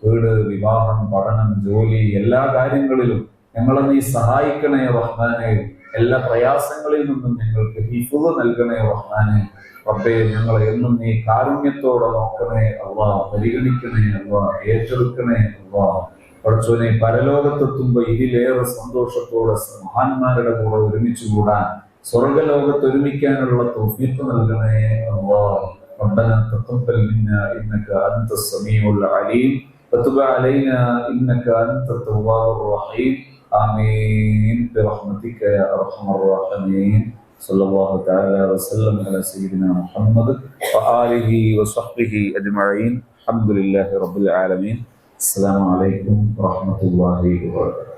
വീട്, വിവാഹം, പഠനം, ജോലി, എല്ലാ കാര്യങ്ങളിലും ഞങ്ങളെ നീ സഹായിക്കണേ റഹ്മാനേ. എല്ലാ പ്രയാസങ്ങളിൽ നിന്നും ഞങ്ങൾക്ക് ഹിഫ്ള് നൽകണേ റഹ്മാനെ. റബ്ബേ, ഞങ്ങളെ എന്നും നീ കാരുണ്യത്തോടെ നോക്കണേ അല്ലാഹ്, പരിഗണിക്കണേ അല്ലാഹ്, ഏറ്റെടുക്കണേ അല്ലാഹ്. പടച്ചോനെ, പരലോകത്തെത്തുമ്പോ ഇതിലേറെ സന്തോഷത്തോടെ മഹാന്മാരുടെ കൂടെ ഒരുമിച്ച് കൂടാൻ, സ്വർഗലോകത്ത് ഒരുമിക്കാനുള്ള തൗഫീഖ് നൽകണേ അല്ലാഹ്. ربنا تقبل منا انك انت السميع العليم وتب علينا انك انت التواب الرحيم. آمين برحمتك يا ارحم الراحمين. صلى الله تعالى وسلم على سيدنا محمد وآله وصحبه أجمعين. الحمد لله رب العالمين. السلام عليكم ورحمة الله وبركاته.